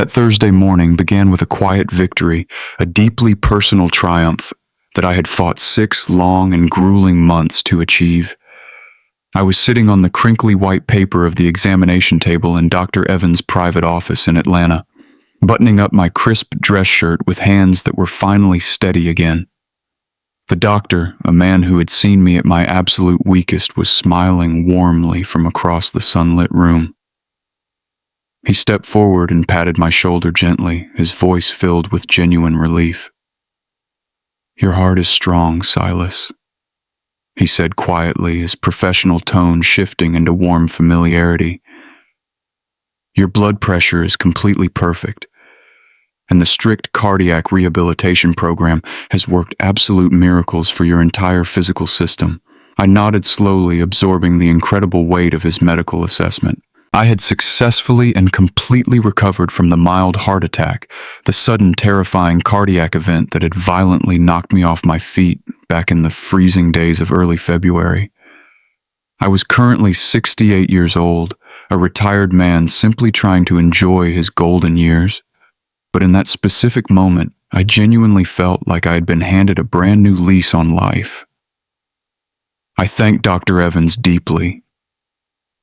That Thursday morning began with a quiet victory, a deeply personal triumph that I had fought 6 long and grueling months to achieve. I was sitting on the crinkly white paper of the examination table in Dr. Evans' private office in Atlanta, buttoning up my crisp dress shirt with hands that were finally steady again. The doctor, a man who had seen me at my absolute weakest, was smiling warmly from across the sunlit room. He stepped forward and patted my shoulder gently, his voice filled with genuine relief. "Your heart is strong, Silas," he said quietly, his professional tone shifting into warm familiarity. "Your blood pressure is completely perfect, and the strict cardiac rehabilitation program has worked absolute miracles for your entire physical system." I nodded slowly, absorbing the incredible weight of his medical assessment. I had successfully and completely recovered from the mild heart attack, the sudden terrifying cardiac event that had violently knocked me off my feet back in the freezing days of early February. I was currently 68 years old, a retired man simply trying to enjoy his golden years. But in that specific moment, I genuinely felt like I had been handed a brand new lease on life. I thanked Dr. Evans deeply,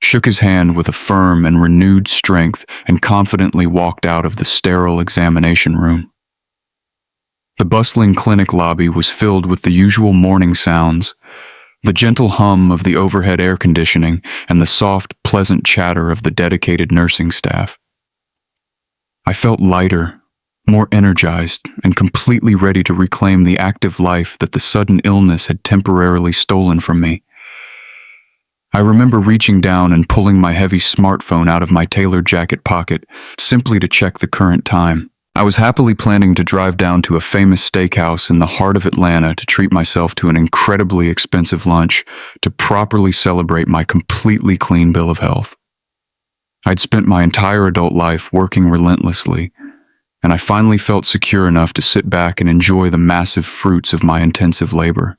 shook his hand with a firm and renewed strength, and confidently walked out of the sterile examination room. The bustling clinic lobby was filled with the usual morning sounds, the gentle hum of the overhead air conditioning, and the soft, pleasant chatter of the dedicated nursing staff. I felt lighter, more energized, and completely ready to reclaim the active life that the sudden illness had temporarily stolen from me. I remember reaching down and pulling my heavy smartphone out of my tailored jacket pocket, simply to check the current time. I was happily planning to drive down to a famous steakhouse in the heart of Atlanta to treat myself to an incredibly expensive lunch to properly celebrate my completely clean bill of health. I'd spent my entire adult life working relentlessly, and I finally felt secure enough to sit back and enjoy the massive fruits of my intensive labor.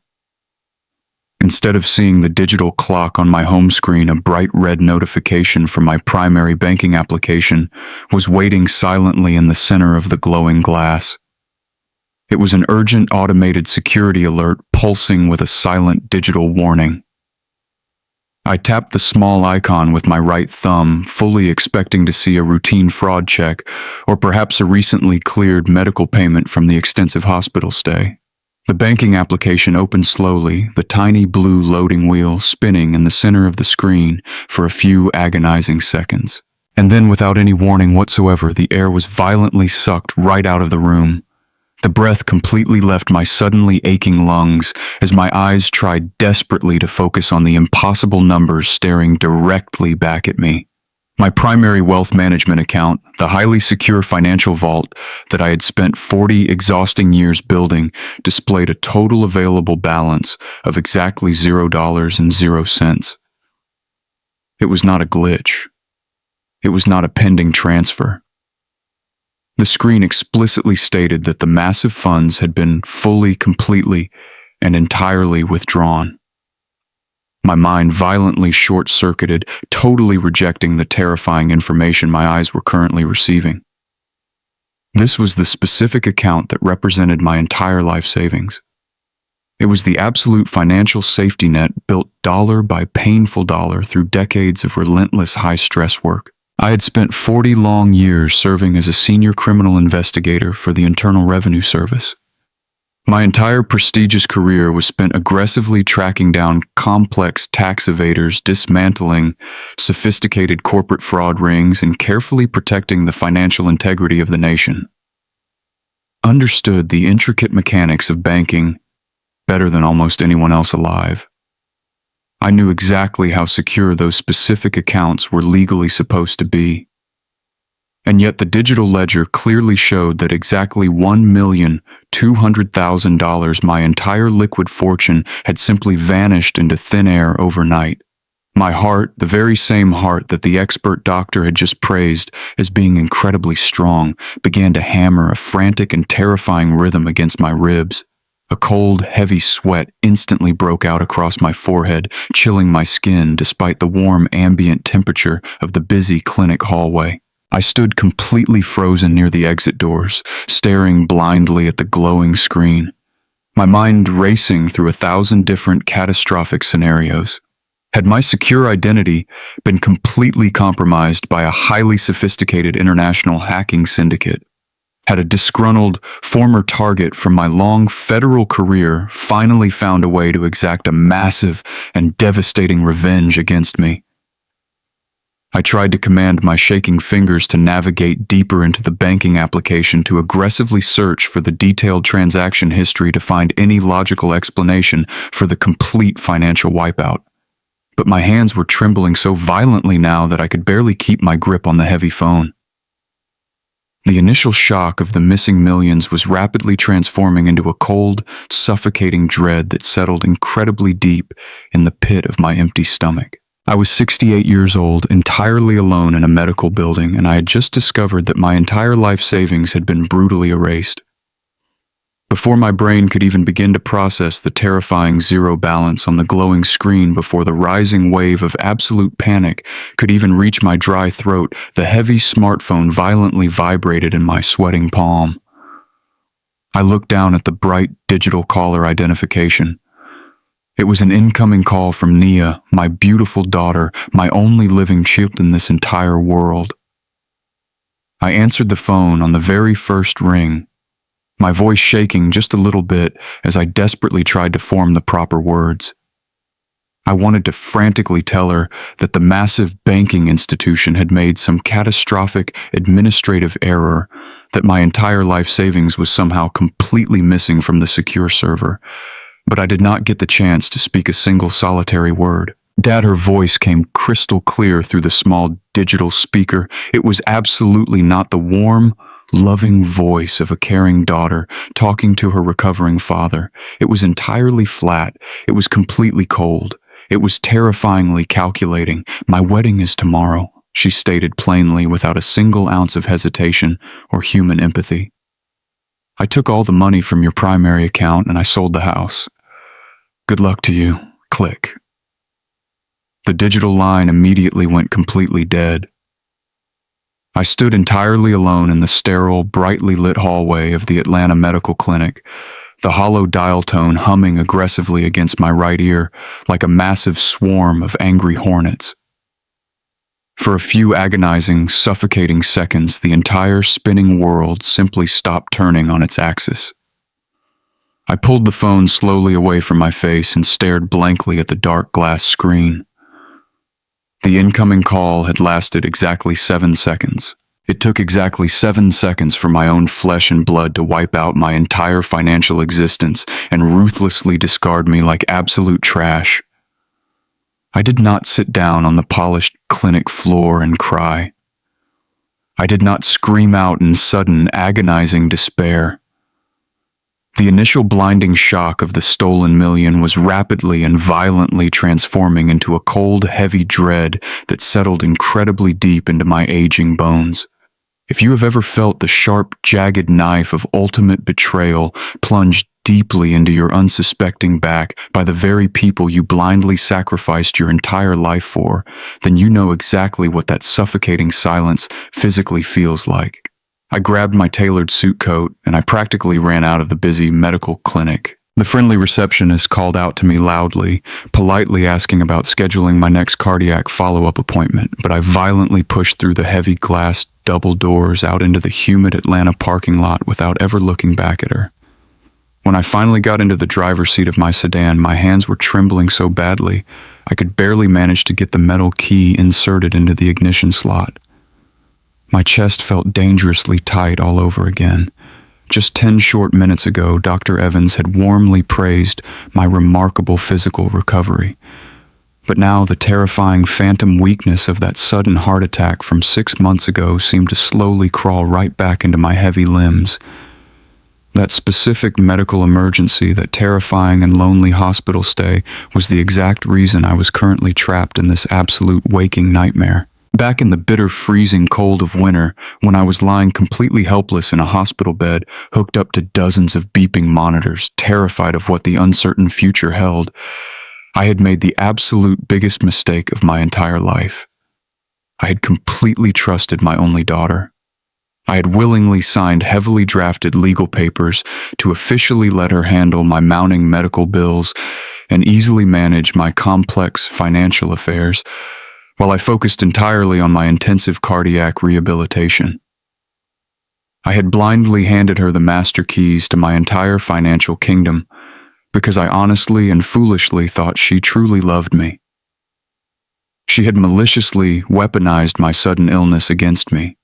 Instead of seeing the digital clock on my home screen, a bright red notification from my primary banking application was waiting silently in the center of the glowing glass. It was an urgent automated security alert pulsing with a silent digital warning. I tapped the small icon with my right thumb, fully expecting to see a routine fraud check or perhaps a recently cleared medical payment from the extensive hospital stay. The banking application opened slowly, the tiny blue loading wheel spinning in the center of the screen for a few agonizing seconds. And then, without any warning whatsoever, the air was violently sucked right out of the room. The breath completely left my suddenly aching lungs as my eyes tried desperately to focus on the impossible numbers staring directly back at me. My primary wealth management account, the highly secure financial vault that I had spent 40 exhausting years building, displayed a total available balance of exactly $0.00. It was not a glitch. It was not a pending transfer. The screen explicitly stated that the massive funds had been fully, completely, and entirely withdrawn. My mind violently short-circuited, totally rejecting the terrifying information my eyes were currently receiving. This was the specific account that represented my entire life savings. It was the absolute financial safety net built dollar by painful dollar through decades of relentless high-stress work. I had spent 40 long years serving as a senior criminal investigator for the Internal Revenue Service. My entire prestigious career was spent aggressively tracking down complex tax evaders, dismantling sophisticated corporate fraud rings, and carefully protecting the financial integrity of the nation. Understood the intricate mechanics of banking better than almost anyone else alive. I knew exactly how secure those specific accounts were legally supposed to be. And yet the digital ledger clearly showed that exactly $1,200,000, my entire liquid fortune, had simply vanished into thin air overnight. My heart, the very same heart that the expert doctor had just praised as being incredibly strong, began to hammer a frantic and terrifying rhythm against my ribs. A cold, heavy sweat instantly broke out across my forehead, chilling my skin despite the warm ambient temperature of the busy clinic hallway. I stood completely frozen near the exit doors, staring blindly at the glowing screen, my mind racing through 1,000 different catastrophic scenarios. Had my secure identity been completely compromised by a highly sophisticated international hacking syndicate? Had a disgruntled former target from my long federal career finally found a way to exact a massive and devastating revenge against me? I tried to command my shaking fingers to navigate deeper into the banking application to aggressively search for the detailed transaction history to find any logical explanation for the complete financial wipeout. But my hands were trembling so violently now that I could barely keep my grip on the heavy phone. The initial shock of the missing millions was rapidly transforming into a cold, suffocating dread that settled incredibly deep in the pit of my empty stomach. I was 68 years old, entirely alone in a medical building, and I had just discovered that my entire life savings had been brutally erased. Before my brain could even begin to process the terrifying zero balance on the glowing screen, before the rising wave of absolute panic could even reach my dry throat, the heavy smartphone violently vibrated in my sweating palm. I looked down at the bright digital caller identification. It was an incoming call from Nia, my beautiful daughter, my only living child in this entire world. I answered the phone on the very first ring, my voice shaking just a little bit as I desperately tried to form the proper words. I wanted to frantically tell her that the massive banking institution had made some catastrophic administrative error, that my entire life savings was somehow completely missing from the secure server. But I did not get the chance to speak a single solitary word. Dad, her voice came crystal clear through the small digital speaker. It was absolutely not the warm, loving voice of a caring daughter talking to her recovering father. It was entirely flat. It was completely cold. It was terrifyingly calculating. "My wedding is tomorrow," she stated plainly, without a single ounce of hesitation or human empathy. "I took all the money from your primary account and I sold the house. Good luck to you." Click. The digital line immediately went completely dead. I stood entirely alone in the sterile, brightly lit hallway of the Atlanta Medical Clinic, the hollow dial tone humming aggressively against my right ear like a massive swarm of angry hornets. For a few agonizing, suffocating seconds, the entire spinning world simply stopped turning on its axis. I pulled the phone slowly away from my face and stared blankly at the dark glass screen. The incoming call had lasted exactly 7 seconds. It took exactly 7 seconds for my own flesh and blood to wipe out my entire financial existence and ruthlessly discard me like absolute trash. I did not sit down on the polished clinic floor and cry. I did not scream out in sudden, agonizing despair. The initial blinding shock of the stolen million was rapidly and violently transforming into a cold, heavy dread that settled incredibly deep into my aging bones. If you have ever felt the sharp, jagged knife of ultimate betrayal plunged deeply into your unsuspecting back by the very people you blindly sacrificed your entire life for, then you know exactly what that suffocating silence physically feels like. I grabbed my tailored suit coat and I practically ran out of the busy medical clinic. The friendly receptionist called out to me loudly, politely asking about scheduling my next cardiac follow-up appointment, but I violently pushed through the heavy glass double doors out into the humid Atlanta parking lot without ever looking back at her. When I finally got into the driver's seat of my sedan, my hands were trembling so badly I could barely manage to get the metal key inserted into the ignition slot. My chest felt dangerously tight all over again. Just 10 short minutes ago, Dr. Evans had warmly praised my remarkable physical recovery. But now the terrifying phantom weakness of that sudden heart attack from 6 months ago seemed to slowly crawl right back into my heavy limbs. That specific medical emergency, that terrifying and lonely hospital stay, was the exact reason I was currently trapped in this absolute waking nightmare. Back in the bitter, freezing cold of winter, when I was lying completely helpless in a hospital bed, hooked up to dozens of beeping monitors, terrified of what the uncertain future held, I had made the absolute biggest mistake of my entire life. I had completely trusted my only daughter. I had willingly signed heavily drafted legal papers to officially let her handle my mounting medical bills and easily manage my complex financial affairs, while I focused entirely on my intensive cardiac rehabilitation. I had blindly handed her the master keys to my entire financial kingdom because I honestly and foolishly thought she truly loved me. She had maliciously weaponized my sudden illness against me.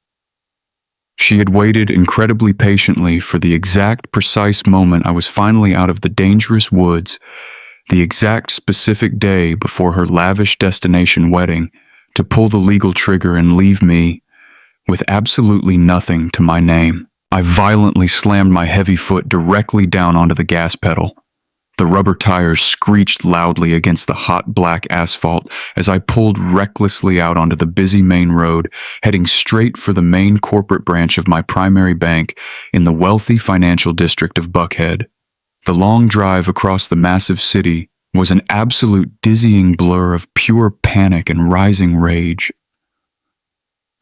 She had waited incredibly patiently for the exact precise moment I was finally out of the dangerous woods, the exact specific day before her lavish destination wedding, to pull the legal trigger and leave me with absolutely nothing to my name. I violently slammed my heavy foot directly down onto the gas pedal. The rubber tires screeched loudly against the hot black asphalt as I pulled recklessly out onto the busy main road, heading straight for the main corporate branch of my primary bank in the wealthy financial district of Buckhead. The long drive across the massive city was an absolute dizzying blur of pure panic and rising rage.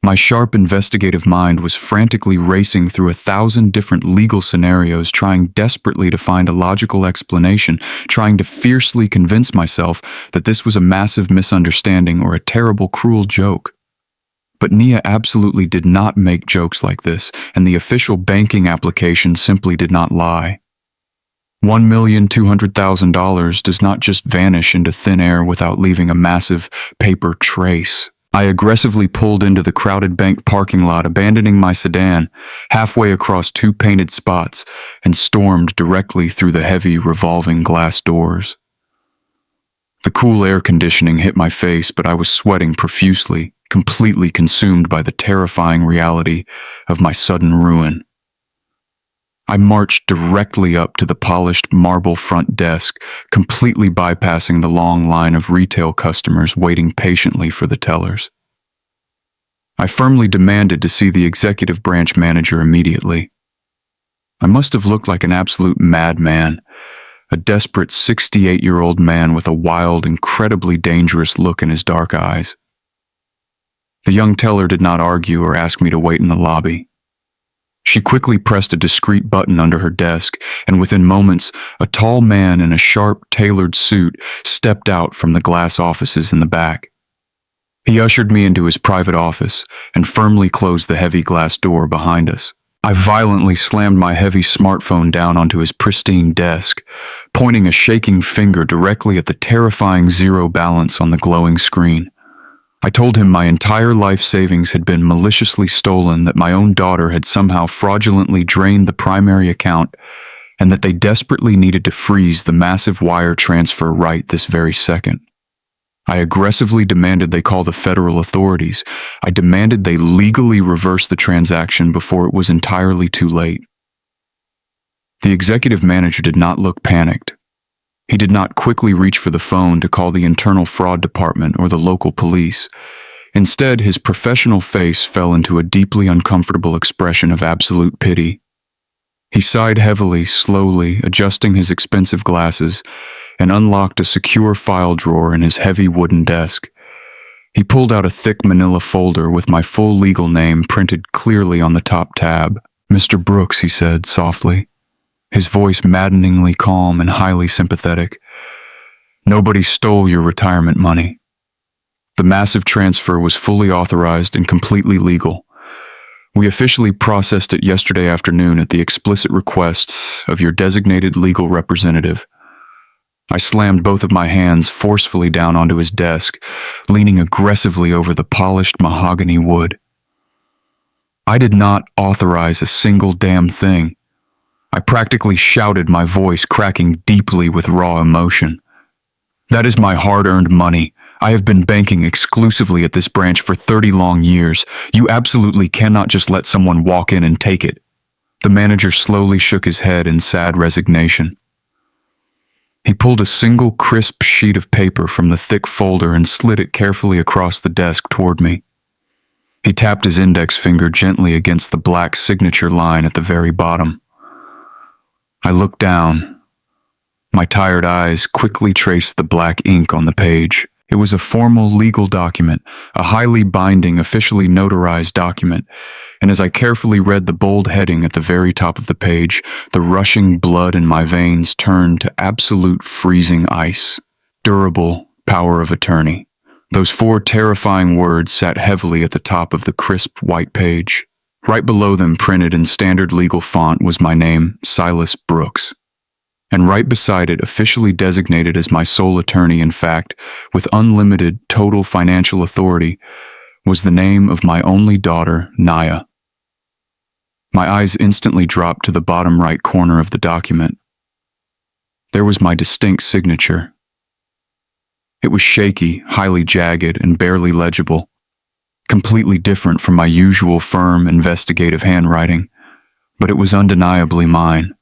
My sharp investigative mind was frantically racing through 1,000 different legal scenarios, trying desperately to find a logical explanation, trying to fiercely convince myself that this was a massive misunderstanding or a terrible, cruel joke. But Nia absolutely did not make jokes like this, and the official banking application simply did not lie. $1,200,000 does not just vanish into thin air without leaving a massive paper trace. I aggressively pulled into the crowded bank parking lot, abandoning my sedan halfway across 2 painted spots, and stormed directly through the heavy revolving glass doors. The cool air conditioning hit my face, but I was sweating profusely, completely consumed by the terrifying reality of my sudden ruin. I marched directly up to the polished marble front desk, completely bypassing the long line of retail customers waiting patiently for the tellers. I firmly demanded to see the executive branch manager immediately. I must have looked like an absolute madman, a desperate 68-year-old man with a wild, incredibly dangerous look in his dark eyes. The young teller did not argue or ask me to wait in the lobby. She quickly pressed a discreet button under her desk, and within moments, a tall man in a sharp, tailored suit stepped out from the glass offices in the back. He ushered me into his private office and firmly closed the heavy glass door behind us. I violently slammed my heavy smartphone down onto his pristine desk, pointing a shaking finger directly at the terrifying zero balance on the glowing screen. I told him my entire life savings had been maliciously stolen, that my own daughter had somehow fraudulently drained the primary account, and that they desperately needed to freeze the massive wire transfer right this very second. I aggressively demanded they call the federal authorities. I demanded they legally reverse the transaction before it was entirely too late. The executive manager did not look panicked. He did not quickly reach for the phone to call the internal fraud department or the local police. Instead, his professional face fell into a deeply uncomfortable expression of absolute pity. He sighed heavily, slowly, adjusting his expensive glasses, and unlocked a secure file drawer in his heavy wooden desk. He pulled out a thick manila folder with my full legal name printed clearly on the top tab. "Mr. Brooks," he said softly, his voice maddeningly calm and highly sympathetic. "Nobody stole your retirement money. The massive transfer was fully authorized and completely legal. We officially processed it yesterday afternoon at the explicit requests of your designated legal representative." I slammed both of my hands forcefully down onto his desk, leaning aggressively over the polished mahogany wood. "I did not authorize a single damn thing." I practically shouted, my voice cracking deeply with raw emotion. "That is my hard-earned money. I have been banking exclusively at this branch for 30 long years. You absolutely cannot just let someone walk in and take it." The manager slowly shook his head in sad resignation. He pulled a single crisp sheet of paper from the thick folder and slid it carefully across the desk toward me. He tapped his index finger gently against the black signature line at the very bottom. I looked down. My tired eyes quickly traced the black ink on the page. It was a formal legal document, a highly binding, officially notarized document, and as I carefully read the bold heading at the very top of the page, the rushing blood in my veins turned to absolute freezing ice. Durable power of attorney. Those 4 terrifying words sat heavily at the top of the crisp white page. Right below them, printed in standard legal font, was my name, Silas Brooks. And right beside it, officially designated as my sole attorney, in fact, with unlimited total financial authority, was the name of my only daughter, Naya. My eyes instantly dropped to the bottom right corner of the document. There was my distinct signature. It was shaky, highly jagged, and barely legible, completely different from my usual firm, investigative handwriting, but it was undeniably mine.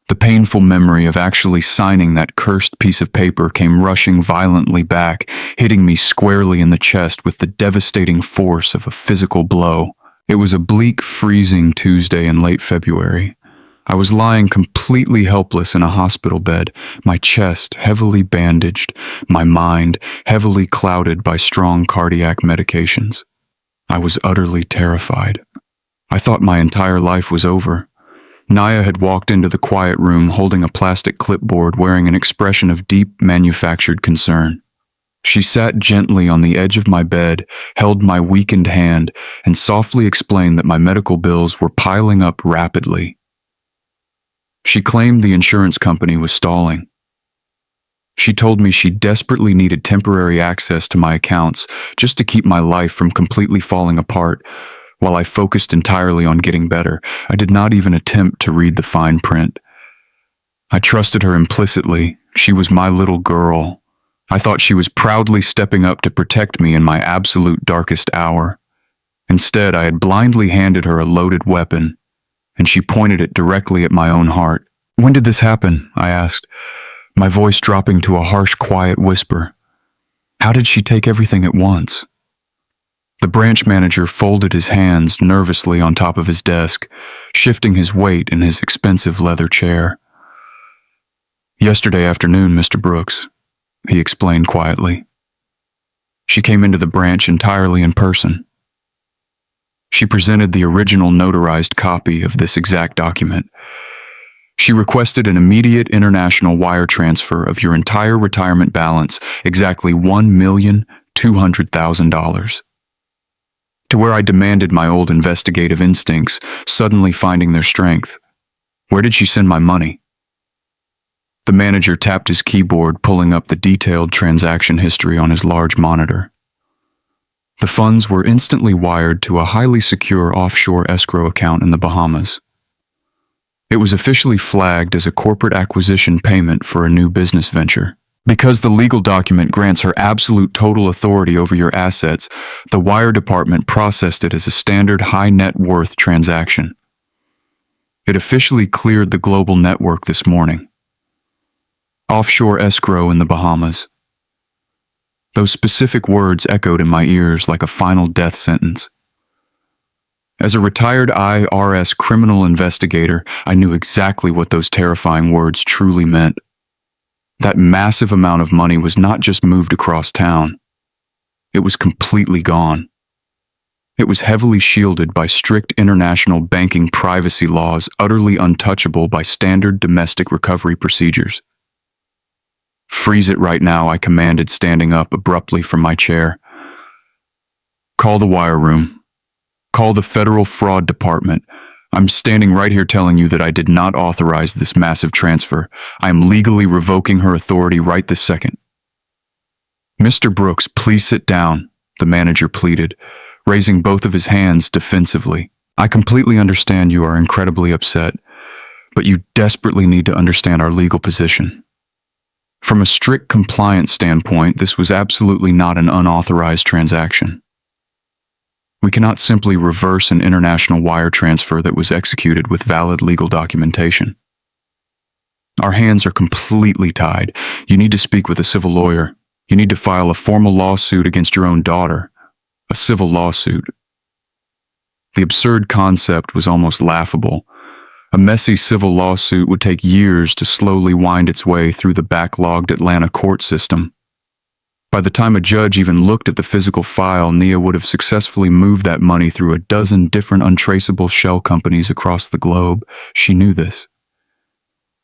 The painful memory of actually signing that cursed piece of paper came rushing violently back, hitting me squarely in the chest with the devastating force of a physical blow. It was a bleak, freezing Tuesday in late February. I was lying completely helpless in a hospital bed, my chest heavily bandaged, my mind heavily clouded by strong cardiac medications. I was utterly terrified. I thought my entire life was over. Naya had walked into the quiet room holding a plastic clipboard, wearing an expression of deep manufactured concern. She sat gently on the edge of my bed, held my weakened hand, and softly explained that my medical bills were piling up rapidly. She claimed the insurance company was stalling. She told me she desperately needed temporary access to my accounts just to keep my life from completely falling apart, while I focused entirely on getting better. I did not even attempt to read the fine print. I trusted her implicitly. She was my little girl. I thought she was proudly stepping up to protect me in my absolute darkest hour. Instead, I had blindly handed her a loaded weapon, and she pointed it directly at my own heart. "When did this happen?" I asked, my voice dropping to a harsh, quiet whisper. "How did she take everything at once?" The branch manager folded his hands nervously on top of his desk, shifting his weight in his expensive leather chair. "Yesterday afternoon, Mr. Brooks," he explained quietly. "She came into the branch entirely in person. She presented the original notarized copy of this exact document. She requested an immediate international wire transfer of your entire retirement balance, exactly $1,200,000. To where I demanded my old investigative instincts, suddenly finding their strength. Where did she send my money?" The manager tapped his keyboard, pulling up the detailed transaction history on his large monitor. The funds were instantly wired to a highly secure offshore escrow account in the Bahamas. It was officially flagged as a corporate acquisition payment for a new business venture. Because the legal document grants her absolute total authority over your assets, the wire department processed it as a standard high net worth transaction. It officially cleared the global network this morning. Offshore escrow in the Bahamas. Those specific words echoed in my ears like a final death sentence. As a retired IRS criminal investigator, I knew exactly what those terrifying words truly meant. That massive amount of money was not just moved across town. It was completely gone. It was heavily shielded by strict international banking privacy laws, utterly untouchable by standard domestic recovery procedures. "Freeze it right now," I commanded, standing up abruptly from my chair. "Call the wire room. Call the Federal Fraud Department. I'm standing right here telling you that I did not authorize this massive transfer. I am legally revoking her authority right this second." "Mr. Brooks, please sit down," the manager pleaded, raising both of his hands defensively. "I completely understand you are incredibly upset, but you desperately need to understand our legal position. From a strict compliance standpoint, this was absolutely not an unauthorized transaction. We cannot simply reverse an international wire transfer that was executed with valid legal documentation. Our hands are completely tied. You need to speak with a civil lawyer. You need to file a formal lawsuit against your own daughter. A civil lawsuit." The absurd concept was almost laughable. A messy civil lawsuit would take years to slowly wind its way through the backlogged Atlanta court system. By the time a judge even looked at the physical file, Nia would have successfully moved that money through a dozen different untraceable shell companies across the globe. She knew this.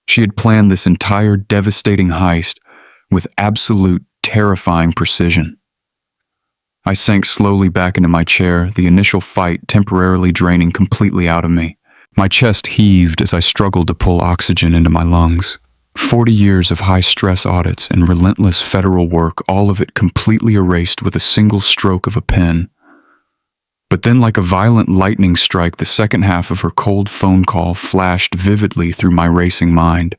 She had planned this entire devastating heist with absolute terrifying precision. I sank slowly back into my chair, the initial fight temporarily draining completely out of me. My chest heaved as I struggled to pull oxygen into my lungs. 40 years of high-stress audits and relentless federal work, all of it completely erased with a single stroke of a pen. But then, like a violent lightning strike, the second half of her cold phone call flashed vividly through my racing mind.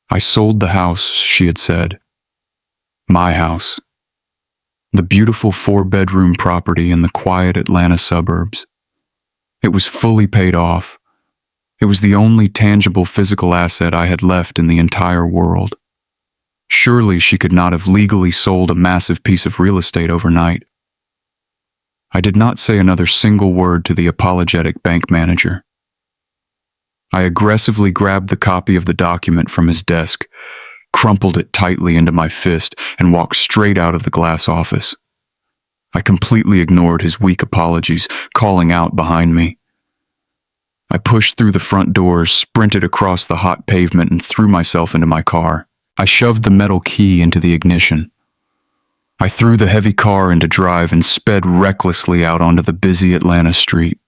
I sold the house, she had said. My house. The beautiful 4-bedroom property in the quiet Atlanta suburbs. It was fully paid off. It was the only tangible physical asset I had left in the entire world. Surely she could not have legally sold a massive piece of real estate overnight. I did not say another single word to the apologetic bank manager. I aggressively grabbed the copy of the document from his desk, crumpled it tightly into my fist, and walked straight out of the glass office. I completely ignored his weak apologies, calling out behind me. I pushed through the front doors, sprinted across the hot pavement, and threw myself into my car. I shoved the metal key into the ignition. I threw the heavy car into drive and sped recklessly out onto the busy Atlanta street.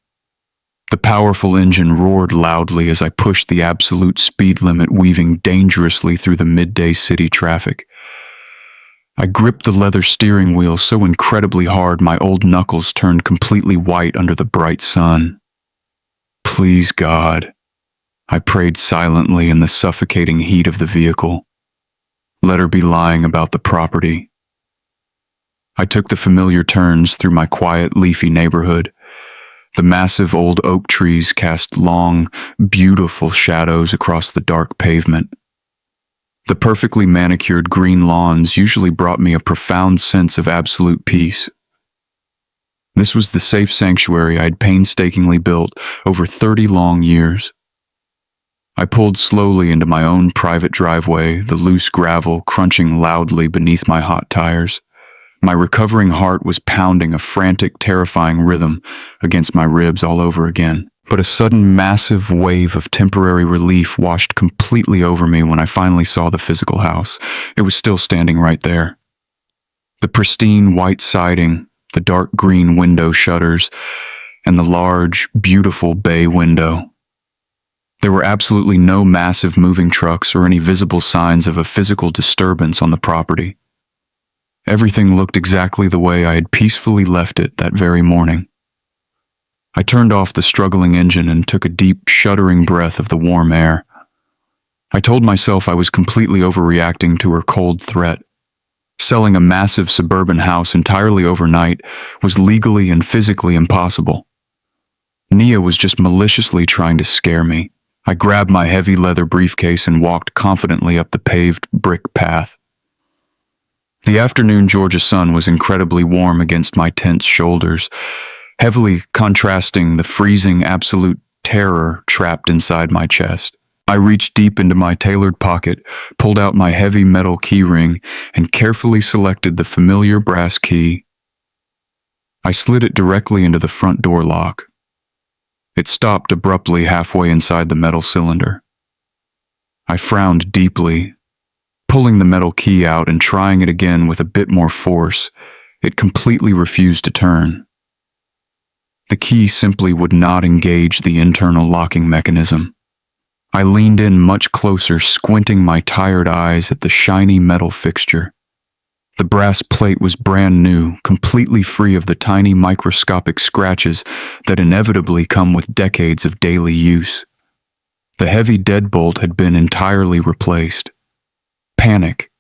The powerful engine roared loudly as I pushed the absolute speed limit, weaving dangerously through the midday city traffic. I gripped the leather steering wheel so incredibly hard my old knuckles turned completely white under the bright sun. Please, God, I prayed silently in the suffocating heat of the vehicle. Let her be lying about the property. I took the familiar turns through my quiet, leafy neighborhood. The massive old oak trees cast long, beautiful shadows across the dark pavement. The perfectly manicured green lawns usually brought me a profound sense of absolute peace. This was the safe sanctuary I had painstakingly built over 30 long years. I pulled slowly into my own private driveway, the loose gravel crunching loudly beneath my hot tires. My recovering heart was pounding a frantic, terrifying rhythm against my ribs all over again. But a sudden massive wave of temporary relief washed completely over me when I finally saw the physical house. It was still standing right there. The pristine white siding, the dark green window shutters, and the large, beautiful bay window. There were absolutely no massive moving trucks or any visible signs of a physical disturbance on the property. Everything looked exactly the way I had peacefully left it that very morning. I turned off the struggling engine and took a deep, shuddering breath of the warm air. I told myself I was completely overreacting to her cold threat. Selling a massive suburban house entirely overnight was legally and physically impossible. Nia was just maliciously trying to scare me. I grabbed my heavy leather briefcase and walked confidently up the paved brick path. The afternoon Georgia sun was incredibly warm against my tense shoulders, heavily contrasting the freezing absolute terror trapped inside my chest. I reached deep into my tailored pocket, pulled out my heavy metal key ring, and carefully selected the familiar brass key. I slid it directly into the front door lock. It stopped abruptly halfway inside the metal cylinder. I frowned deeply. Pulling the metal key out and trying it again with a bit more force, it completely refused to turn. The key simply would not engage the internal locking mechanism. I leaned in much closer, squinting my tired eyes at the shiny metal fixture. The brass plate was brand new, completely free of the tiny microscopic scratches that inevitably come with decades of daily use. The heavy deadbolt had been entirely replaced. Panic,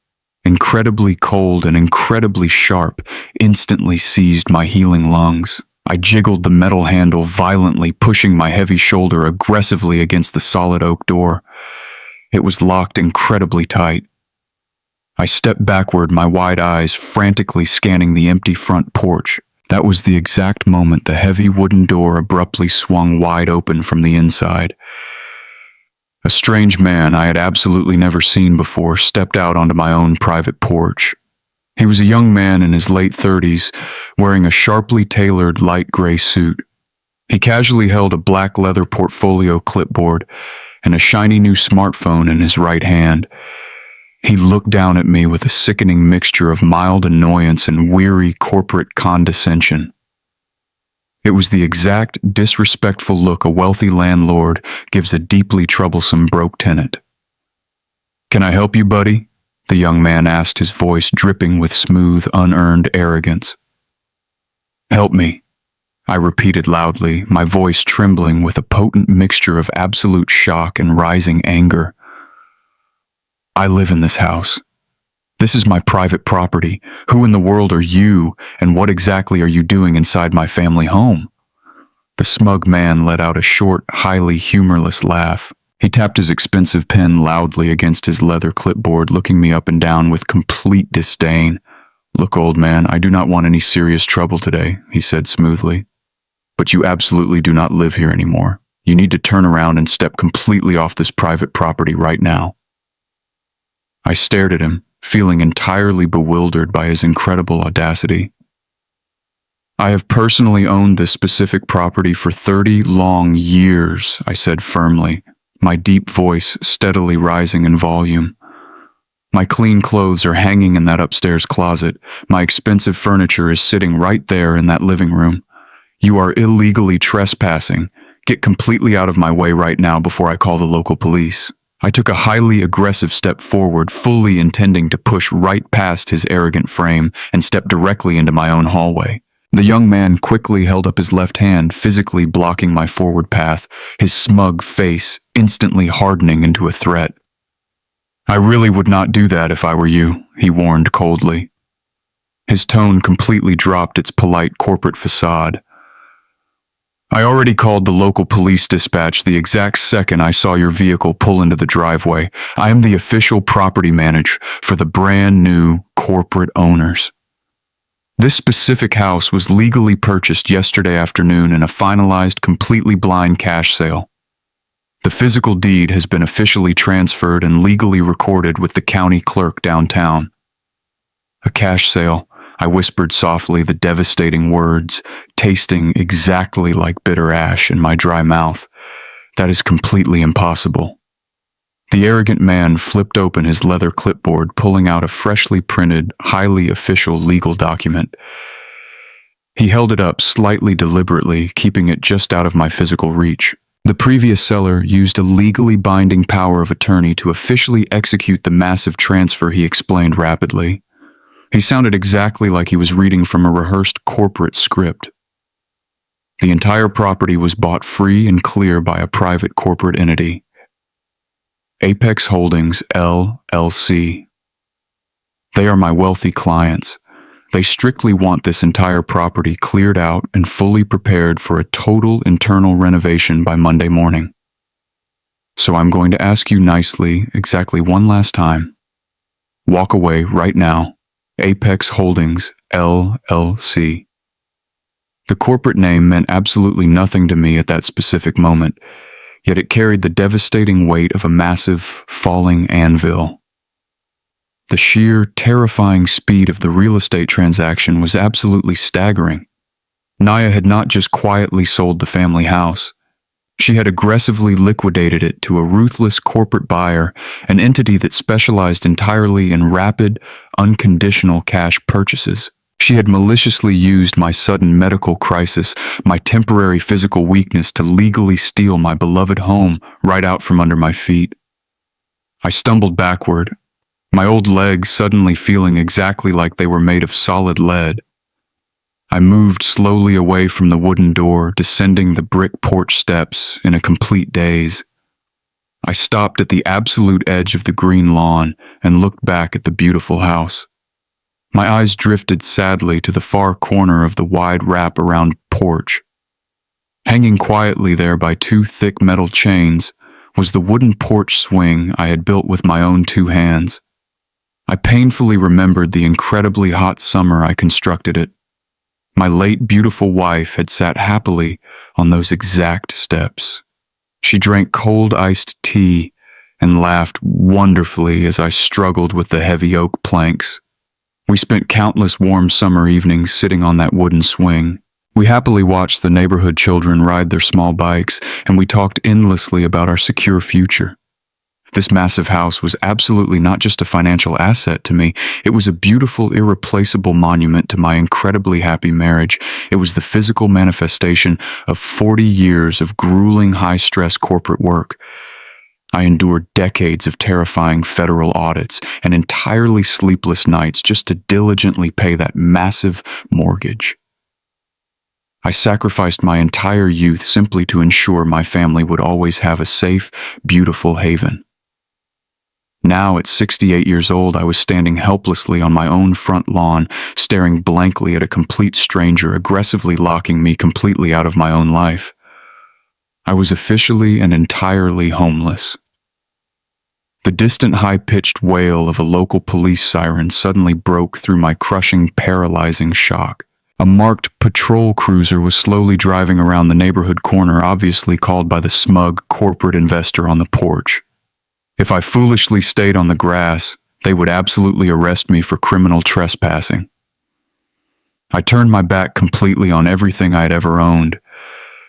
incredibly cold and incredibly sharp, instantly seized my healing lungs. I jiggled the metal handle violently, pushing my heavy shoulder aggressively against the solid oak door. It was locked incredibly tight. I stepped backward, my wide eyes frantically scanning the empty front porch. That was the exact moment the heavy wooden door abruptly swung wide open from the inside. A strange man I had absolutely never seen before stepped out onto my own private porch. He was a young man in his late 30s, wearing a sharply tailored light gray suit. He casually held a black leather portfolio clipboard and a shiny new smartphone in his right hand. He looked down at me with a sickening mixture of mild annoyance and weary corporate condescension. It was the exact disrespectful look a wealthy landlord gives a deeply troublesome broke tenant. "Can I help you, buddy?" the young man asked, his voice dripping with smooth, unearned arrogance. "Help me," I repeated loudly, my voice trembling with a potent mixture of absolute shock and rising anger. "I live in this house. This is my private property. Who in the world are you, and what exactly are you doing inside my family home?" The smug man let out a short, highly humorless laugh. He tapped his expensive pen loudly against his leather clipboard, looking me up and down with complete disdain. "Look, old man, I do not want any serious trouble today," he said smoothly. "But you absolutely do not live here anymore. You need to turn around and step completely off this private property right now." I stared at him, feeling entirely bewildered by his incredible audacity. "I have personally owned this specific property for 30 long years," I said firmly, my deep voice steadily rising in volume. "My clean clothes are hanging in that upstairs closet. My expensive furniture is sitting right there in that living room. You are illegally trespassing. Get completely out of my way right now before I call the local police." I took a highly aggressive step forward, fully intending to push right past his arrogant frame and step directly into my own hallway. The young man quickly held up his left hand, physically blocking my forward path, his smug face instantly hardening into a threat. "I really would not do that if I were you," he warned coldly. His tone completely dropped its polite corporate facade. "I already called the local police dispatch the exact second I saw your vehicle pull into the driveway. I am the official property manager for the brand new corporate owners. This specific house was legally purchased yesterday afternoon in a finalized, completely blind cash sale. The physical deed has been officially transferred and legally recorded with the county clerk downtown." "A cash sale," I whispered softly, the devastating words tasting exactly like bitter ash in my dry mouth. "That is completely impossible." The arrogant man flipped open his leather clipboard, pulling out a freshly printed, highly official legal document. He held it up slightly deliberately, keeping it just out of my physical reach. The previous seller used a legally binding power of attorney to officially execute the massive transfer, he explained rapidly. He sounded exactly like he was reading from a rehearsed corporate script. The entire property was bought free and clear by a private corporate entity, Apex Holdings, LLC. They are my wealthy clients. They strictly want this entire property cleared out and fully prepared for a total internal renovation by Monday morning. So I'm going to ask you nicely, exactly one last time. Walk away right now. Apex Holdings, LLC. The corporate name meant absolutely nothing to me at that specific moment, yet it carried the devastating weight of a massive, falling anvil. The sheer, terrifying speed of the real estate transaction was absolutely staggering. Naya had not just quietly sold the family house. She had aggressively liquidated it to a ruthless corporate buyer, an entity that specialized entirely in rapid, unconditional cash purchases. She had maliciously used my sudden medical crisis, my temporary physical weakness to legally steal my beloved home right out from under my feet. I stumbled backward, my old legs suddenly feeling exactly like they were made of solid lead. I moved slowly away from the wooden door, descending the brick porch steps in a complete daze. I stopped at the absolute edge of the green lawn and looked back at the beautiful house. My eyes drifted sadly to the far corner of the wide wrap-around porch. Hanging quietly there by two thick metal chains was the wooden porch swing I had built with my own two hands. I painfully remembered the incredibly hot summer I constructed it. My late beautiful wife had sat happily on those exact steps. She drank cold iced tea and laughed wonderfully as I struggled with the heavy oak planks. We spent countless warm summer evenings sitting on that wooden swing. We happily watched the neighborhood children ride their small bikes, and we talked endlessly about our secure future. This massive house was absolutely not just a financial asset to me. It was a beautiful, irreplaceable monument to my incredibly happy marriage. It was the physical manifestation of 40 years of grueling, high-stress corporate work. I endured decades of terrifying federal audits and entirely sleepless nights just to diligently pay that massive mortgage. I sacrificed my entire youth simply to ensure my family would always have a safe, beautiful haven. Now, at 68 years old, I was standing helplessly on my own front lawn, staring blankly at a complete stranger aggressively locking me completely out of my own life. I was officially and entirely homeless. The distant high-pitched wail of a local police siren suddenly broke through my crushing, paralyzing shock. A marked patrol cruiser was slowly driving around the neighborhood corner, obviously called by the smug corporate investor on the porch. If I foolishly stayed on the grass, they would absolutely arrest me for criminal trespassing. I turned my back completely on everything I had ever owned,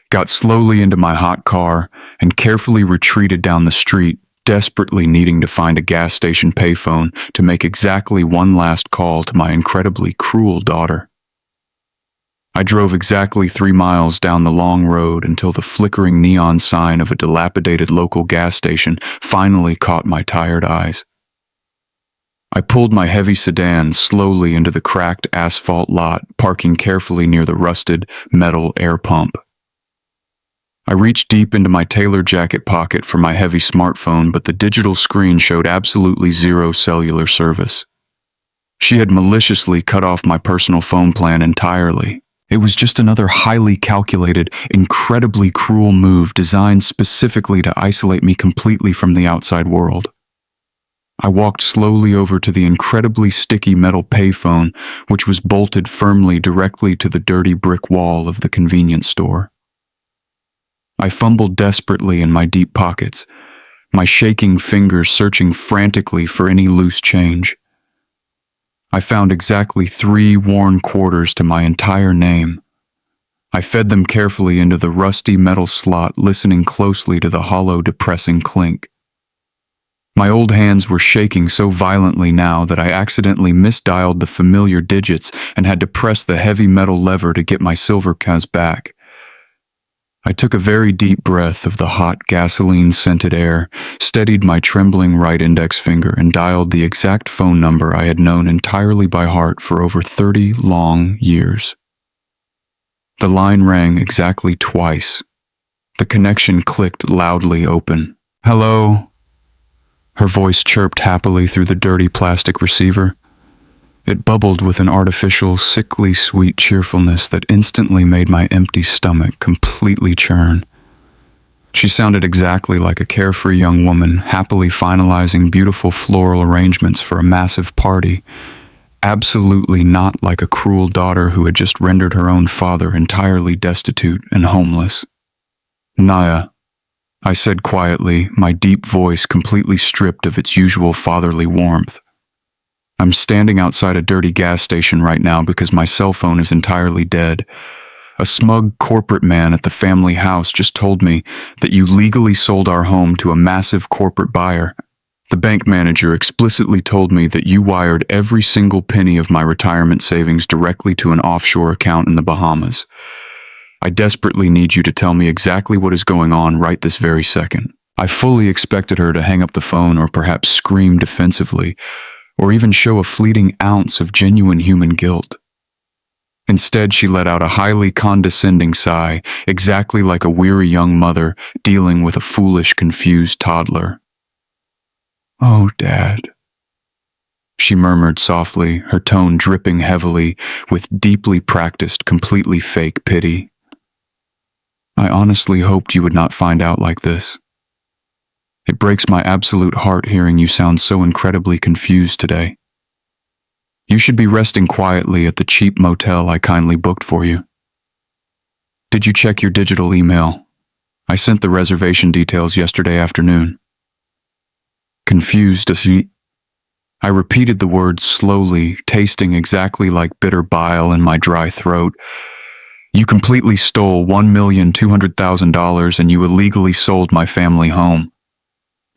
got slowly into my hot car, and carefully retreated down the street, desperately needing to find a gas station payphone to make exactly one last call to my incredibly cruel daughter. I drove exactly 3 miles down the long road until the flickering neon sign of a dilapidated local gas station finally caught my tired eyes. I pulled my heavy sedan slowly into the cracked asphalt lot, parking carefully near the rusted metal air pump. I reached deep into my tailored jacket pocket for my heavy smartphone, but the digital screen showed absolutely zero cellular service. She had maliciously cut off my personal phone plan entirely. It was just another highly calculated, incredibly cruel move designed specifically to isolate me completely from the outside world. I walked slowly over to the incredibly sticky metal payphone, which was bolted firmly directly to the dirty brick wall of the convenience store. I fumbled desperately in my deep pockets, my shaking fingers searching frantically for any loose change. I found exactly 3 worn quarters to my entire name. I fed them carefully into the rusty metal slot, listening closely to the hollow, depressing clink. My old hands were shaking so violently now that I accidentally misdialed the familiar digits and had to press the heavy metal lever to get my silver coins back. I took a very deep breath of the hot, gasoline-scented air, steadied my trembling right index finger, and dialed the exact phone number I had known entirely by heart for over 30 long years. The line rang exactly twice. The connection clicked loudly open. "Hello?" Her voice chirped happily through the dirty plastic receiver. It bubbled with an artificial, sickly sweet cheerfulness that instantly made my empty stomach completely churn. She sounded exactly like a carefree young woman, happily finalizing beautiful floral arrangements for a massive party. Absolutely not like a cruel daughter who had just rendered her own father entirely destitute and homeless. "Naya," I said quietly, my deep voice completely stripped of its usual fatherly warmth. "I'm standing outside a dirty gas station right now because my cell phone is entirely dead. A smug corporate man at the family house just told me that you legally sold our home to a massive corporate buyer. The bank manager explicitly told me that you wired every single penny of my retirement savings directly to an offshore account in the Bahamas. I desperately need you to tell me exactly what is going on right this very second." I fully expected her to hang up the phone or perhaps scream defensively, or even show a fleeting ounce of genuine human guilt. Instead, she let out a highly condescending sigh, exactly like a weary young mother dealing with a foolish, confused toddler. "Oh, Dad," she murmured softly, her tone dripping heavily with deeply practiced, completely fake pity. "I honestly hoped you would not find out like this. It breaks my absolute heart hearing you sound so incredibly confused today. You should be resting quietly at the cheap motel I kindly booked for you. Did you check your digital email? I sent the reservation details yesterday afternoon." Confused as I repeated the words slowly, tasting exactly like bitter bile in my dry throat. You completely stole $1,200,000 and you illegally sold my family home.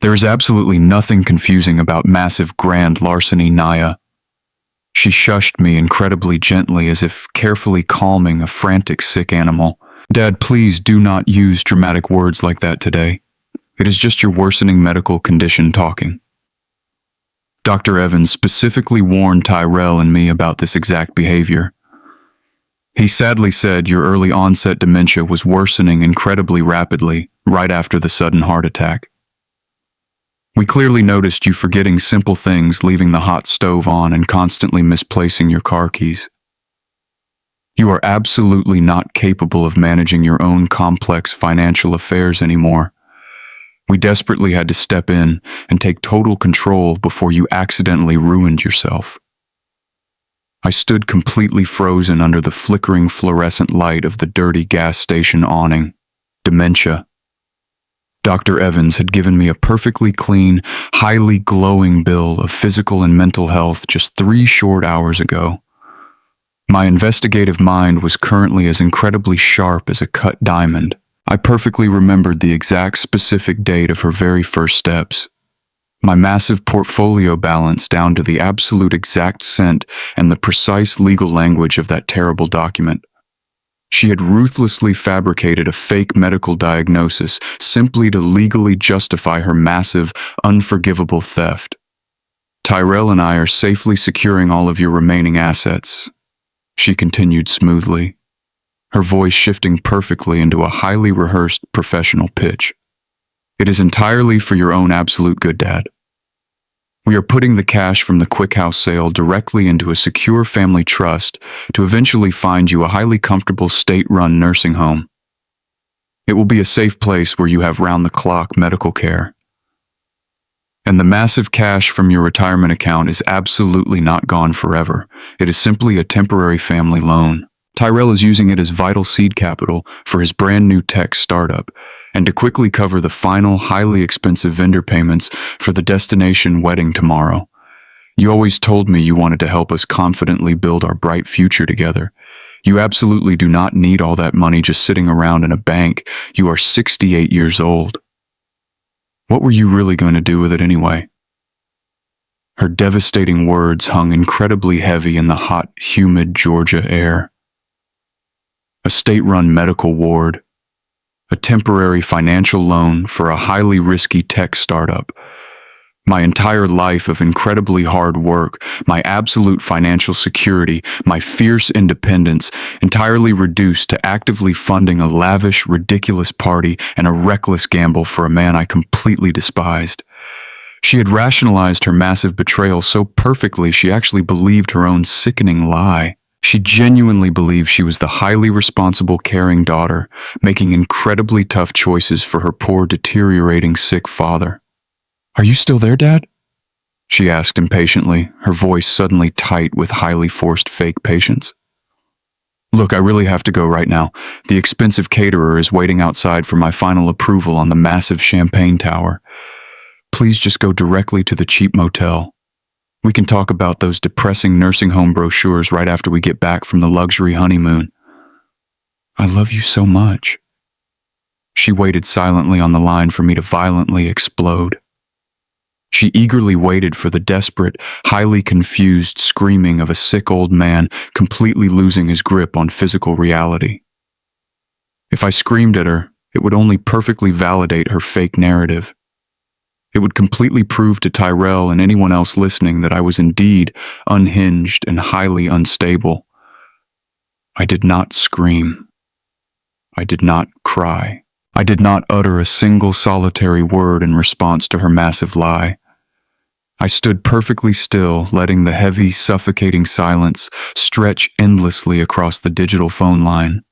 There is absolutely nothing confusing about massive grand larceny, Naya. She shushed me incredibly gently as if carefully calming a frantic sick animal. Dad, please do not use dramatic words like that today. It is just your worsening medical condition talking. Dr. Evans specifically warned Tyrell and me about this exact behavior. He sadly said your early onset dementia was worsening incredibly rapidly right after the sudden heart attack. We clearly noticed you forgetting simple things, leaving the hot stove on and constantly misplacing your car keys. You are absolutely not capable of managing your own complex financial affairs anymore. We desperately had to step in and take total control before you accidentally ruined yourself. I stood completely frozen under the flickering fluorescent light of the dirty gas station awning. Dementia. Dr. Evans had given me a perfectly clean, highly glowing bill of physical and mental health just 3 short hours ago. My investigative mind was currently as incredibly sharp as a cut diamond. I perfectly remembered the exact specific date of her very first steps. My massive portfolio balance down to the absolute exact cent and the precise legal language of that terrible document. She had ruthlessly fabricated a fake medical diagnosis simply to legally justify her massive, unforgivable theft. Tyrell and I are safely securing all of your remaining assets, she continued smoothly, her voice shifting perfectly into a highly rehearsed professional pitch. It is entirely for your own absolute good, Dad. We are putting the cash from the Quick House sale directly into a secure family trust to eventually find you a highly comfortable state-run nursing home. It will be a safe place where you have round-the-clock medical care. And the massive cash from your retirement account is absolutely not gone forever. It is simply a temporary family loan. Tyrell is using it as vital seed capital for his brand new tech startup, and to quickly cover the final, highly expensive vendor payments for the destination wedding tomorrow. You always told me you wanted to help us confidently build our bright future together. You absolutely do not need all that money just sitting around in a bank. You are 68 years old. What were you really going to do with it anyway? Her devastating words hung incredibly heavy in the hot, humid Georgia air. A state-run medical ward, a temporary financial loan for a highly risky tech startup, my entire life of incredibly hard work, my absolute financial security, my fierce independence, entirely reduced to actively funding a lavish, ridiculous party and a reckless gamble for a man I completely despised. She had rationalized her massive betrayal so perfectly she actually believed her own sickening lie. She genuinely believed she was the highly responsible, caring daughter, making incredibly tough choices for her poor, deteriorating, sick father. "Are you still there, Dad?" she asked impatiently, her voice suddenly tight with highly forced fake patience. "Look, I really have to go right now. The expensive caterer is waiting outside for my final approval on the massive champagne tower. Please just go directly to the cheap motel. We can talk about those depressing nursing home brochures right after we get back from the luxury honeymoon. I love you so much." She waited silently on the line for me to violently explode. She eagerly waited for the desperate, highly confused screaming of a sick old man completely losing his grip on physical reality. If I screamed at her, it would only perfectly validate her fake narrative. It would completely prove to Tyrell and anyone else listening that I was indeed unhinged and highly unstable. I did not scream. I did not cry. I did not utter a single solitary word in response to her massive lie. I stood perfectly still, letting the heavy, suffocating silence stretch endlessly across the digital phone line.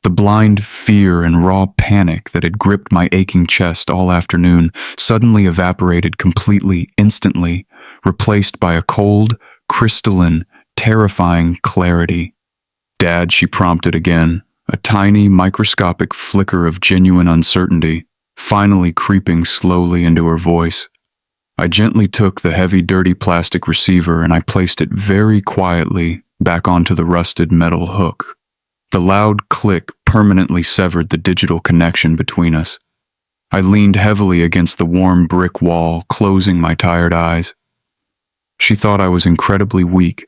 The blind fear and raw panic that had gripped my aching chest all afternoon suddenly evaporated completely, instantly, replaced by a cold, crystalline, terrifying clarity. "Dad," she prompted again, a tiny, microscopic flicker of genuine uncertainty, finally creeping slowly into her voice. I gently took the heavy, dirty plastic receiver and I placed it very quietly back onto the rusted metal hook. The loud click permanently severed the digital connection between us. I leaned heavily against the warm brick wall, closing my tired eyes. She thought I was incredibly weak.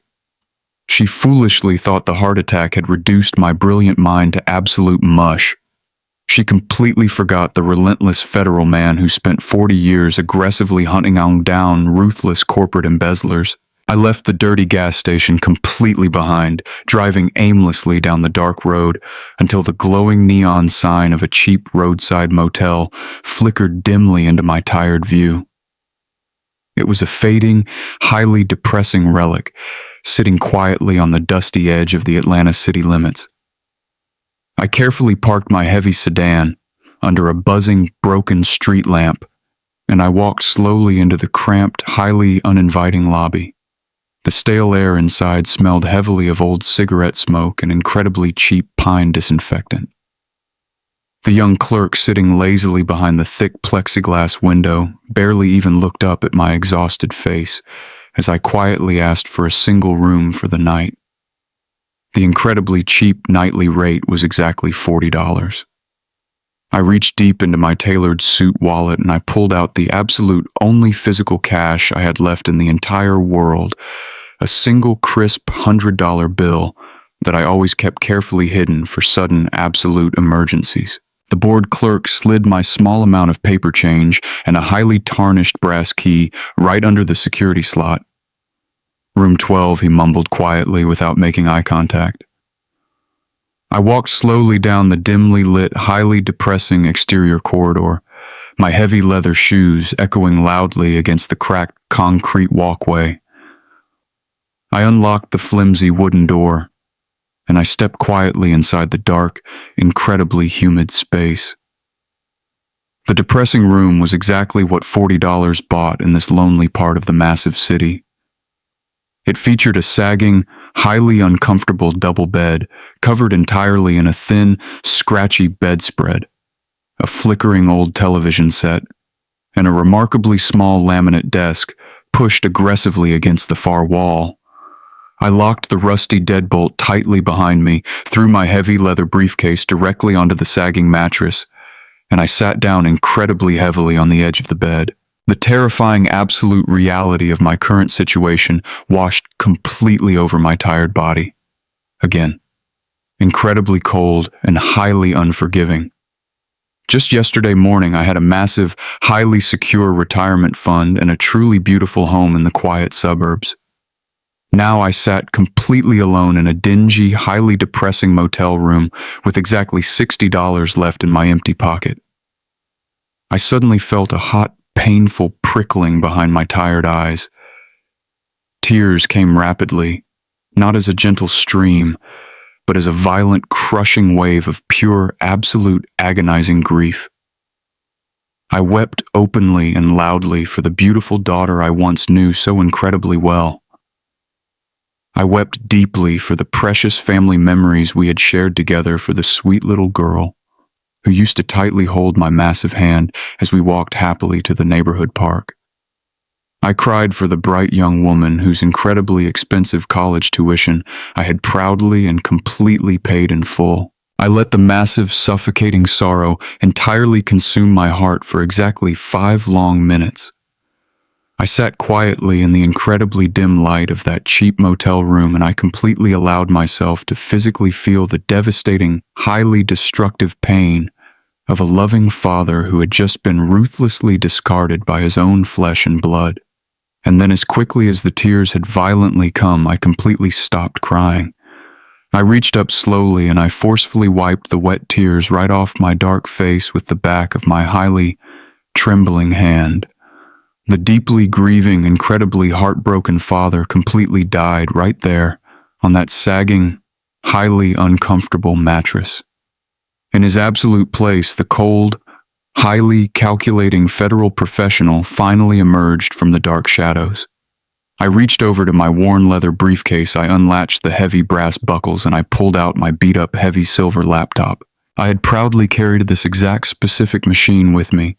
She foolishly thought the heart attack had reduced my brilliant mind to absolute mush. She completely forgot the relentless federal man who spent 40 years aggressively hunting down ruthless corporate embezzlers. I left the dirty gas station completely behind, driving aimlessly down the dark road until the glowing neon sign of a cheap roadside motel flickered dimly into my tired view. It was a fading, highly depressing relic, sitting quietly on the dusty edge of the Atlanta city limits. I carefully parked my heavy sedan under a buzzing, broken street lamp, and I walked slowly into the cramped, highly uninviting lobby. The stale air inside smelled heavily of old cigarette smoke and incredibly cheap pine disinfectant. The young clerk sitting lazily behind the thick plexiglass window barely even looked up at my exhausted face as I quietly asked for a single room for the night. The incredibly cheap nightly rate was exactly $40. I reached deep into my tailored suit wallet and I pulled out the absolute only physical cash I had left in the entire world, a single crisp $100 bill that I always kept carefully hidden for sudden absolute emergencies. The bored clerk slid my small amount of paper change and a highly tarnished brass key right under the security slot. Room 12, he mumbled quietly without making eye contact. I walked slowly down the dimly lit, highly depressing exterior corridor, my heavy leather shoes echoing loudly against the cracked concrete walkway. I unlocked the flimsy wooden door, and I stepped quietly inside the dark, incredibly humid space. The depressing room was exactly what $40 bought in this lonely part of the massive city. It featured a sagging, highly uncomfortable double bed covered entirely in a thin, scratchy bedspread, a flickering old television set, and a remarkably small laminate desk pushed aggressively against the far wall. I locked the rusty deadbolt tightly behind me, threw my heavy leather briefcase directly onto the sagging mattress, and I sat down incredibly heavily on the edge of the bed. The terrifying absolute reality of my current situation washed completely over my tired body. Again, incredibly cold and highly unforgiving. Just yesterday morning, I had a massive, highly secure retirement fund and a truly beautiful home in the quiet suburbs. Now I sat completely alone in a dingy, highly depressing motel room with exactly $60 left in my empty pocket. I suddenly felt a hot, painful prickling behind my tired eyes. Tears came rapidly, not as a gentle stream, but as a violent, crushing wave of pure, absolute, agonizing grief. I wept openly and loudly for the beautiful daughter I once knew so incredibly well. I wept deeply for the precious family memories we had shared together, for the sweet little girl who used to tightly hold my massive hand as we walked happily to the neighborhood park. I cried for the bright young woman whose incredibly expensive college tuition I had proudly and completely paid in full. I let the massive, suffocating sorrow entirely consume my heart for exactly 5 long minutes. I sat quietly in the incredibly dim light of that cheap motel room, and I completely allowed myself to physically feel the devastating, highly destructive pain of a loving father who had just been ruthlessly discarded by his own flesh and blood. And then, as quickly as the tears had violently come, I completely stopped crying. I reached up slowly and I forcefully wiped the wet tears right off my dark face with the back of my highly trembling hand. The deeply grieving, incredibly heartbroken father completely died right there on that sagging, highly uncomfortable mattress. In his absolute place, the cold, highly calculating federal professional finally emerged from the dark shadows. I reached over to my worn leather briefcase, I unlatched the heavy brass buckles, and I pulled out my beat-up heavy silver laptop. I had proudly carried this exact specific machine with me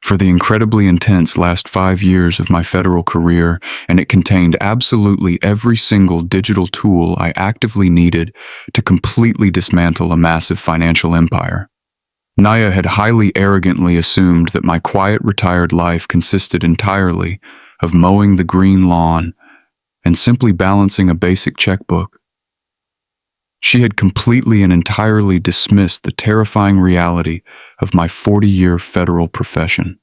for the incredibly intense last 5 years of my federal career, and it contained absolutely every single digital tool I actively needed to completely dismantle a massive financial empire. Naya had highly arrogantly assumed that my quiet retired life consisted entirely of mowing the green lawn and simply balancing a basic checkbook. She had completely and entirely dismissed the terrifying reality of my 40-year federal profession.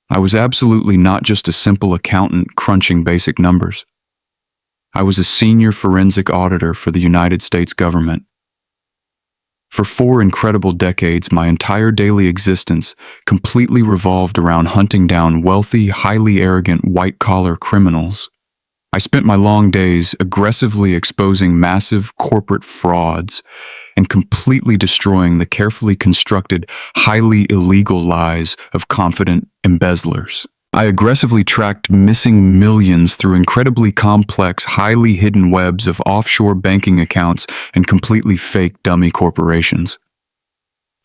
I was absolutely not just a simple accountant crunching basic numbers. I was a senior forensic auditor for the United States government. For 4 incredible decades, my entire daily existence completely revolved around hunting down wealthy, highly arrogant, white-collar criminals. I spent my long days aggressively exposing massive corporate frauds and completely destroying the carefully constructed, highly illegal lies of confident embezzlers. I aggressively tracked missing millions through incredibly complex, highly hidden webs of offshore banking accounts and completely fake dummy corporations.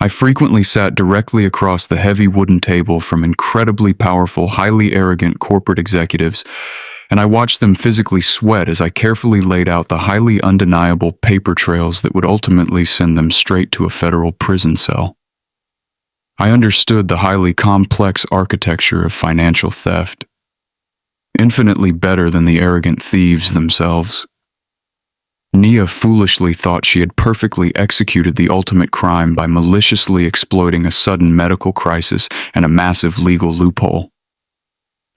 I frequently sat directly across the heavy wooden table from incredibly powerful, highly arrogant corporate executives, and I watched them physically sweat as I carefully laid out the highly undeniable paper trails that would ultimately send them straight to a federal prison cell. I understood the highly complex architecture of financial theft, infinitely better than the arrogant thieves themselves. Nia foolishly thought she had perfectly executed the ultimate crime by maliciously exploiting a sudden medical crisis and a massive legal loophole.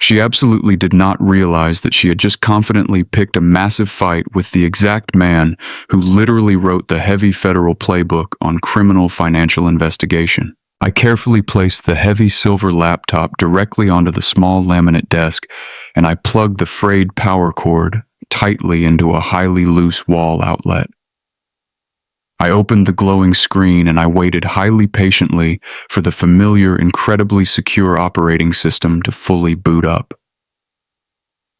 She absolutely did not realize that she had just confidently picked a massive fight with the exact man who literally wrote the heavy federal playbook on criminal financial investigation. I carefully placed the heavy silver laptop directly onto the small laminate desk, and I plugged the frayed power cord tightly into a highly loose wall outlet. I opened the glowing screen and I waited highly patiently for the familiar, incredibly secure operating system to fully boot up.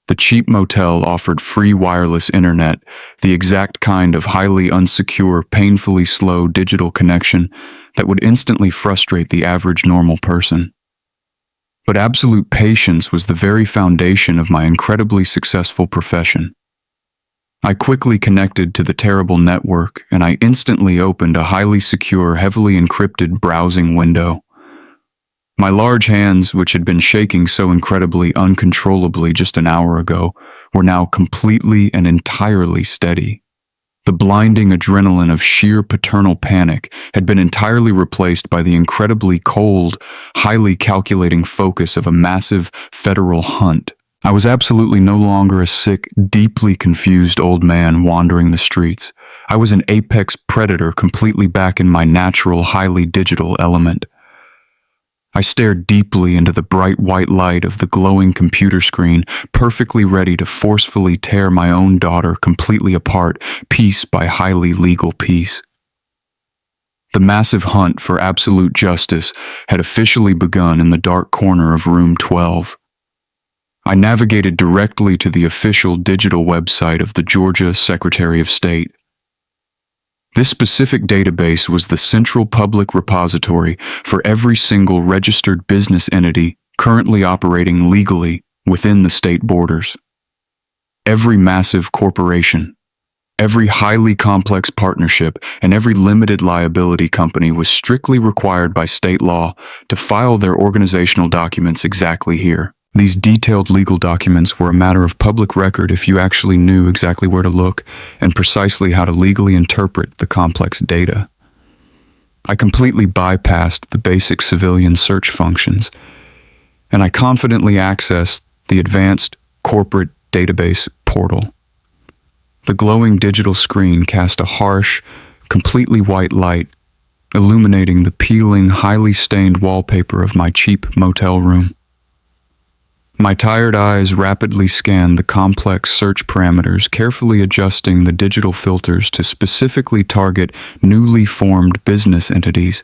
The cheap motel offered free wireless internet, the exact kind of highly unsecure, painfully slow digital connection that would instantly frustrate the average normal person. But absolute patience was the very foundation of my incredibly successful profession. I quickly connected to the terrible network, and I instantly opened a highly secure, heavily encrypted browsing window. My large hands, which had been shaking so incredibly uncontrollably just an hour ago, were now completely and entirely steady. The blinding adrenaline of sheer paternal panic had been entirely replaced by the incredibly cold, highly calculating focus of a massive federal hunt. I was absolutely no longer a sick, deeply confused old man wandering the streets. I was an apex predator completely back in my natural, highly digital element. I stared deeply into the bright white light of the glowing computer screen, perfectly ready to forcefully tear my own daughter completely apart, piece by highly legal piece. The massive hunt for absolute justice had officially begun in the dark corner of room 12. I navigated directly to the official digital website of the Georgia Secretary of State. This specific database was the central public repository for every single registered business entity currently operating legally within the state borders. Every massive corporation, every highly complex partnership, and every limited liability company was strictly required by state law to file their organizational documents exactly here. These detailed legal documents were a matter of public record if you actually knew exactly where to look and precisely how to legally interpret the complex data. I completely bypassed the basic civilian search functions, and I confidently accessed the advanced corporate database portal. The glowing digital screen cast a harsh, completely white light, illuminating the peeling, highly stained wallpaper of my cheap motel room. My tired eyes rapidly scanned the complex search parameters, carefully adjusting the digital filters to specifically target newly formed business entities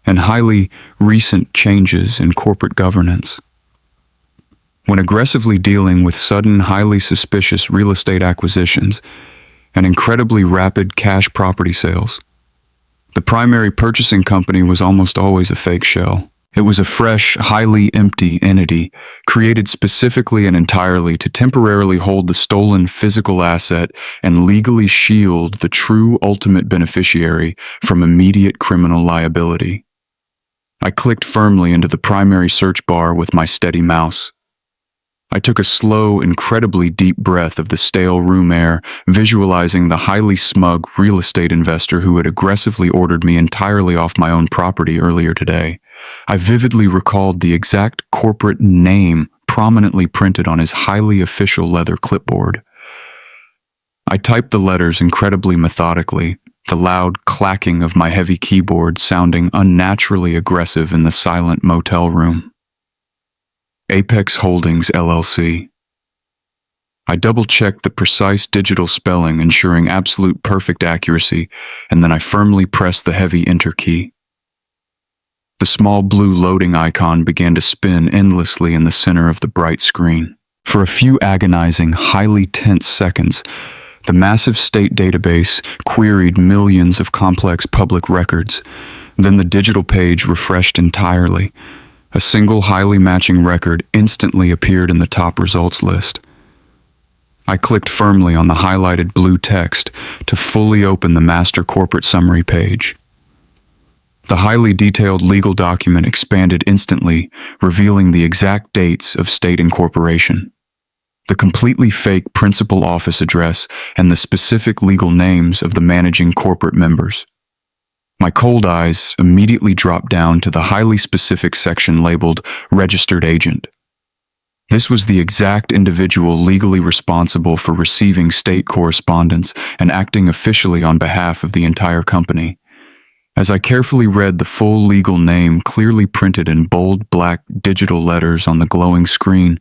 and highly recent changes in corporate governance. When aggressively dealing with sudden, highly suspicious real estate acquisitions and incredibly rapid cash property sales, the primary purchasing company was almost always a fake shell. It was a fresh, highly empty entity, created specifically and entirely to temporarily hold the stolen physical asset and legally shield the true ultimate beneficiary from immediate criminal liability. I clicked firmly into the primary search bar with my steady mouse. I took a slow, incredibly deep breath of the stale room air, visualizing the highly smug real estate investor who had aggressively ordered me entirely off my own property earlier today. I vividly recalled the exact corporate name prominently printed on his highly official leather clipboard. I typed the letters incredibly methodically, the loud clacking of my heavy keyboard sounding unnaturally aggressive in the silent motel room. Apex Holdings, LLC. I double-checked the precise digital spelling, ensuring absolute perfect accuracy, and then I firmly pressed the heavy enter key. The small blue loading icon began to spin endlessly in the center of the bright screen. For a few agonizing, highly tense seconds, the massive state database queried millions of complex public records. Then the digital page refreshed entirely. A single highly matching record instantly appeared in the top results list. I clicked firmly on the highlighted blue text to fully open the master corporate summary page. The highly detailed legal document expanded instantly, revealing the exact dates of state incorporation, the completely fake principal office address, and the specific legal names of the managing corporate members. My cold eyes immediately dropped down to the highly specific section labeled Registered Agent. This was the exact individual legally responsible for receiving state correspondence and acting officially on behalf of the entire company. As I carefully read the full legal name clearly printed in bold black digital letters on the glowing screen,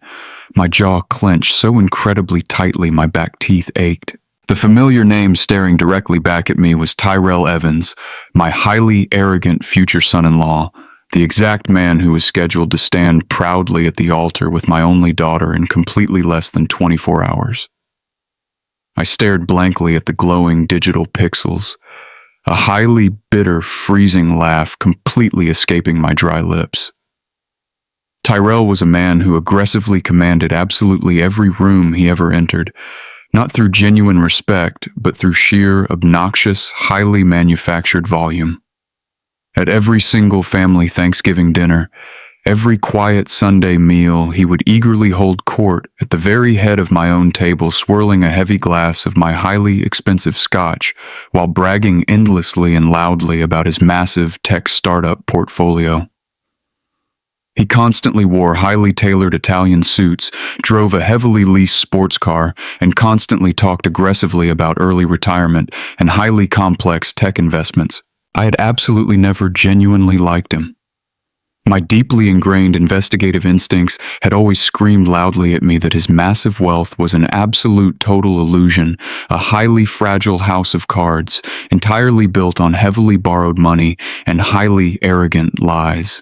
my jaw clenched so incredibly tightly my back teeth ached. The familiar name staring directly back at me was Tyrell Evans, my highly arrogant future son-in-law, the exact man who was scheduled to stand proudly at the altar with my only daughter in completely less than 24 hours. I stared blankly at the glowing digital pixels, a highly bitter, freezing laugh completely escaping my dry lips. Tyrell was a man who aggressively commanded absolutely every room he ever entered, not through genuine respect, but through sheer, obnoxious, highly manufactured volume. At every single family Thanksgiving dinner, every quiet Sunday meal, he would eagerly hold court at the very head of my own table, swirling a heavy glass of my highly expensive scotch, while bragging endlessly and loudly about his massive tech startup portfolio. He constantly wore highly tailored Italian suits, drove a heavily leased sports car, and constantly talked aggressively about early retirement and highly complex tech investments. I had absolutely never genuinely liked him. My deeply ingrained investigative instincts had always screamed loudly at me that his massive wealth was an absolute total illusion, a highly fragile house of cards, entirely built on heavily borrowed money and highly arrogant lies.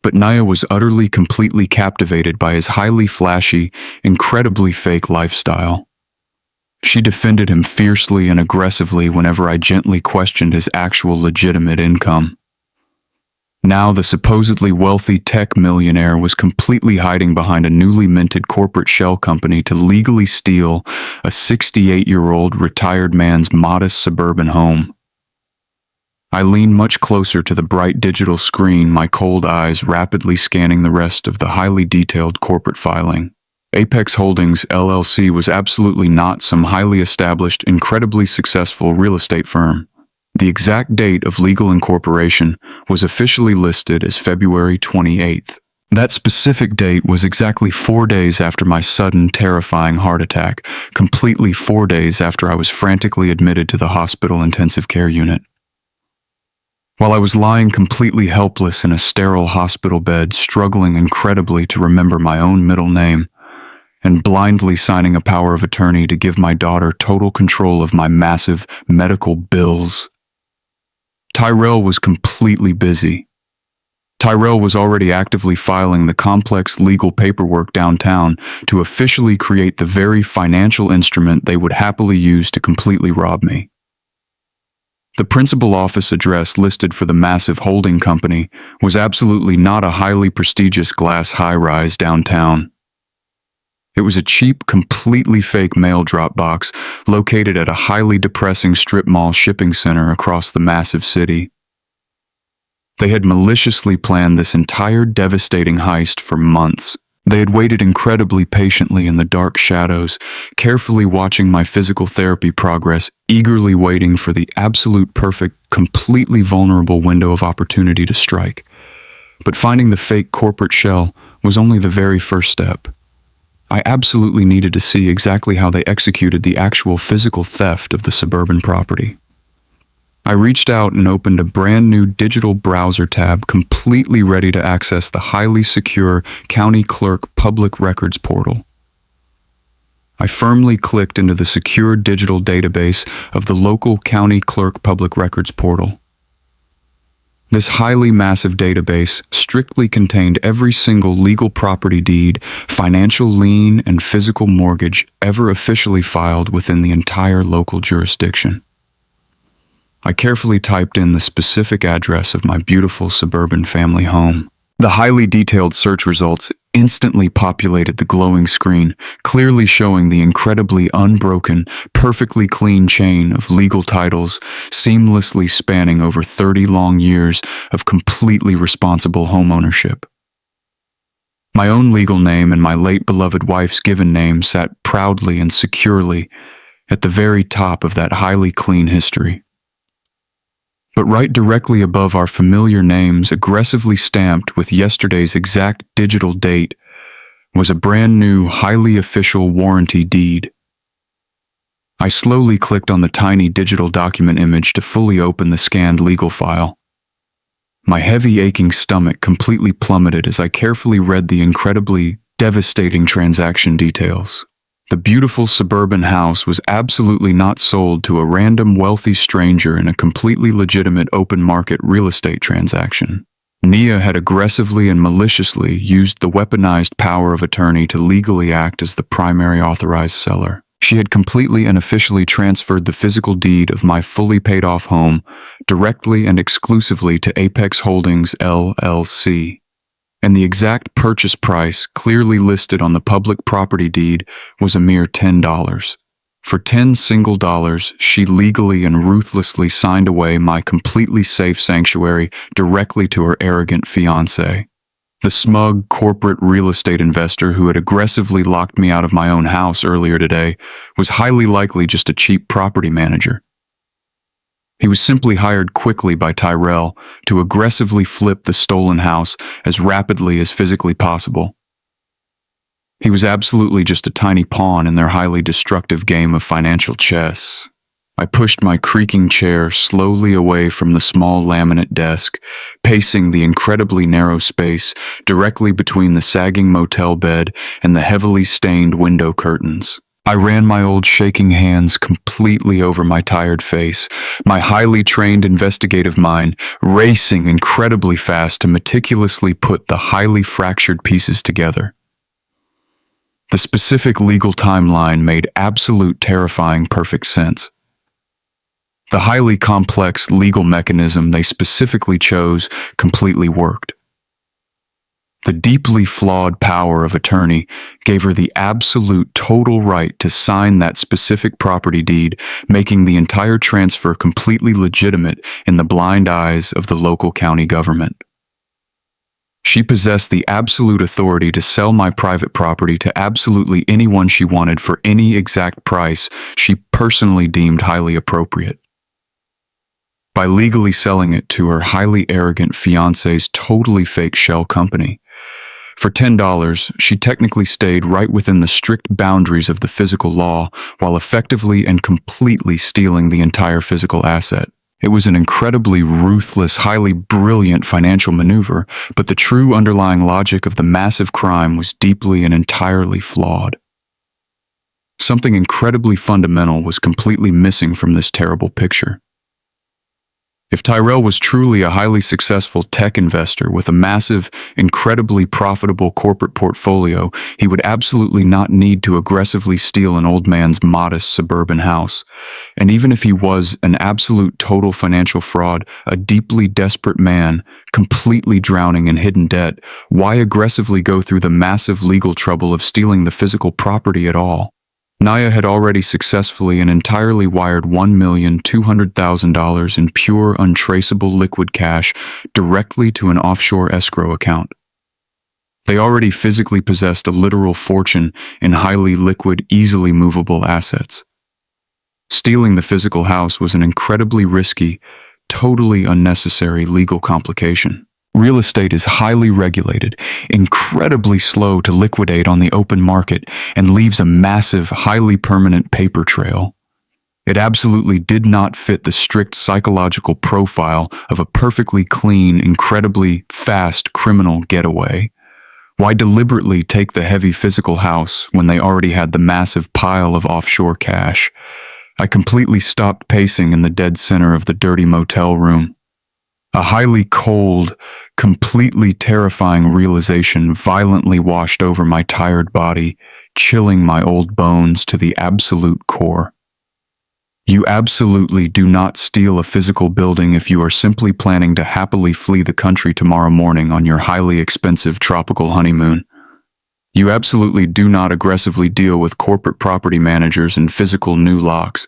But Naya was utterly, completely captivated by his highly flashy, incredibly fake lifestyle. She defended him fiercely and aggressively whenever I gently questioned his actual legitimate income. Now the supposedly wealthy tech millionaire was completely hiding behind a newly minted corporate shell company to legally steal a 68-year-old retired man's modest suburban home. I leaned much closer to the bright digital screen, my cold eyes rapidly scanning the rest of the highly detailed corporate filing. Apex Holdings, LLC was absolutely not some highly established, incredibly successful real estate firm. The exact date of legal incorporation was officially listed as February 28th. That specific date was exactly 4 days after my sudden, terrifying heart attack, completely 4 days after I was frantically admitted to the hospital intensive care unit. While I was lying completely helpless in a sterile hospital bed, struggling incredibly to remember my own middle name, and blindly signing a power of attorney to give my daughter total control of my massive medical bills, Tyrell was completely busy. Tyrell was already actively filing the complex legal paperwork downtown to officially create the very financial instrument they would happily use to completely rob me. The principal office address listed for the massive holding company was absolutely not a highly prestigious glass high-rise downtown. It was a cheap, completely fake mail drop box located at a highly depressing strip mall shipping center across the massive city. They had maliciously planned this entire devastating heist for months. They had waited incredibly patiently in the dark shadows, carefully watching my physical therapy progress, eagerly waiting for the absolute perfect, completely vulnerable window of opportunity to strike. But finding the fake corporate shell was only the very first step. I absolutely needed to see exactly how they executed the actual physical theft of the suburban property. I reached out and opened a brand new digital browser tab completely ready to access the highly secure County Clerk Public Records portal. I firmly clicked into the secure digital database of the local County Clerk Public Records portal. This highly massive database strictly contained every single legal property deed, financial lien, and physical mortgage ever officially filed within the entire local jurisdiction. I carefully typed in the specific address of my beautiful suburban family home. The highly detailed search results instantly populated the glowing screen, clearly showing the incredibly unbroken, perfectly clean chain of legal titles seamlessly spanning over 30 long years of completely responsible homeownership. My own legal name and my late beloved wife's given name sat proudly and securely at the very top of that highly clean history. But right directly above our familiar names, aggressively stamped with yesterday's exact digital date, was a brand new, highly official warranty deed. I slowly clicked on the tiny digital document image to fully open the scanned legal file. My heavy, aching stomach completely plummeted as I carefully read the incredibly devastating transaction details. The beautiful suburban house was absolutely not sold to a random wealthy stranger in a completely legitimate open market real estate transaction. Nia had aggressively and maliciously used the weaponized power of attorney to legally act as the primary authorized seller. She had completely and officially transferred the physical deed of my fully paid off home directly and exclusively to Apex Holdings LLC. And the exact purchase price clearly listed on the public property deed was a mere $10. For 10 single dollars, she legally and ruthlessly signed away my completely safe sanctuary directly to her arrogant fiancé. The smug corporate real estate investor who had aggressively locked me out of my own house earlier today was highly likely just a cheap property manager. He was simply hired quickly by Tyrell to aggressively flip the stolen house as rapidly as physically possible. He was absolutely just a tiny pawn in their highly destructive game of financial chess. I pushed my creaking chair slowly away from the small laminate desk, pacing the incredibly narrow space directly between the sagging motel bed and the heavily stained window curtains. I ran my old shaking hands completely over my tired face, my highly trained investigative mind racing incredibly fast to meticulously put the highly fractured pieces together. The specific legal timeline made absolute terrifying perfect sense. The highly complex legal mechanism they specifically chose completely worked. The deeply flawed power of attorney gave her the absolute total right to sign that specific property deed, making the entire transfer completely legitimate in the blind eyes of the local county government. She possessed the absolute authority to sell my private property to absolutely anyone she wanted for any exact price she personally deemed highly appropriate. By legally selling it to her highly arrogant fiancé's totally fake shell company, for $10, she technically stayed right within the strict boundaries of the physical law while effectively and completely stealing the entire physical asset. It was an incredibly ruthless, highly brilliant financial maneuver, but the true underlying logic of the massive crime was deeply and entirely flawed. Something incredibly fundamental was completely missing from this terrible picture. If Tyrell was truly a highly successful tech investor with a massive, incredibly profitable corporate portfolio, he would absolutely not need to aggressively steal an old man's modest suburban house. And even if he was an absolute total financial fraud, a deeply desperate man, completely drowning in hidden debt, why aggressively go through the massive legal trouble of stealing the physical property at all? Naya had already successfully and entirely wired $1,200,000 in pure, untraceable liquid cash directly to an offshore escrow account. They already physically possessed a literal fortune in highly liquid, easily movable assets. Stealing the physical house was an incredibly risky, totally unnecessary legal complication. Real estate is highly regulated, incredibly slow to liquidate on the open market, and leaves a massive, highly permanent paper trail. It absolutely did not fit the strict psychological profile of a perfectly clean, incredibly fast criminal getaway. Why deliberately take the heavy physical house when they already had the massive pile of offshore cash? I completely stopped pacing in the dead center of the dirty motel room. A highly cold, completely terrifying realization violently washed over my tired body, chilling my old bones to the absolute core. You absolutely do not steal a physical building if you are simply planning to happily flee the country tomorrow morning on your highly expensive tropical honeymoon. You absolutely do not aggressively deal with corporate property managers and physical new locks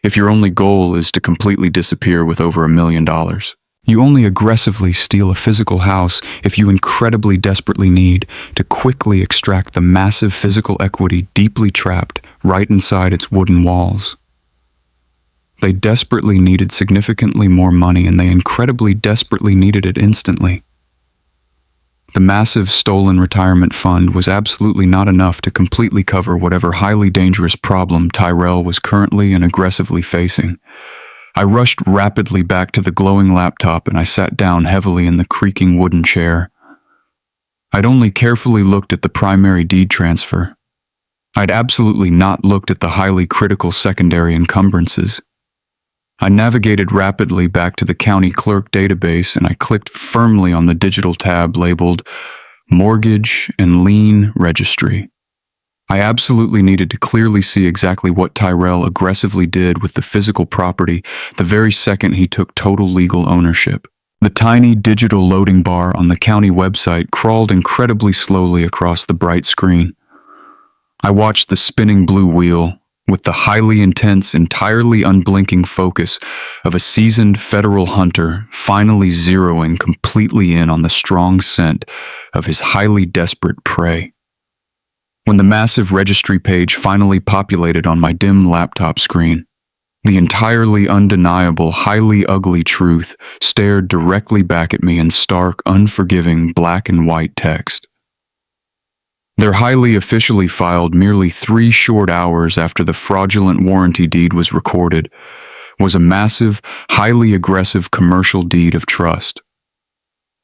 if your only goal is to completely disappear with over $1 million. You only aggressively steal a physical house if you incredibly desperately need to quickly extract the massive physical equity deeply trapped right inside its wooden walls. They desperately needed significantly more money, and they incredibly desperately needed it instantly. The massive stolen retirement fund was absolutely not enough to completely cover whatever highly dangerous problem Tyrell was currently and aggressively facing. I rushed rapidly back to the glowing laptop and I sat down heavily in the creaking wooden chair. I'd only carefully looked at the primary deed transfer. I'd absolutely not looked at the highly critical secondary encumbrances. I navigated rapidly back to the county clerk database and I clicked firmly on the digital tab labeled Mortgage and Lien Registry. I absolutely needed to clearly see exactly what Tyrell aggressively did with the physical property the very second he took total legal ownership. The tiny digital loading bar on the county website crawled incredibly slowly across the bright screen. I watched the spinning blue wheel with the highly intense, entirely unblinking focus of a seasoned federal hunter finally zeroing completely in on the strong scent of his highly desperate prey. When the massive registry page finally populated on my dim laptop screen, the entirely undeniable, highly ugly truth stared directly back at me in stark, unforgiving black and white text. Their highly officially filed merely 3 short hours after the fraudulent warranty deed was recorded, was a massive, highly aggressive commercial deed of trust.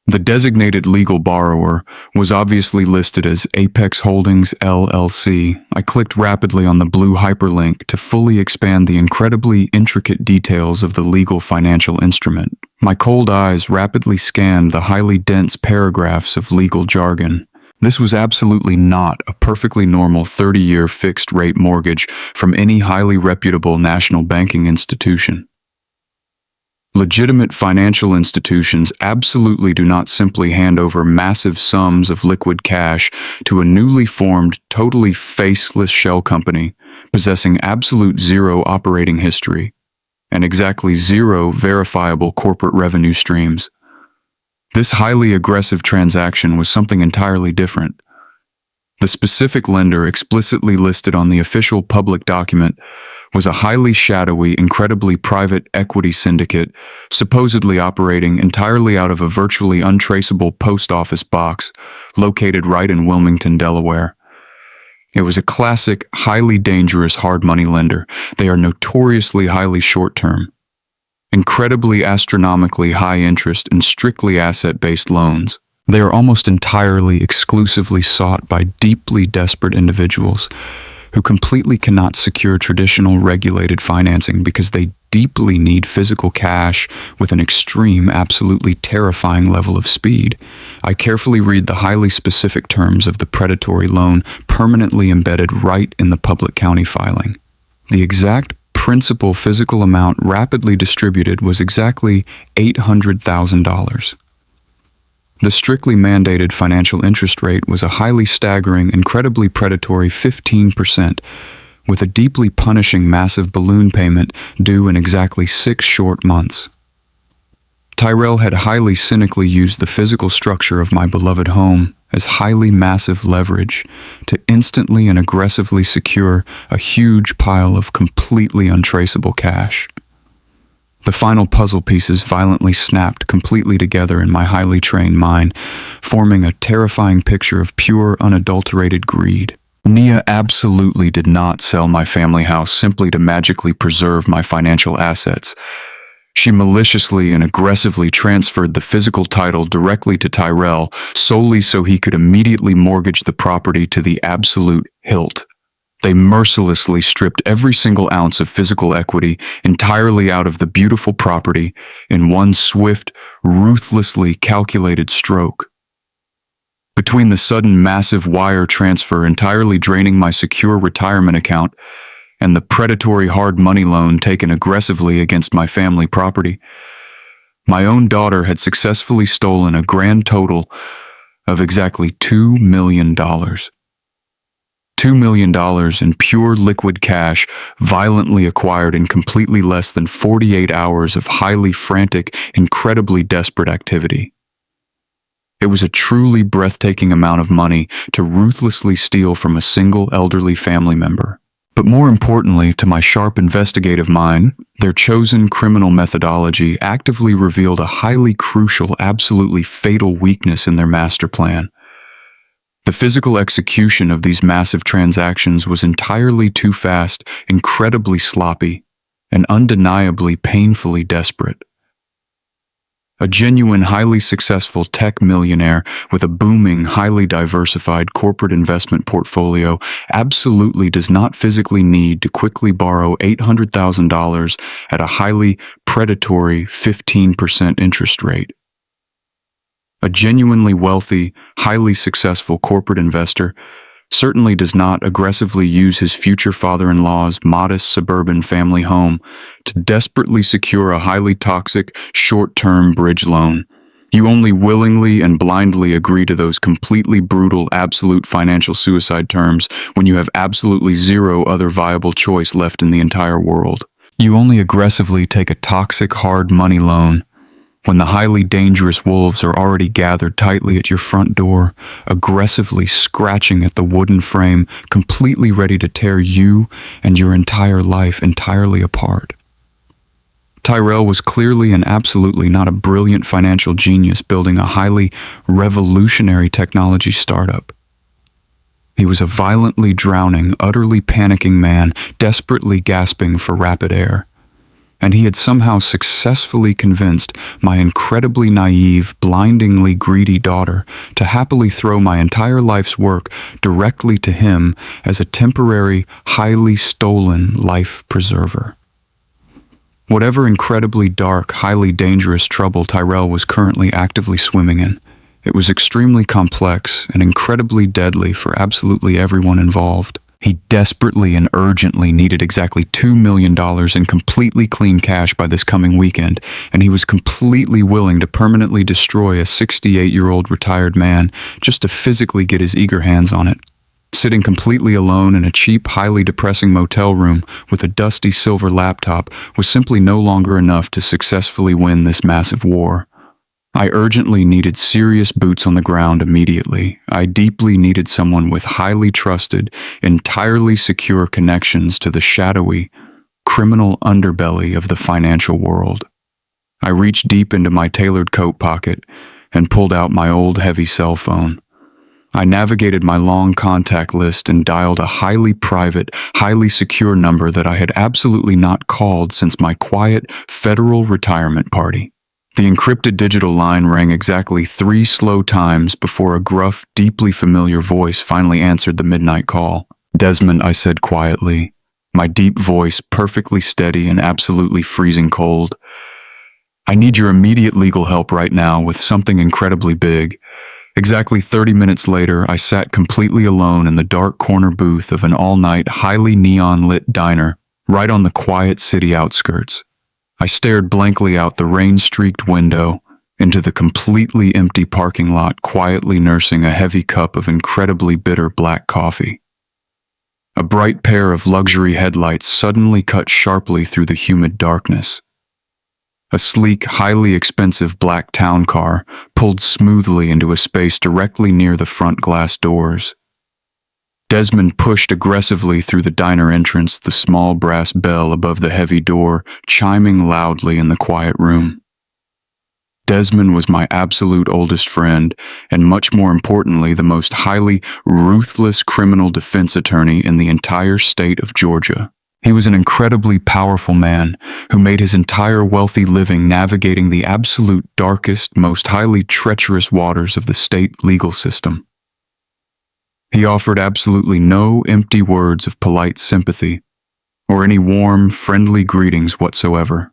The designated legal borrower was obviously listed as Apex Holdings, LLC. I clicked rapidly on the blue hyperlink to fully expand the incredibly intricate details of the legal financial instrument. My cold eyes rapidly scanned the highly dense paragraphs of legal jargon. This was absolutely not a perfectly normal 30-year fixed-rate mortgage from any highly reputable national banking institution. Legitimate financial institutions absolutely do not simply hand over massive sums of liquid cash to a newly formed, totally faceless shell company possessing absolute zero operating history and exactly zero verifiable corporate revenue streams. This highly aggressive transaction was something entirely different. The specific lender explicitly listed on the official public document was a highly shadowy, incredibly private equity syndicate, supposedly operating entirely out of a virtually untraceable post office box located right in Wilmington, Delaware. It was a classic, highly dangerous hard money lender. They are notoriously highly short-term, incredibly astronomically high interest and strictly asset-based loans. They are almost entirely exclusively sought by deeply desperate individuals who completely cannot secure traditional regulated financing because they deeply need physical cash with an extreme, absolutely terrifying level of speed. I carefully read the highly specific terms of the predatory loan permanently embedded right in the public county filing. The exact principal physical amount rapidly distributed was exactly $800,000. The strictly mandated financial interest rate was a highly staggering, incredibly predatory 15%, with a deeply punishing massive balloon payment due in exactly 6 short months. Tyrell had highly cynically used the physical structure of my beloved home as highly massive leverage to instantly and aggressively secure a huge pile of completely untraceable cash. The final puzzle pieces violently snapped completely together in my highly trained mind, forming a terrifying picture of pure, unadulterated greed. Nia absolutely did not sell my family house simply to magically preserve my financial assets. She maliciously and aggressively transferred the physical title directly to Tyrell solely so he could immediately mortgage the property to the absolute hilt. They mercilessly stripped every single ounce of physical equity entirely out of the beautiful property in one swift, ruthlessly calculated stroke. Between the sudden massive wire transfer entirely draining my secure retirement account and the predatory hard money loan taken aggressively against my family property, my own daughter had successfully stolen a grand total of exactly $2 million. $2 million in pure liquid cash, violently acquired in completely less than 48 hours of highly frantic, incredibly desperate activity. It was a truly breathtaking amount of money to ruthlessly steal from a single elderly family member. But more importantly, to my sharp investigative mind, their chosen criminal methodology actively revealed a highly crucial, absolutely fatal weakness in their master plan. The physical execution of these massive transactions was entirely too fast, incredibly sloppy, and undeniably painfully desperate. A genuine, highly successful tech millionaire with a booming, highly diversified corporate investment portfolio absolutely does not physically need to quickly borrow $800,000 at a highly predatory 15% interest rate. A genuinely wealthy, highly successful corporate investor certainly does not aggressively use his future father-in-law's modest suburban family home to desperately secure a highly toxic, short-term bridge loan. You only willingly and blindly agree to those completely brutal, absolute financial suicide terms when you have absolutely zero other viable choice left in the entire world. You only aggressively take a toxic, hard money loan when the highly dangerous wolves are already gathered tightly at your front door, aggressively scratching at the wooden frame, completely ready to tear you and your entire life entirely apart. Tyrell was clearly and absolutely not a brilliant financial genius building a highly revolutionary technology startup. He was a violently drowning, utterly panicking man, desperately gasping for rapid air. And he had somehow successfully convinced my incredibly naive, blindingly greedy daughter to happily throw my entire life's work directly to him as a temporary, highly stolen life preserver. Whatever incredibly dark, highly dangerous trouble Tyrell was currently actively swimming in, it was extremely complex and incredibly deadly for absolutely everyone involved. He desperately and urgently needed exactly $2 million in completely clean cash by this coming weekend, and he was completely willing to permanently destroy a 68-year-old retired man just to physically get his eager hands on it. Sitting completely alone in a cheap, highly depressing motel room with a dusty silver laptop was simply no longer enough to successfully win this massive war. I urgently needed serious boots on the ground immediately. I deeply needed someone with highly trusted, entirely secure connections to the shadowy, criminal underbelly of the financial world. I reached deep into my tailored coat pocket and pulled out my old heavy cell phone. I navigated my long contact list and dialed a highly private, highly secure number that I had absolutely not called since my quiet federal retirement party. The encrypted digital line rang exactly 3 slow times before a gruff, deeply familiar voice finally answered the midnight call. "Desmond," I said quietly, my deep voice perfectly steady and absolutely freezing cold. I need your immediate legal help right now with something incredibly big. Exactly 30 minutes later, I sat completely alone in the dark corner booth of an all-night, highly neon-lit diner, right on the quiet city outskirts. I stared blankly out the rain-streaked window, into the completely empty parking lot, quietly nursing a heavy cup of incredibly bitter black coffee. A bright pair of luxury headlights suddenly cut sharply through the humid darkness. A sleek, highly expensive black town car pulled smoothly into a space directly near the front glass doors. Desmond pushed aggressively through the diner entrance, the small brass bell above the heavy door chiming loudly in the quiet room. Desmond was my absolute oldest friend, and much more importantly, the most highly ruthless criminal defense attorney in the entire state of Georgia. He was an incredibly powerful man who made his entire wealthy living navigating the absolute darkest, most highly treacherous waters of the state legal system. He offered absolutely no empty words of polite sympathy or any warm, friendly greetings whatsoever.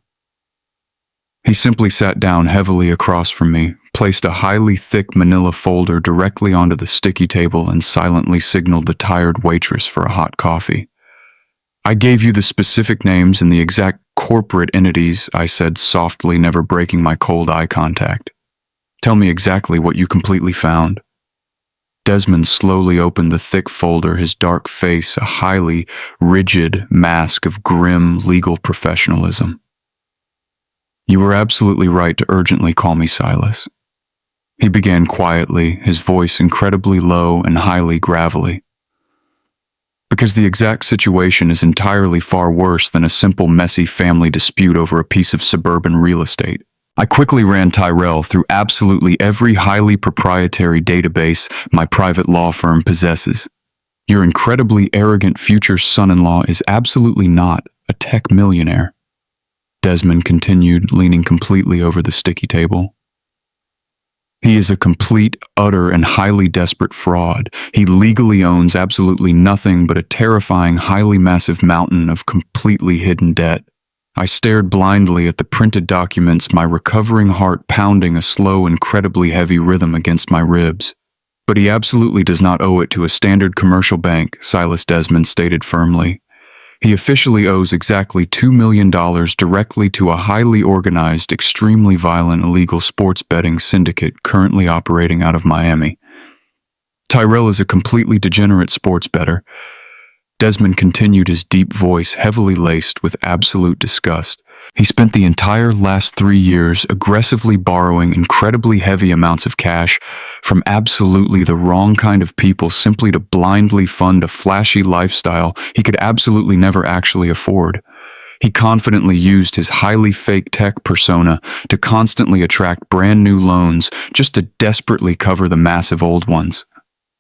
He simply sat down heavily across from me, placed a highly thick manila folder directly onto the sticky table, and silently signaled the tired waitress for a hot coffee. "I gave you the specific names and the exact corporate entities," I said softly, never breaking my cold eye contact. "Tell me exactly what you completely found." Desmond slowly opened the thick folder, his dark face a highly rigid mask of grim legal professionalism. "You were absolutely right to urgently call me Silas." He began quietly, his voice incredibly low and highly gravelly. "Because the exact situation is entirely far worse than a simple messy family dispute over a piece of suburban real estate. I quickly ran Tyrell through absolutely every highly proprietary database my private law firm possesses. Your incredibly arrogant future son-in-law is absolutely not a tech millionaire," Desmond continued, leaning completely over the sticky table. "He is a complete, utter, and highly desperate fraud. He legally owns absolutely nothing but a terrifying, highly massive mountain of completely hidden debt." I stared blindly at the printed documents, my recovering heart pounding a slow, incredibly heavy rhythm against my ribs. "But he absolutely does not owe it to a standard commercial bank," Silas Desmond stated firmly. "He officially owes exactly $2 million directly to a highly organized, extremely violent illegal sports betting syndicate currently operating out of Miami. Tyrell is a completely degenerate sports bettor." Desmond continued, his deep voice heavily laced with absolute disgust. "He spent the entire last 3 years aggressively borrowing incredibly heavy amounts of cash from absolutely the wrong kind of people simply to blindly fund a flashy lifestyle he could absolutely never actually afford. He confidently used his highly fake tech persona to constantly attract brand new loans just to desperately cover the massive old ones.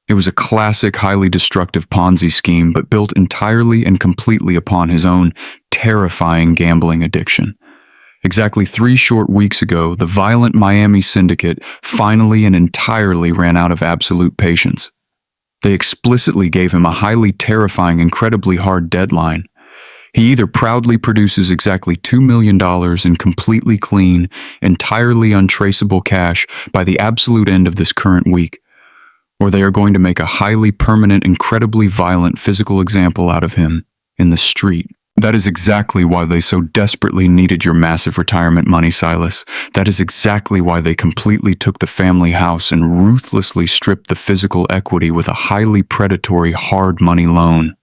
It was a classic, highly destructive Ponzi scheme, but built entirely and completely upon his own terrifying gambling addiction. Exactly 3 short weeks ago, the violent Miami syndicate finally and entirely ran out of absolute patience. They explicitly gave him a highly terrifying, incredibly hard deadline. He either proudly produces exactly $2 million in completely clean, entirely untraceable cash by the absolute end of this current week, or they are going to make a highly permanent, incredibly violent physical example out of him in the street. That is exactly why they so desperately needed your massive retirement money, Silas. That is exactly why they completely took the family house and ruthlessly stripped the physical equity with a highly predatory hard money loan.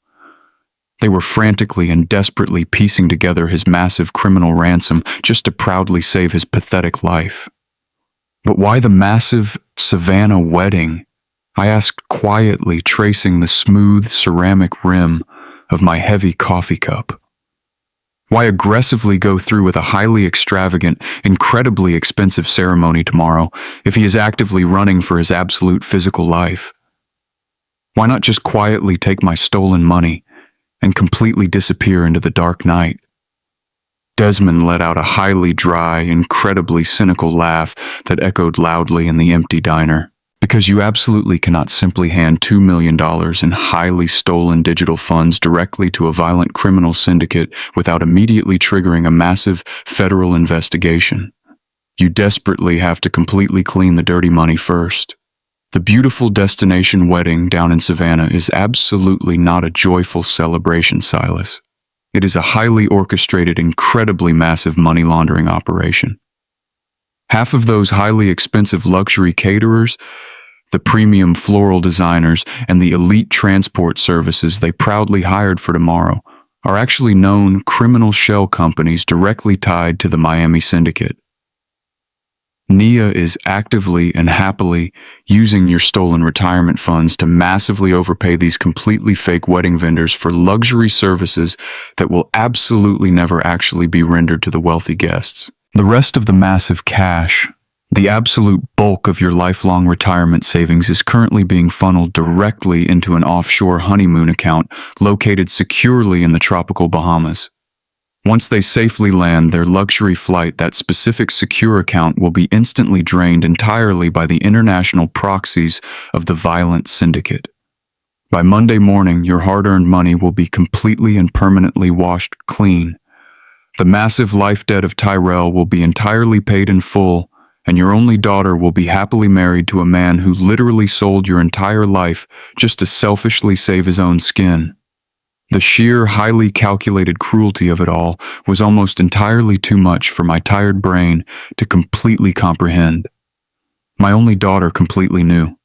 They were frantically and desperately piecing together his massive criminal ransom just to proudly save his pathetic life. But why the massive Savannah wedding? I asked quietly, tracing the smooth ceramic rim of my heavy coffee cup. Why aggressively go through with a highly extravagant, incredibly expensive ceremony tomorrow if he is actively running for his absolute physical life? Why not just quietly take my stolen money and completely disappear into the dark night? Desmond let out a highly dry, incredibly cynical laugh that echoed loudly in the empty diner. Because you absolutely cannot simply hand $2 million in highly stolen digital funds directly to a violent criminal syndicate without immediately triggering a massive federal investigation. You desperately have to completely clean the dirty money first. The beautiful destination wedding down in Savannah is absolutely not a joyful celebration, Silas. It is a highly orchestrated, incredibly massive money laundering operation. Half of those highly expensive luxury caterers, the premium floral designers, and the elite transport services they proudly hired for tomorrow are actually known criminal shell companies directly tied to the Miami syndicate. Nia is actively and happily using your stolen retirement funds to massively overpay these completely fake wedding vendors for luxury services that will absolutely never actually be rendered to the wealthy guests. The rest of the massive cash, the absolute bulk of your lifelong retirement savings, is currently being funneled directly into an offshore honeymoon account located securely in the tropical Bahamas. Once they safely land their luxury flight, that specific secure account will be instantly drained entirely by the international proxies of the violent syndicate. By Monday morning, your hard-earned money will be completely and permanently washed clean. The massive life debt of Tyrell will be entirely paid in full, and your only daughter will be happily married to a man who literally sold your entire life just to selfishly save his own skin. The sheer, highly calculated cruelty of it all was almost entirely too much for my tired brain to completely comprehend. My only daughter completely knew.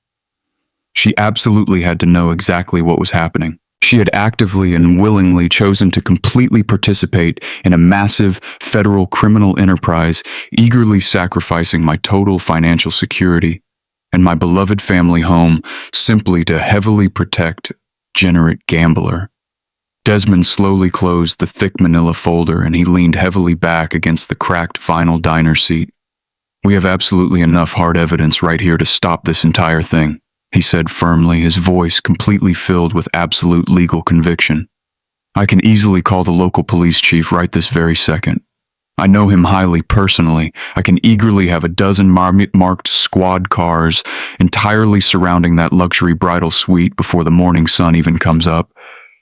She absolutely had to know exactly what was happening. She had actively and willingly chosen to completely participate in a massive federal criminal enterprise, eagerly sacrificing my total financial security and my beloved family home simply to heavily protect a degenerate gambler. Desmond slowly closed the thick manila folder and he leaned heavily back against the cracked vinyl diner seat. "We have absolutely enough hard evidence right here to stop this entire thing," he said firmly, his voice completely filled with absolute legal conviction. "I can easily call the local police chief right this very second. I know him highly personally. I can eagerly have a dozen marked squad cars entirely surrounding that luxury bridal suite before the morning sun even comes up.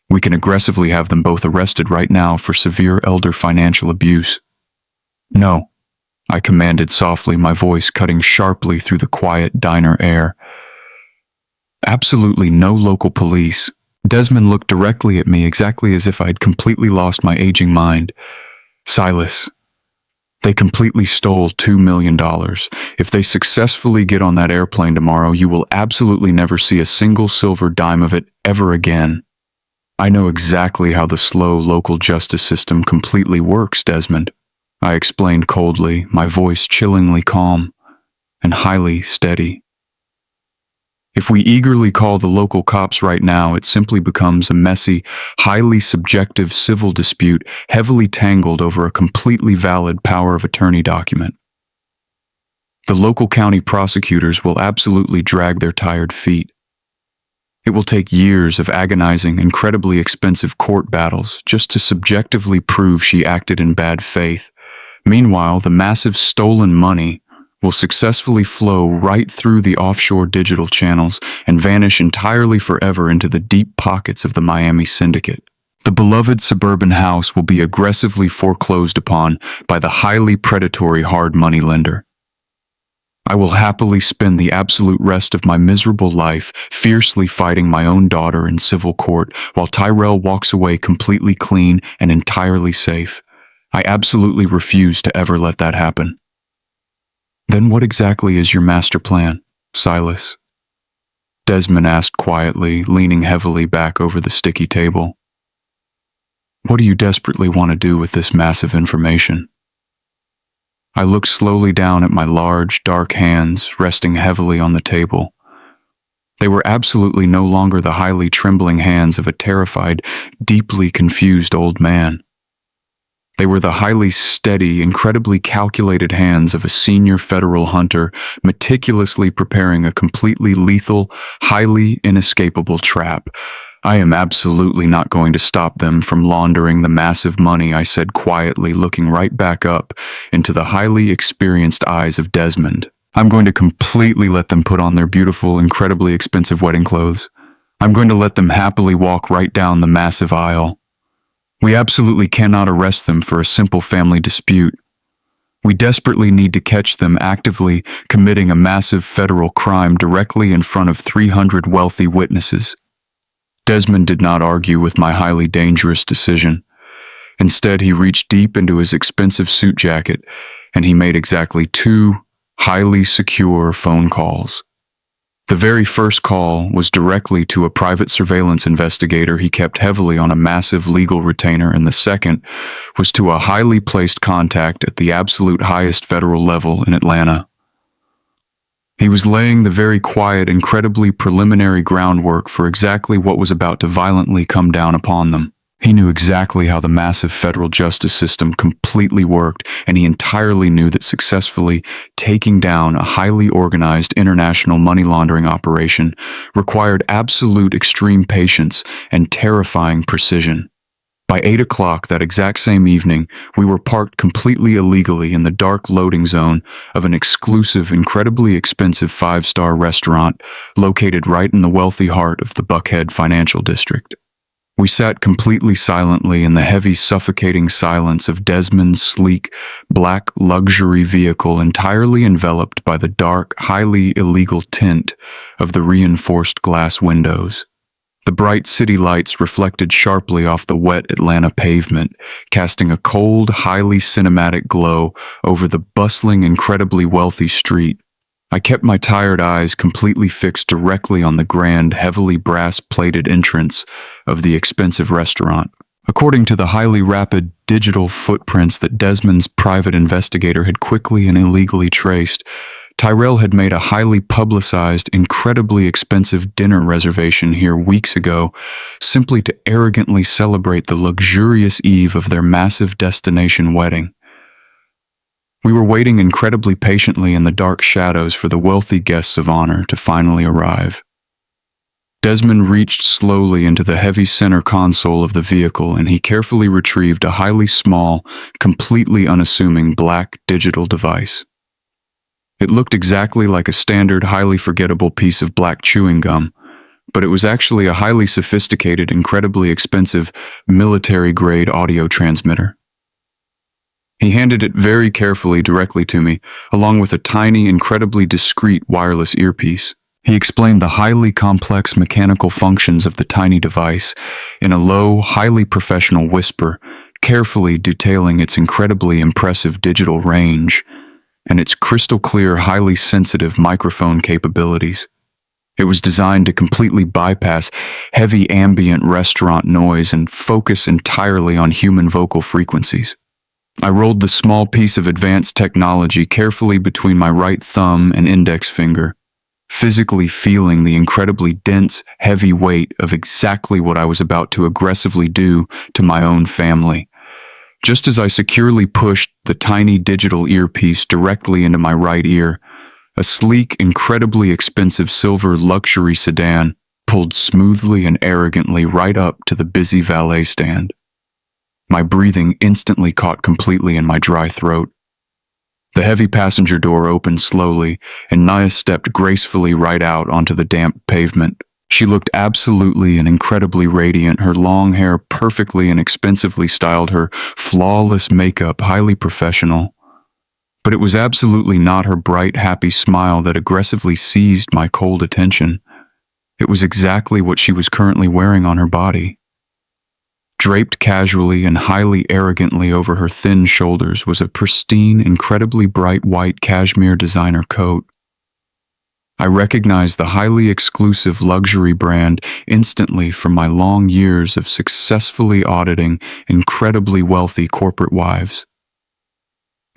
We can aggressively have them both arrested right now for severe elder financial abuse." "No," I commanded softly, my voice cutting sharply through the quiet diner air. "Absolutely no local police." Desmond looked directly at me, exactly as if I'd completely lost my aging mind. "Silas, they completely stole $2 million. If they successfully get on that airplane tomorrow, you will absolutely never see a single silver dime of it ever again." "I know exactly how the slow local justice system completely works, Desmond," I explained coldly, my voice chillingly calm and highly steady. "If we eagerly call the local cops right now, it simply becomes a messy, highly subjective civil dispute heavily tangled over a completely valid power of attorney document. The local county prosecutors will absolutely drag their tired feet. It will take years of agonizing, incredibly expensive court battles just to subjectively prove she acted in bad faith. Meanwhile, the massive stolen money will successfully flow right through the offshore digital channels and vanish entirely forever into the deep pockets of the Miami syndicate. The beloved suburban house will be aggressively foreclosed upon by the highly predatory hard money lender. I will happily spend the absolute rest of my miserable life fiercely fighting my own daughter in civil court while Tyrell walks away completely clean and entirely safe. I absolutely refuse to ever let that happen." "Then what exactly is your master plan, Silas?" Desmond asked quietly, leaning heavily back over the sticky table. "What do you desperately want to do with this massive information?" I looked slowly down at my large, dark hands resting heavily on the table. They were absolutely no longer the highly trembling hands of a terrified, deeply confused old man. They were the highly steady, incredibly calculated hands of a senior federal hunter meticulously preparing a completely lethal, highly inescapable trap. "I am absolutely not going to stop them from laundering the massive money," I said quietly, looking right back up into the highly experienced eyes of Desmond. I'm going to completely let them put on their beautiful, incredibly expensive wedding clothes. I'm going to let them happily walk right down the massive aisle. We absolutely cannot arrest them for a simple family dispute. We desperately need to catch them actively committing a massive federal crime directly in front of 300 wealthy witnesses. Desmond did not argue with my highly dangerous decision. Instead, he reached deep into his expensive suit jacket and he made exactly 2 highly secure phone calls. The very first call was directly to a private surveillance investigator he kept heavily on a massive legal retainer, and the second was to a highly placed contact at the absolute highest federal level in Atlanta. He was laying the very quiet, incredibly preliminary groundwork for exactly what was about to violently come down upon them. He knew exactly how the massive federal justice system completely worked, and he entirely knew that successfully taking down a highly organized international money laundering operation required absolute extreme patience and terrifying precision. By 8 o'clock that exact same evening, we were parked completely illegally in the dark loading zone of an exclusive, incredibly expensive 5-star restaurant located right in the wealthy heart of the Buckhead Financial District. We sat completely silently in the heavy, suffocating silence of Desmond's sleek, black luxury vehicle, entirely enveloped by the dark, highly illegal tint of the reinforced glass windows. The bright city lights reflected sharply off the wet Atlanta pavement, casting a cold, highly cinematic glow over the bustling, incredibly wealthy street. I kept my tired eyes completely fixed directly on the grand, heavily brass-plated entrance of the expensive restaurant. According to the highly rapid digital footprints that Desmond's private investigator had quickly and illegally traced, Tyrell had made a highly publicized, incredibly expensive dinner reservation here weeks ago, simply to arrogantly celebrate the luxurious eve of their massive destination wedding. We were waiting incredibly patiently in the dark shadows for the wealthy guests of honor to finally arrive. Desmond reached slowly into the heavy center console of the vehicle and he carefully retrieved a highly small, completely unassuming black digital device. It looked exactly like a standard, highly forgettable piece of black chewing gum, but it was actually a highly sophisticated, incredibly expensive, military-grade audio transmitter. He handed it very carefully directly to me, along with a tiny, incredibly discreet wireless earpiece. He explained the highly complex mechanical functions of the tiny device in a low, highly professional whisper, carefully detailing its incredibly impressive digital range and its crystal clear, highly sensitive microphone capabilities. It was designed to completely bypass heavy ambient restaurant noise and focus entirely on human vocal frequencies. I rolled the small piece of advanced technology carefully between my right thumb and index finger, physically feeling the incredibly dense, heavy weight of exactly what I was about to aggressively do to my own family. Just as I securely pushed the tiny digital earpiece directly into my right ear, a sleek, incredibly expensive silver luxury sedan pulled smoothly and arrogantly right up to the busy valet stand. My breathing instantly caught completely in my dry throat. The heavy passenger door opened slowly, and Naya stepped gracefully right out onto the damp pavement. She looked absolutely and incredibly radiant, her long hair perfectly and expensively styled, her flawless makeup highly professional. But it was absolutely not her bright, happy smile that aggressively seized my cold attention. It was exactly what she was currently wearing on her body. Draped casually and highly arrogantly over her thin shoulders was a pristine, incredibly bright white cashmere designer coat. I recognized the highly exclusive luxury brand instantly from my long years of successfully auditing incredibly wealthy corporate wives.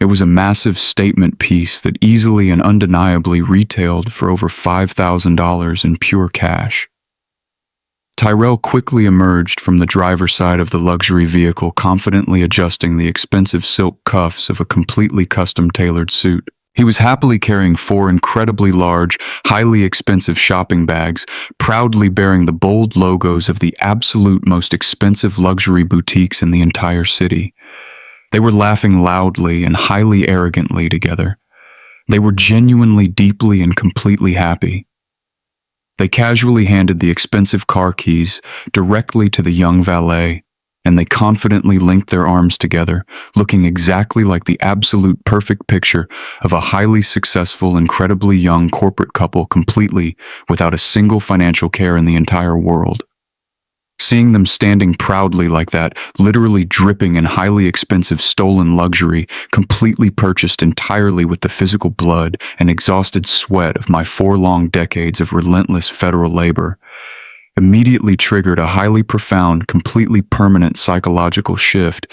It was a massive statement piece that easily and undeniably retailed for over $5,000 in pure cash. Tyrell quickly emerged from the driver's side of the luxury vehicle, confidently adjusting the expensive silk cuffs of a completely custom-tailored suit. He was happily carrying 4 incredibly large, highly expensive shopping bags, proudly bearing the bold logos of the absolute most expensive luxury boutiques in the entire city. They were laughing loudly and highly arrogantly together. They were genuinely, deeply, and completely happy. They casually handed the expensive car keys directly to the young valet, and they confidently linked their arms together, looking exactly like the absolute perfect picture of a highly successful, incredibly young corporate couple, completely without a single financial care in the entire world. Seeing them standing proudly like that, literally dripping in highly expensive stolen luxury, completely purchased entirely with the physical blood and exhausted sweat of my 4 long decades of relentless federal labor, immediately triggered a highly profound, completely permanent psychological shift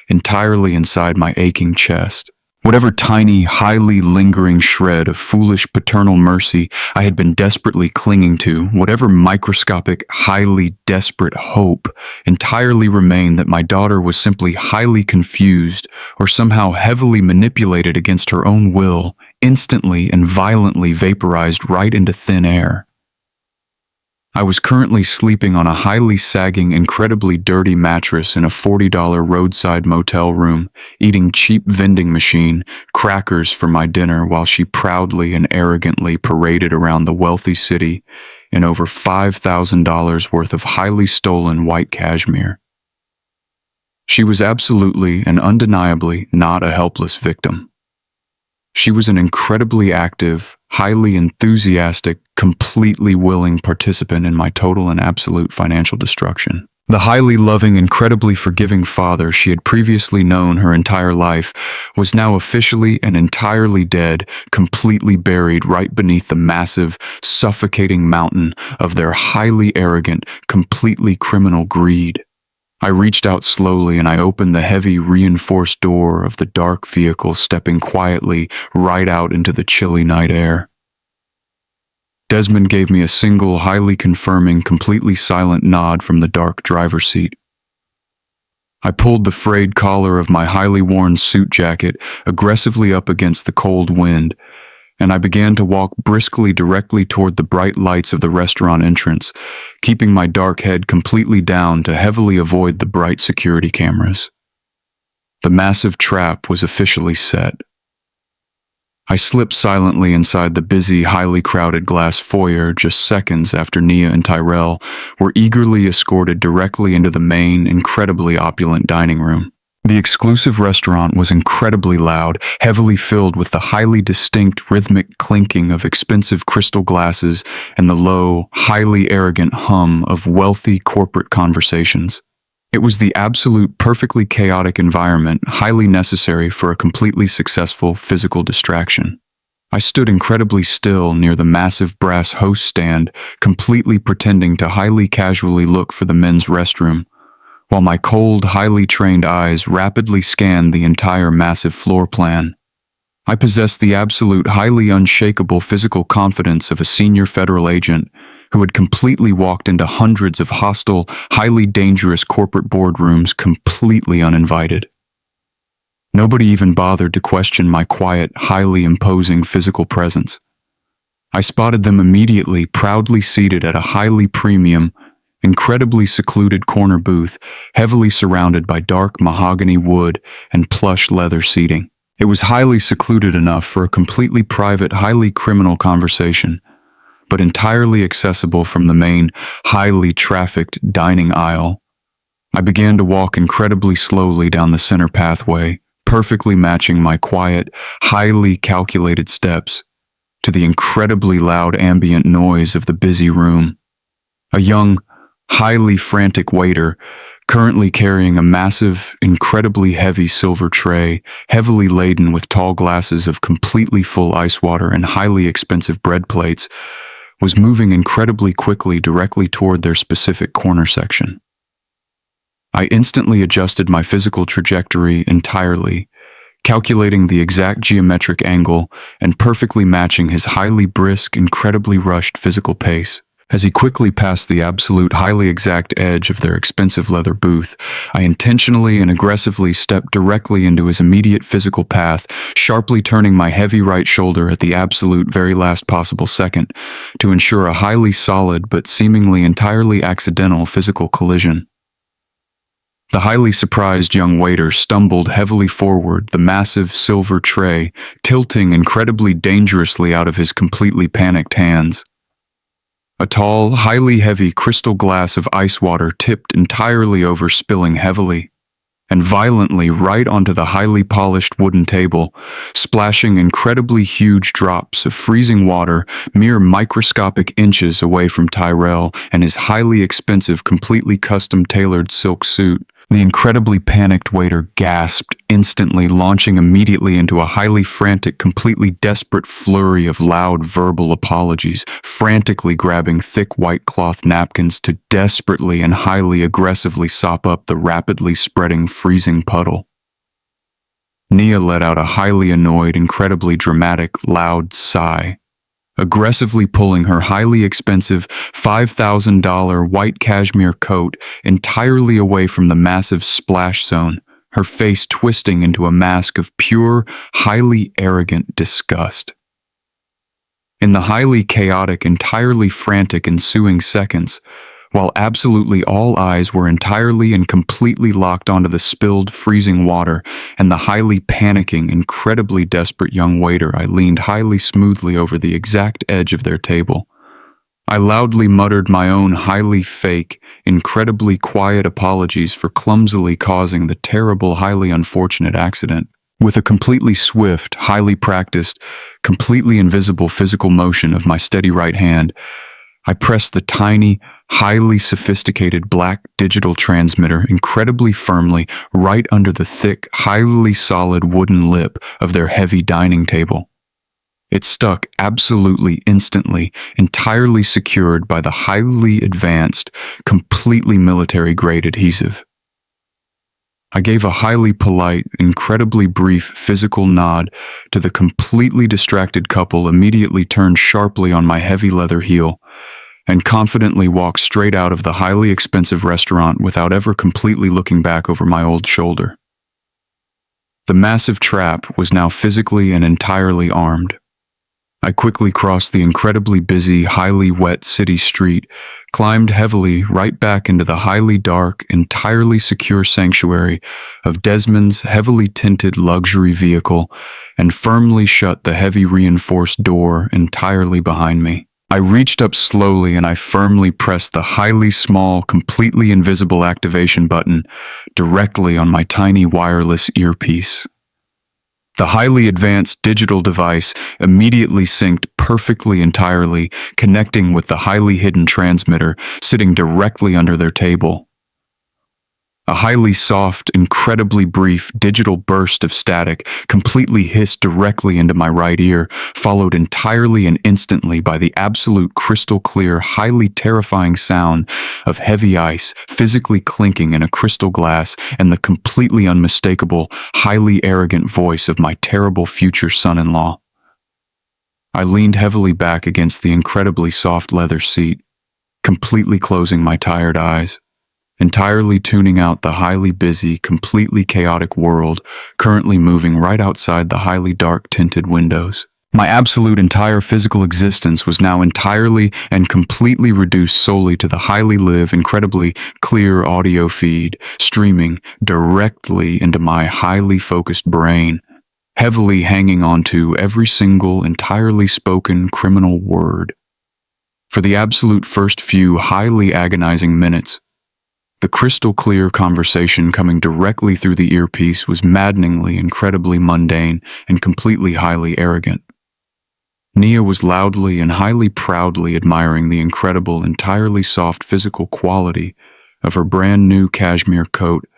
entirely inside my aching chest. Whatever tiny, highly lingering shred of foolish paternal mercy I had been desperately clinging to, whatever microscopic, highly desperate hope entirely remained that my daughter was simply highly confused or somehow heavily manipulated against her own will, instantly and violently vaporized right into thin air. I was currently sleeping on a highly sagging, incredibly dirty mattress in a $40 roadside motel room, eating cheap vending machine crackers for my dinner while she proudly and arrogantly paraded around the wealthy city in over $5,000 worth of highly stolen white cashmere. She was absolutely and undeniably not a helpless victim. She was an incredibly active, highly enthusiastic, completely willing participant in my total and absolute financial destruction. The highly loving, incredibly forgiving father she had previously known her entire life was now officially and entirely dead, completely buried right beneath the massive, suffocating mountain of their highly arrogant, completely criminal greed. I reached out slowly and I opened the heavy, reinforced door of the dark vehicle, stepping quietly right out into the chilly night air. Desmond gave me a single, highly confirming, completely silent nod from the dark driver's seat. I pulled the frayed collar of my highly worn suit jacket aggressively up against the cold wind, and I began to walk briskly directly toward the bright lights of the restaurant entrance, keeping my dark head completely down to heavily avoid the bright security cameras. The massive trap was officially set. I slipped silently inside the busy, highly crowded glass foyer just seconds after Nia and Tyrell were eagerly escorted directly into the main, incredibly opulent dining room. The exclusive restaurant was incredibly loud, heavily filled with the highly distinct rhythmic clinking of expensive crystal glasses and the low, highly arrogant hum of wealthy corporate conversations. It was the absolute perfectly chaotic environment highly necessary for a completely successful physical distraction. I stood incredibly still near the massive brass host stand, completely pretending to highly casually look for the men's restroom, while my cold, highly trained eyes rapidly scanned the entire massive floor plan. I possessed the absolute, highly unshakable physical confidence of a senior federal agent who had completely walked into hundreds of hostile, highly dangerous corporate boardrooms completely uninvited. Nobody even bothered to question my quiet, highly imposing physical presence. I spotted them immediately, proudly seated at a highly premium, incredibly secluded corner booth, heavily surrounded by dark mahogany wood and plush leather seating. It was highly secluded enough for a completely private, highly criminal conversation, but entirely accessible from the main, highly trafficked dining aisle. I began to walk incredibly slowly down the center pathway, perfectly matching my quiet, highly calculated steps to the incredibly loud ambient noise of the busy room. A young, highly frantic waiter, currently carrying a massive, incredibly heavy silver tray, heavily laden with tall glasses of completely full ice water and highly expensive bread plates, was moving incredibly quickly directly toward their specific corner section. I instantly adjusted my physical trajectory entirely, calculating the exact geometric angle and perfectly matching his highly brisk, incredibly rushed physical pace. As he quickly passed the absolute highly exact edge of their expensive leather booth, I intentionally and aggressively stepped directly into his immediate physical path, sharply turning my heavy right shoulder at the absolute very last possible second to ensure a highly solid but seemingly entirely accidental physical collision. The highly surprised young waiter stumbled heavily forward, the massive silver tray tilting incredibly dangerously out of his completely panicked hands. A tall, highly heavy crystal glass of ice water tipped entirely over, spilling heavily and violently right onto the highly polished wooden table, splashing incredibly huge drops of freezing water mere microscopic inches away from Tyrell and his highly expensive, completely custom-tailored silk suit. The incredibly panicked waiter gasped, instantly launching immediately into a highly frantic, completely desperate flurry of loud verbal apologies, frantically grabbing thick white cloth napkins to desperately and highly aggressively sop up the rapidly spreading freezing puddle. Nia let out a highly annoyed, incredibly dramatic, loud sigh, aggressively pulling her highly expensive $5,000 white cashmere coat entirely away from the massive splash zone, her face twisting into a mask of pure, highly arrogant disgust. In the highly chaotic, entirely frantic ensuing seconds, while absolutely all eyes were entirely and completely locked onto the spilled, freezing water and the highly panicking, incredibly desperate young waiter, I leaned highly smoothly over the exact edge of their table. I loudly muttered my own highly fake, incredibly quiet apologies for clumsily causing the terrible, highly unfortunate accident. With a completely swift, highly practiced, completely invisible physical motion of my steady right hand, I pressed the tiny, highly sophisticated black digital transmitter incredibly firmly right under the thick, highly solid wooden lip of their heavy dining table. It stuck absolutely instantly, entirely secured by the highly advanced, completely military-grade adhesive. I gave a highly polite, incredibly brief physical nod to the completely distracted couple, immediately turned sharply on my heavy leather heel, and confidently walked straight out of the highly expensive restaurant without ever completely looking back over my old shoulder. The massive trap was now physically and entirely armed. I quickly crossed the incredibly busy, highly wet city street, climbed heavily right back into the highly dark, entirely secure sanctuary of Desmond's heavily tinted luxury vehicle, and firmly shut the heavy reinforced door entirely behind me. I reached up slowly and I firmly pressed the highly small, completely invisible activation button directly on my tiny wireless earpiece. The highly advanced digital device immediately synced perfectly entirely, connecting with the highly hidden transmitter sitting directly under their table. A highly soft, incredibly brief digital burst of static completely hissed directly into my right ear, followed entirely and instantly by the absolute crystal clear, highly terrifying sound of heavy ice physically clinking in a crystal glass and the completely unmistakable, highly arrogant voice of my terrible future son-in-law. I leaned heavily back against the incredibly soft leather seat, completely closing my tired eyes, entirely tuning out the highly busy, completely chaotic world currently moving right outside the highly dark tinted windows. My absolute entire physical existence was now entirely and completely reduced solely to the highly live, incredibly clear audio feed streaming directly into my highly focused brain, heavily hanging on to every single entirely spoken criminal word. For the absolute first few highly agonizing minutes, the crystal clear conversation coming directly through the earpiece was maddeningly, incredibly mundane, and completely highly arrogant. Nia was loudly and highly proudly admiring the incredible, entirely soft physical quality of her brand new cashmere coat,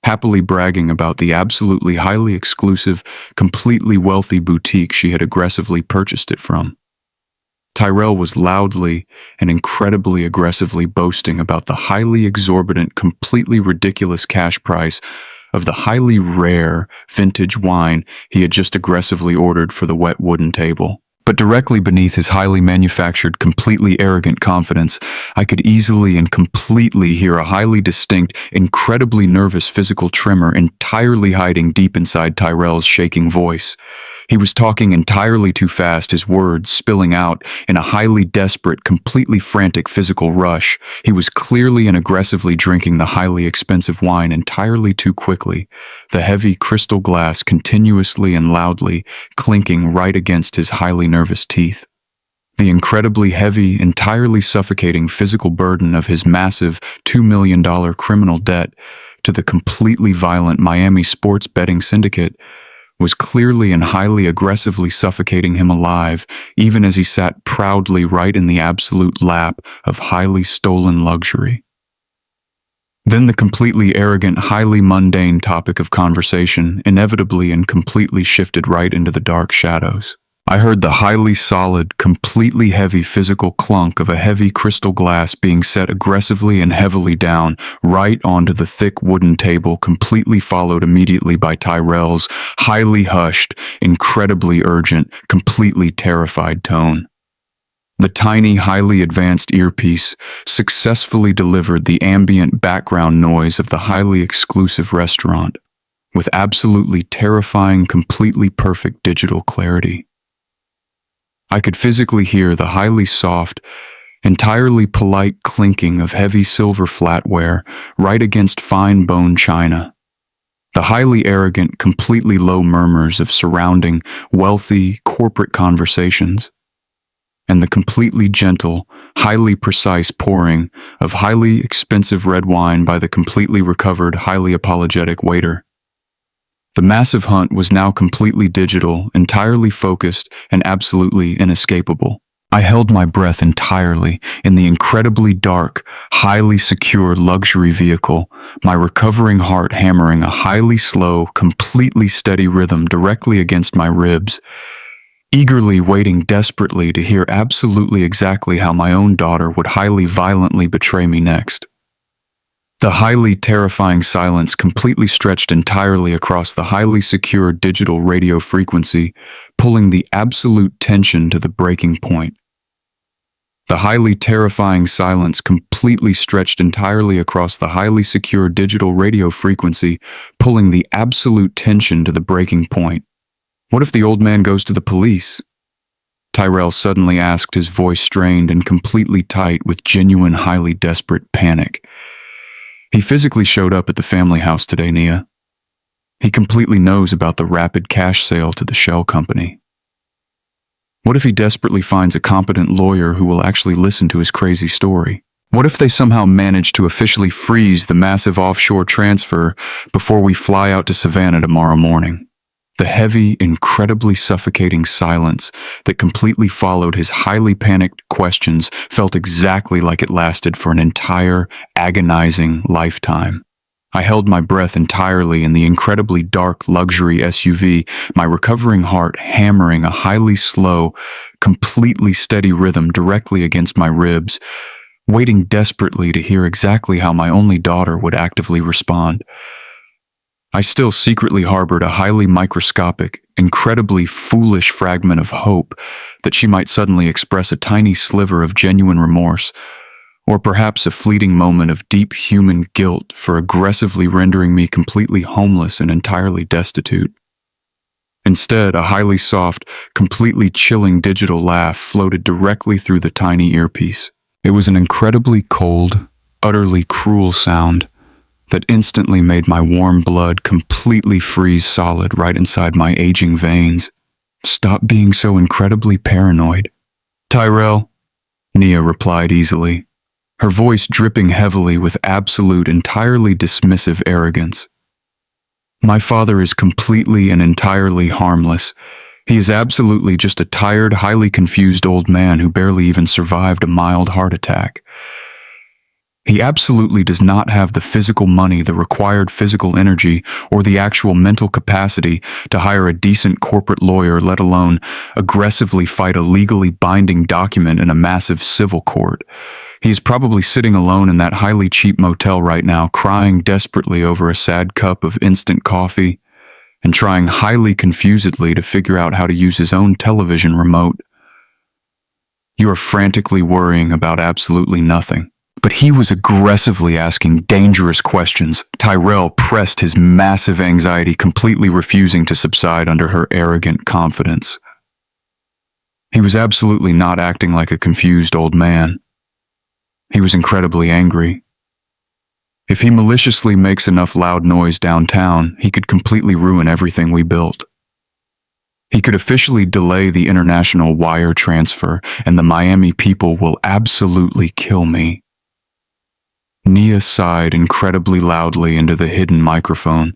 happily bragging about the absolutely highly exclusive, completely wealthy boutique she had aggressively purchased it from. Tyrell was loudly and incredibly aggressively boasting about the highly exorbitant, completely ridiculous cash price of the highly rare vintage wine he had just aggressively ordered for the wet wooden table. But directly beneath his highly manufactured, completely arrogant confidence, I could easily and completely hear a highly distinct, incredibly nervous physical tremor entirely hiding deep inside Tyrell's shaking voice. He was talking entirely too fast, his words spilling out in a highly desperate, completely frantic physical rush. He was clearly and aggressively drinking the highly expensive wine entirely too quickly, the heavy crystal glass continuously and loudly clinking right against his highly nervous teeth. The incredibly heavy, entirely suffocating physical burden of his massive $2 million criminal debt to the completely violent Miami sports betting syndicate was clearly and highly aggressively suffocating him alive, even as he sat proudly right in the absolute lap of highly stolen luxury. Then the completely arrogant, highly mundane topic of conversation inevitably and completely shifted right into the dark shadows. I heard the highly solid, completely heavy physical clunk of a heavy crystal glass being set aggressively and heavily down right onto the thick wooden table, completely followed immediately by Tyrell's highly hushed, incredibly urgent, completely terrified tone. The tiny, highly advanced earpiece successfully delivered the ambient background noise of the highly exclusive restaurant with absolutely terrifying, completely perfect digital clarity. I could physically hear the highly soft, entirely polite clinking of heavy silver flatware right against fine bone china. The highly arrogant, completely low murmurs of surrounding, wealthy, corporate conversations. And the completely gentle, highly precise pouring of highly expensive red wine by the completely recovered, highly apologetic waiter. The massive hunt was now completely digital, entirely focused, and absolutely inescapable. I held my breath entirely in the incredibly dark, highly secure luxury vehicle, my recovering heart hammering a highly slow, completely steady rhythm directly against my ribs, eagerly waiting desperately to hear absolutely exactly how my own daughter would highly violently betray me next. The highly terrifying silence completely stretched entirely across the highly secure digital radio frequency, pulling the absolute tension to the breaking point. The highly terrifying silence completely stretched entirely across the highly secure digital radio frequency, pulling the absolute tension to the breaking point. What if the old man goes to the police? Tyrell suddenly asked, his voice strained and completely tight with genuine, highly desperate panic. He physically showed up at the family house today, Nia. He completely knows about the rapid cash sale to the shell company. What if he desperately finds a competent lawyer who will actually listen to his crazy story? What if they somehow manage to officially freeze the massive offshore transfer before we fly out to Savannah tomorrow morning? The heavy, incredibly suffocating silence that completely followed his highly panicked questions felt exactly like it lasted for an entire, agonizing lifetime. I held my breath entirely in the incredibly dark luxury SUV, my recovering heart hammering a highly slow, completely steady rhythm directly against my ribs, waiting desperately to hear exactly how my only daughter would actively respond. I still secretly harbored a highly microscopic, incredibly foolish fragment of hope that she might suddenly express a tiny sliver of genuine remorse, or perhaps a fleeting moment of deep human guilt for aggressively rendering me completely homeless and entirely destitute. Instead, a highly soft, completely chilling digital laugh floated directly through the tiny earpiece. It was an incredibly cold, utterly cruel sound that instantly made my warm blood completely freeze solid right inside my aging veins. Stop being so incredibly paranoid. Tyrell, Nia replied easily, her voice dripping heavily with absolute, entirely dismissive arrogance. My father is completely and entirely harmless. He is absolutely just a tired, highly confused old man who barely even survived a mild heart attack. He absolutely does not have the physical money, the required physical energy, or the actual mental capacity to hire a decent corporate lawyer, let alone aggressively fight a legally binding document in a massive civil court. He is probably sitting alone in that highly cheap motel right now, crying desperately over a sad cup of instant coffee and trying highly confusedly to figure out how to use his own television remote. You are frantically worrying about absolutely nothing. But he was aggressively asking dangerous questions. Tyrell pressed his massive anxiety, completely refusing to subside under her arrogant confidence. He was absolutely not acting like a confused old man. He was incredibly angry. If he maliciously makes enough loud noise downtown, he could completely ruin everything we built. He could officially delay the international wire transfer, and the Miami people will absolutely kill me. Nia sighed incredibly loudly into the hidden microphone,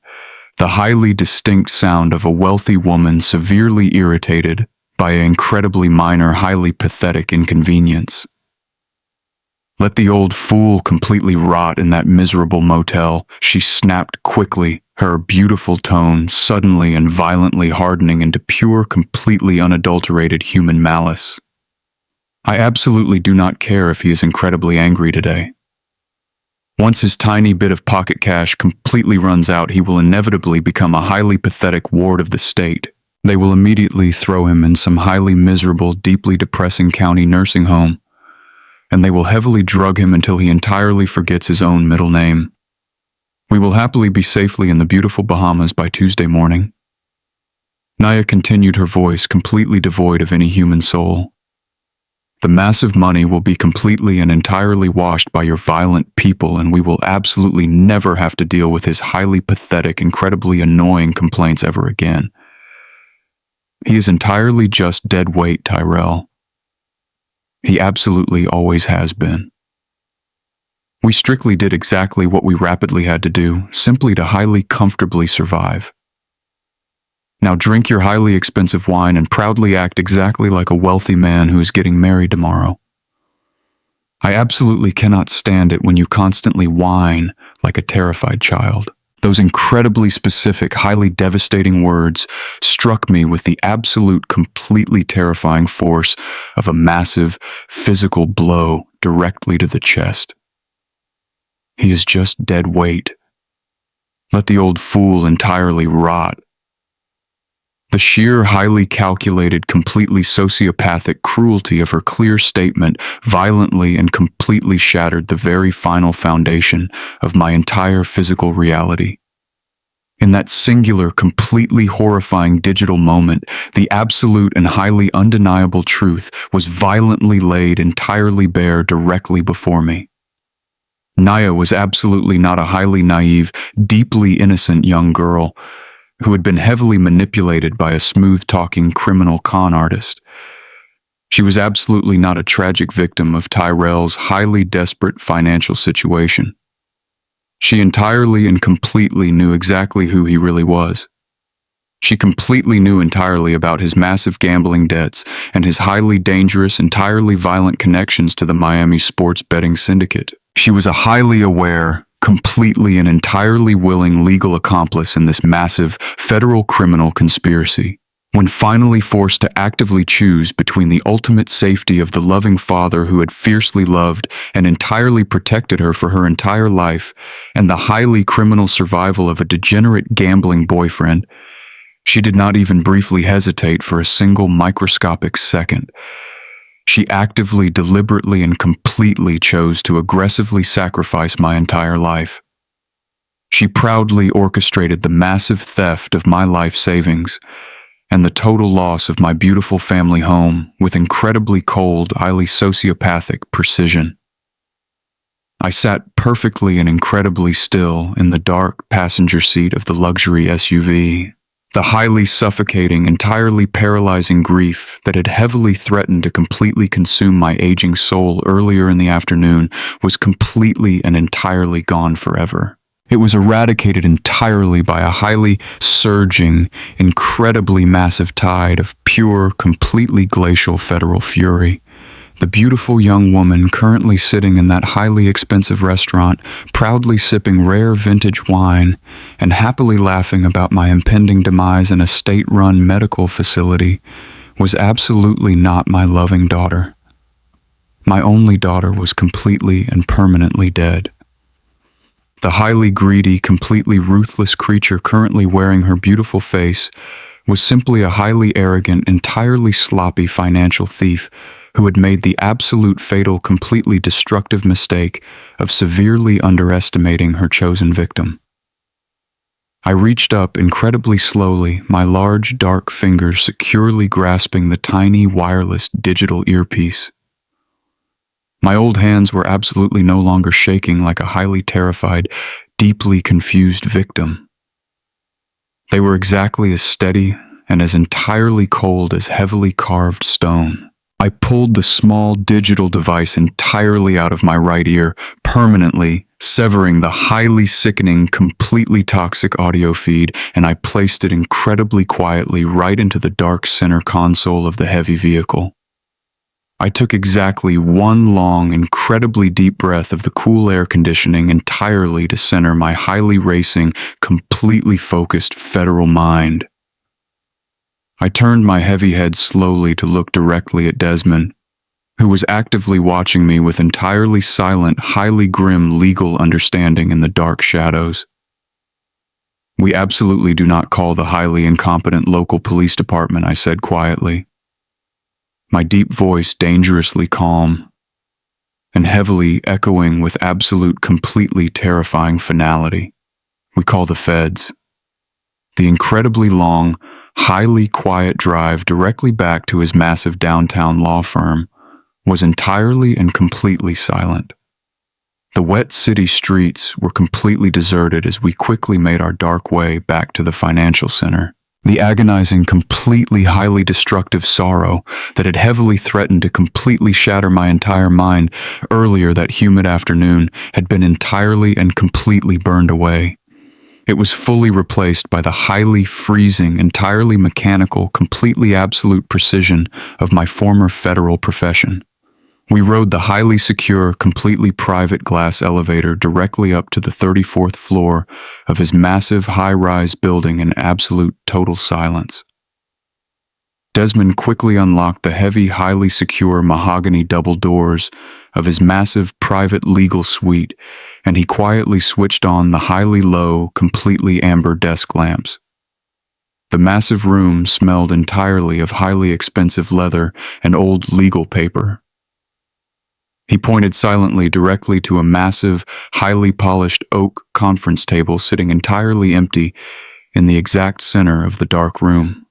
the highly distinct sound of a wealthy woman severely irritated by an incredibly minor, highly pathetic inconvenience. Let the old fool completely rot in that miserable motel, she snapped quickly, her beautiful tone suddenly and violently hardening into pure, completely unadulterated human malice. I absolutely do not care if he is incredibly angry today. Once his tiny bit of pocket cash completely runs out, he will inevitably become a highly pathetic ward of the state. They will immediately throw him in some highly miserable, deeply depressing county nursing home, and they will heavily drug him until he entirely forgets his own middle name. We will happily be safely in the beautiful Bahamas by Tuesday morning. Naya continued, her voice completely devoid of any human soul. The massive money will be completely and entirely washed by your violent people, and we will absolutely never have to deal with his highly pathetic, incredibly annoying complaints ever again. He is entirely just dead weight, Tyrell. He absolutely always has been. We strictly did exactly what we rapidly had to do, simply to highly comfortably survive. Now drink your highly expensive wine and proudly act exactly like a wealthy man who is getting married tomorrow. I absolutely cannot stand it when you constantly whine like a terrified child. Those incredibly specific, highly devastating words struck me with the absolute, completely terrifying force of a massive, physical blow directly to the chest. He is just dead weight. Let the old fool entirely rot. The sheer, highly calculated, completely sociopathic cruelty of her clear statement violently and completely shattered the very final foundation of my entire physical reality. In that singular, completely horrifying digital moment, the absolute and highly undeniable truth was violently laid entirely bare directly before me. Naya was absolutely not a highly naive, deeply innocent young girl who had been heavily manipulated by a smooth-talking criminal con artist. She was absolutely not a tragic victim of Tyrell's highly desperate financial situation. She entirely and completely knew exactly who he really was. She completely knew entirely about his massive gambling debts and his highly dangerous, entirely violent connections to the Miami sports betting syndicate. She was a highly aware, completely and entirely willing legal accomplice in this massive federal criminal conspiracy. When finally forced to actively choose between the ultimate safety of the loving father who had fiercely loved and entirely protected her for her entire life, and the highly criminal survival of a degenerate gambling boyfriend, she did not even briefly hesitate for a single microscopic second. She actively, deliberately, and completely chose to aggressively sacrifice my entire life. She proudly orchestrated the massive theft of my life savings and the total loss of my beautiful family home with incredibly cold, highly sociopathic precision. I sat perfectly and incredibly still in the dark passenger seat of the luxury SUV. The highly suffocating, entirely paralyzing grief that had heavily threatened to completely consume my aging soul earlier in the afternoon was completely and entirely gone forever. It was eradicated entirely by a highly surging, incredibly massive tide of pure, completely glacial federal fury. The beautiful young woman currently sitting in that highly expensive restaurant, proudly sipping rare vintage wine and happily laughing about my impending demise in a state-run medical facility, was absolutely not my loving daughter. My only daughter was completely and permanently dead. The highly greedy, completely ruthless creature currently wearing her beautiful face was simply a highly arrogant, entirely sloppy financial thief who had made the absolute fatal, completely destructive mistake of severely underestimating her chosen victim. I reached up incredibly slowly, my large, dark fingers securely grasping the tiny, wireless digital earpiece. My old hands were absolutely no longer shaking like a highly terrified, deeply confused victim. They were exactly as steady and as entirely cold as heavily carved stone. I pulled the small digital device entirely out of my right ear, permanently severing the highly sickening, completely toxic audio feed, and I placed it incredibly quietly right into the dark center console of the heavy vehicle. I took exactly one long, incredibly deep breath of the cool air conditioning entirely to center my highly racing, completely focused federal mind. I turned my heavy head slowly to look directly at Desmond, who was actively watching me with entirely silent, highly grim legal understanding in the dark shadows. "We absolutely do not call the highly incompetent local police department," I said quietly, my deep voice dangerously calm and heavily echoing with absolute, completely terrifying finality. "We call the feds." The incredibly long, highly quiet drive directly back to his massive downtown law firm was entirely and completely silent. The wet city streets were completely deserted as we quickly made our dark way back to the financial center. The agonizing, completely highly destructive sorrow that had heavily threatened to completely shatter my entire mind earlier that humid afternoon had been entirely and completely burned away. It was fully replaced by the highly freezing, entirely mechanical, completely absolute precision of my former federal profession. We rode the highly secure, completely private glass elevator directly up to the 34th floor of his massive high-rise building in absolute total silence. Desmond quickly unlocked the heavy, highly secure mahogany double doors of his massive private legal suite, and he quietly switched on the highly low, completely amber desk lamps. The massive room smelled entirely of highly expensive leather and old legal paper. He pointed silently directly to a massive, highly polished oak conference table sitting entirely empty in the exact center of the dark room.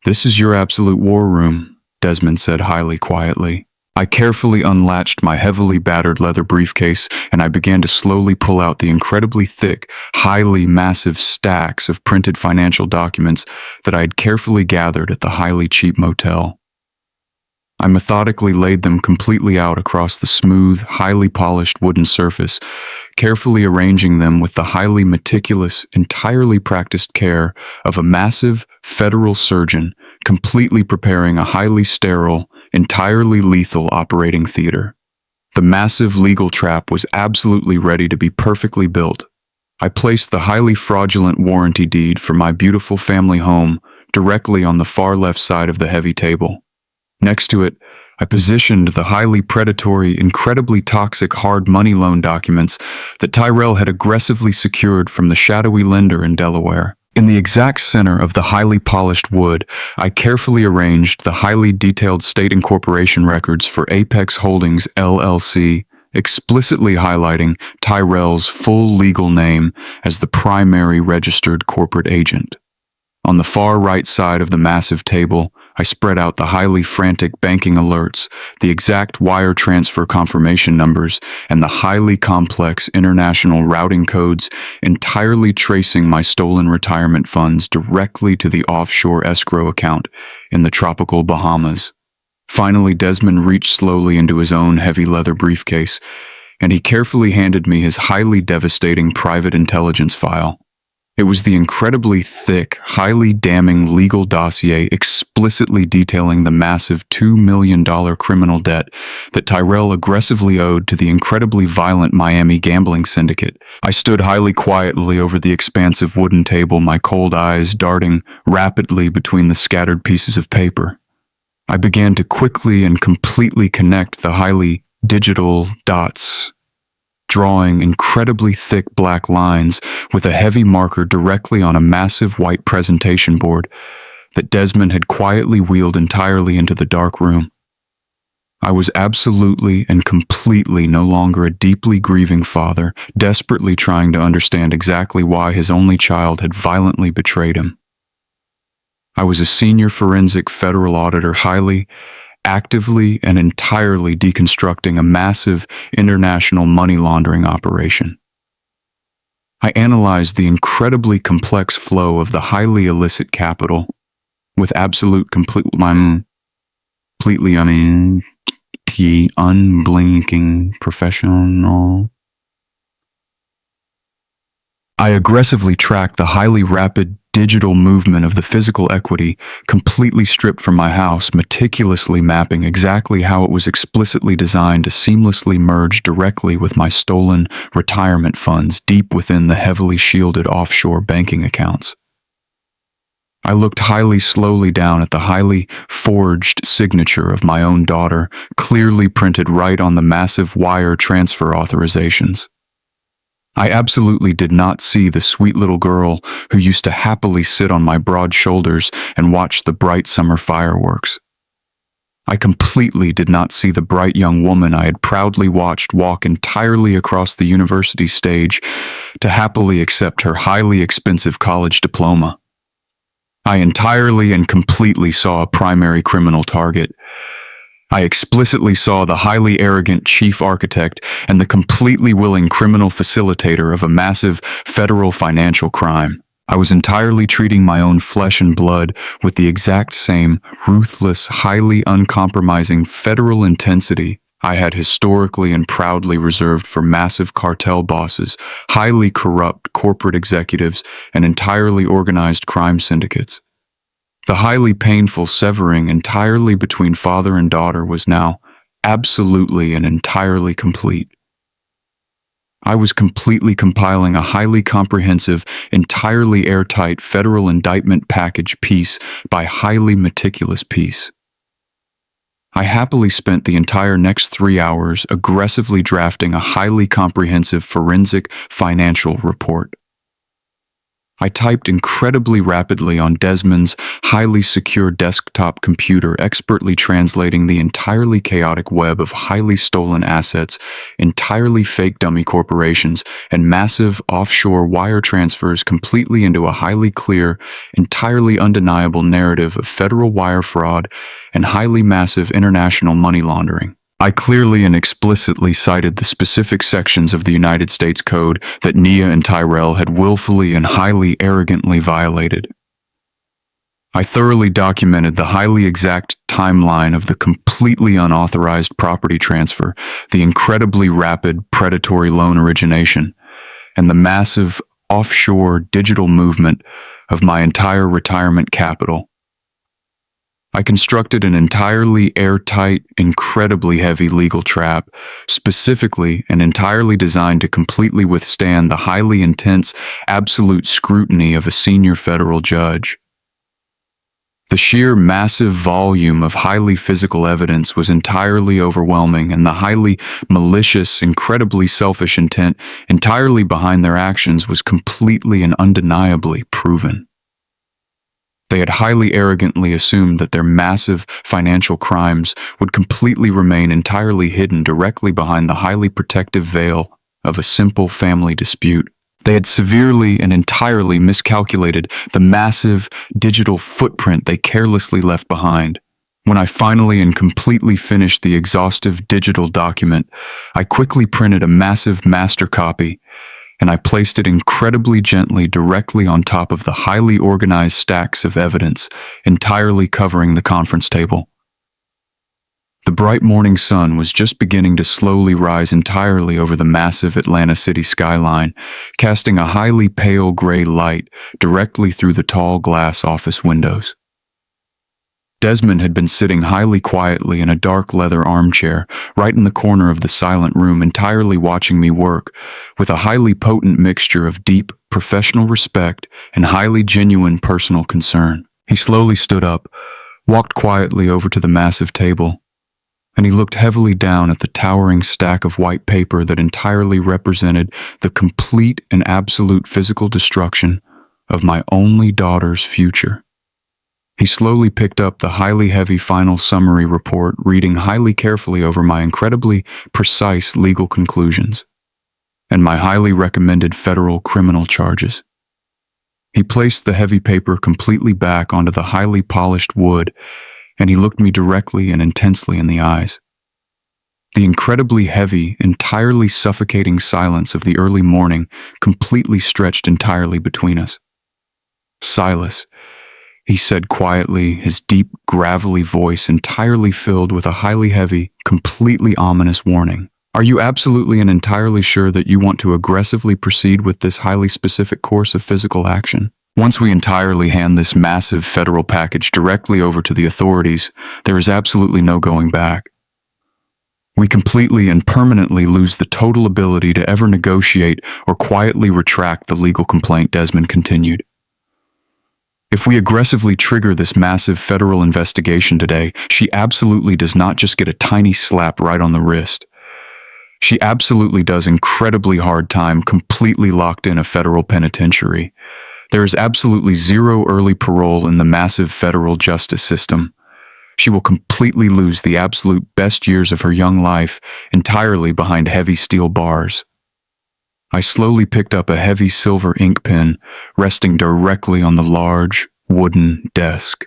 "This is your absolute war room," Desmond said highly quietly. I carefully unlatched my heavily battered leather briefcase, and I began to slowly pull out the incredibly thick, highly massive stacks of printed financial documents that I had carefully gathered at the highly cheap motel. I methodically laid them completely out across the smooth, highly polished wooden surface, carefully arranging them with the highly meticulous, entirely practiced care of a massive federal surgeon completely preparing a highly sterile, entirely lethal operating theater. The massive legal trap was absolutely ready to be perfectly built. I placed the highly fraudulent warranty deed for my beautiful family home directly on the far left side of the heavy table. Next to it, I positioned the highly predatory, incredibly toxic hard money loan documents that Tyrell had aggressively secured from the shadowy lender in Delaware. In the exact center of the highly polished wood, I carefully arranged the highly detailed state incorporation records for Apex Holdings LLC, explicitly highlighting Tyrell's full legal name as the primary registered corporate agent. On the far right side of the massive table, I spread out the highly frantic banking alerts, the exact wire transfer confirmation numbers, and the highly complex international routing codes entirely tracing my stolen retirement funds directly to the offshore escrow account in the tropical Bahamas. Finally, Desmond reached slowly into his own heavy leather briefcase, and he carefully handed me his highly devastating private intelligence file. It was the incredibly thick, highly damning legal dossier explicitly detailing the massive $2 million criminal debt that Tyrell aggressively owed to the incredibly violent Miami gambling syndicate. I stood highly quietly over the expansive wooden table, my cold eyes darting rapidly between the scattered pieces of paper. I began to quickly and completely connect the highly digital dots, drawing incredibly thick black lines with a heavy marker directly on a massive white presentation board that Desmond had quietly wheeled entirely into the dark room. I was absolutely and completely no longer a deeply grieving father, desperately trying to understand exactly why his only child had violently betrayed him. I was a senior forensic federal auditor, highly, actively, and entirely deconstructing a massive international money laundering operation. I analyzed the incredibly complex flow of the highly illicit capital with completely unblinking professional. I aggressively tracked the highly rapid digital movement of the physical equity completely stripped from my house, meticulously mapping exactly how it was explicitly designed to seamlessly merge directly with my stolen retirement funds deep within the heavily shielded offshore banking accounts. I looked highly slowly down at the highly forged signature of my own daughter, clearly printed right on the massive wire transfer authorizations. I absolutely did not see the sweet little girl who used to happily sit on my broad shoulders and watch the bright summer fireworks. I completely did not see the bright young woman I had proudly watched walk entirely across the university stage to happily accept her highly expensive college diploma. I entirely and completely saw a primary criminal target. I explicitly saw the highly arrogant chief architect and the completely willing criminal facilitator of a massive federal financial crime. I was entirely treating my own flesh and blood with the exact same ruthless, highly uncompromising federal intensity I had historically and proudly reserved for massive cartel bosses, highly corrupt corporate executives, and entirely organized crime syndicates. The highly painful severing entirely between father and daughter was now absolutely and entirely complete. I was completely compiling a highly comprehensive, entirely airtight federal indictment package piece by highly meticulous piece. I happily spent the entire next 3 hours aggressively drafting a highly comprehensive forensic financial report. I typed incredibly rapidly on Desmond's highly secure desktop computer, expertly translating the entirely chaotic web of highly stolen assets, entirely fake dummy corporations, and massive offshore wire transfers completely into a highly clear, entirely undeniable narrative of federal wire fraud and highly massive international money laundering. I clearly and explicitly cited the specific sections of the United States Code that Nia and Tyrell had willfully and highly arrogantly violated. I thoroughly documented the highly exact timeline of the completely unauthorized property transfer, the incredibly rapid predatory loan origination, and the massive offshore digital movement of my entire retirement capital. I constructed an entirely airtight, incredibly heavy legal trap, specifically and entirely designed to completely withstand the highly intense, absolute scrutiny of a senior federal judge. The sheer massive volume of highly physical evidence was entirely overwhelming, and the highly malicious, incredibly selfish intent entirely behind their actions was completely and undeniably proven. They had highly arrogantly assumed that their massive financial crimes would completely remain entirely hidden directly behind the highly protective veil of a simple family dispute. They had severely and entirely miscalculated the massive digital footprint they carelessly left behind. When I finally and completely finished the exhaustive digital document, I quickly printed a massive master copy, and I placed it incredibly gently directly on top of the highly organized stacks of evidence entirely covering the conference table. The bright morning sun was just beginning to slowly rise entirely over the massive Atlanta city skyline, casting a highly pale gray light directly through the tall glass office windows. Desmond had been sitting highly quietly in a dark leather armchair, right in the corner of the silent room, entirely watching me work, with a highly potent mixture of deep, professional respect and highly genuine personal concern. He slowly stood up, walked quietly over to the massive table, and he looked heavily down at the towering stack of white paper that entirely represented the complete and absolute physical destruction of my only daughter's future. He slowly picked up the highly heavy final summary report, reading highly carefully over my incredibly precise legal conclusions and my highly recommended federal criminal charges. He placed the heavy paper completely back onto the highly polished wood, and he looked me directly and intensely in the eyes. The incredibly heavy, entirely suffocating silence of the early morning completely stretched entirely between us. "Silas," he said quietly, his deep, gravelly voice entirely filled with a highly heavy, completely ominous warning. "Are you absolutely and entirely sure that you want to aggressively proceed with this highly specific course of physical action? Once we entirely hand this massive federal package directly over to the authorities, there is absolutely no going back. We completely and permanently lose the total ability to ever negotiate or quietly retract the legal complaint," Desmond continued. "If we aggressively trigger this massive federal investigation today, she absolutely does not just get a tiny slap right on the wrist. She absolutely does incredibly hard time completely locked in a federal penitentiary. There is absolutely zero early parole in the massive federal justice system. She will completely lose the absolute best years of her young life entirely behind heavy steel bars." I slowly picked up a heavy silver ink pen resting directly on the large, wooden desk.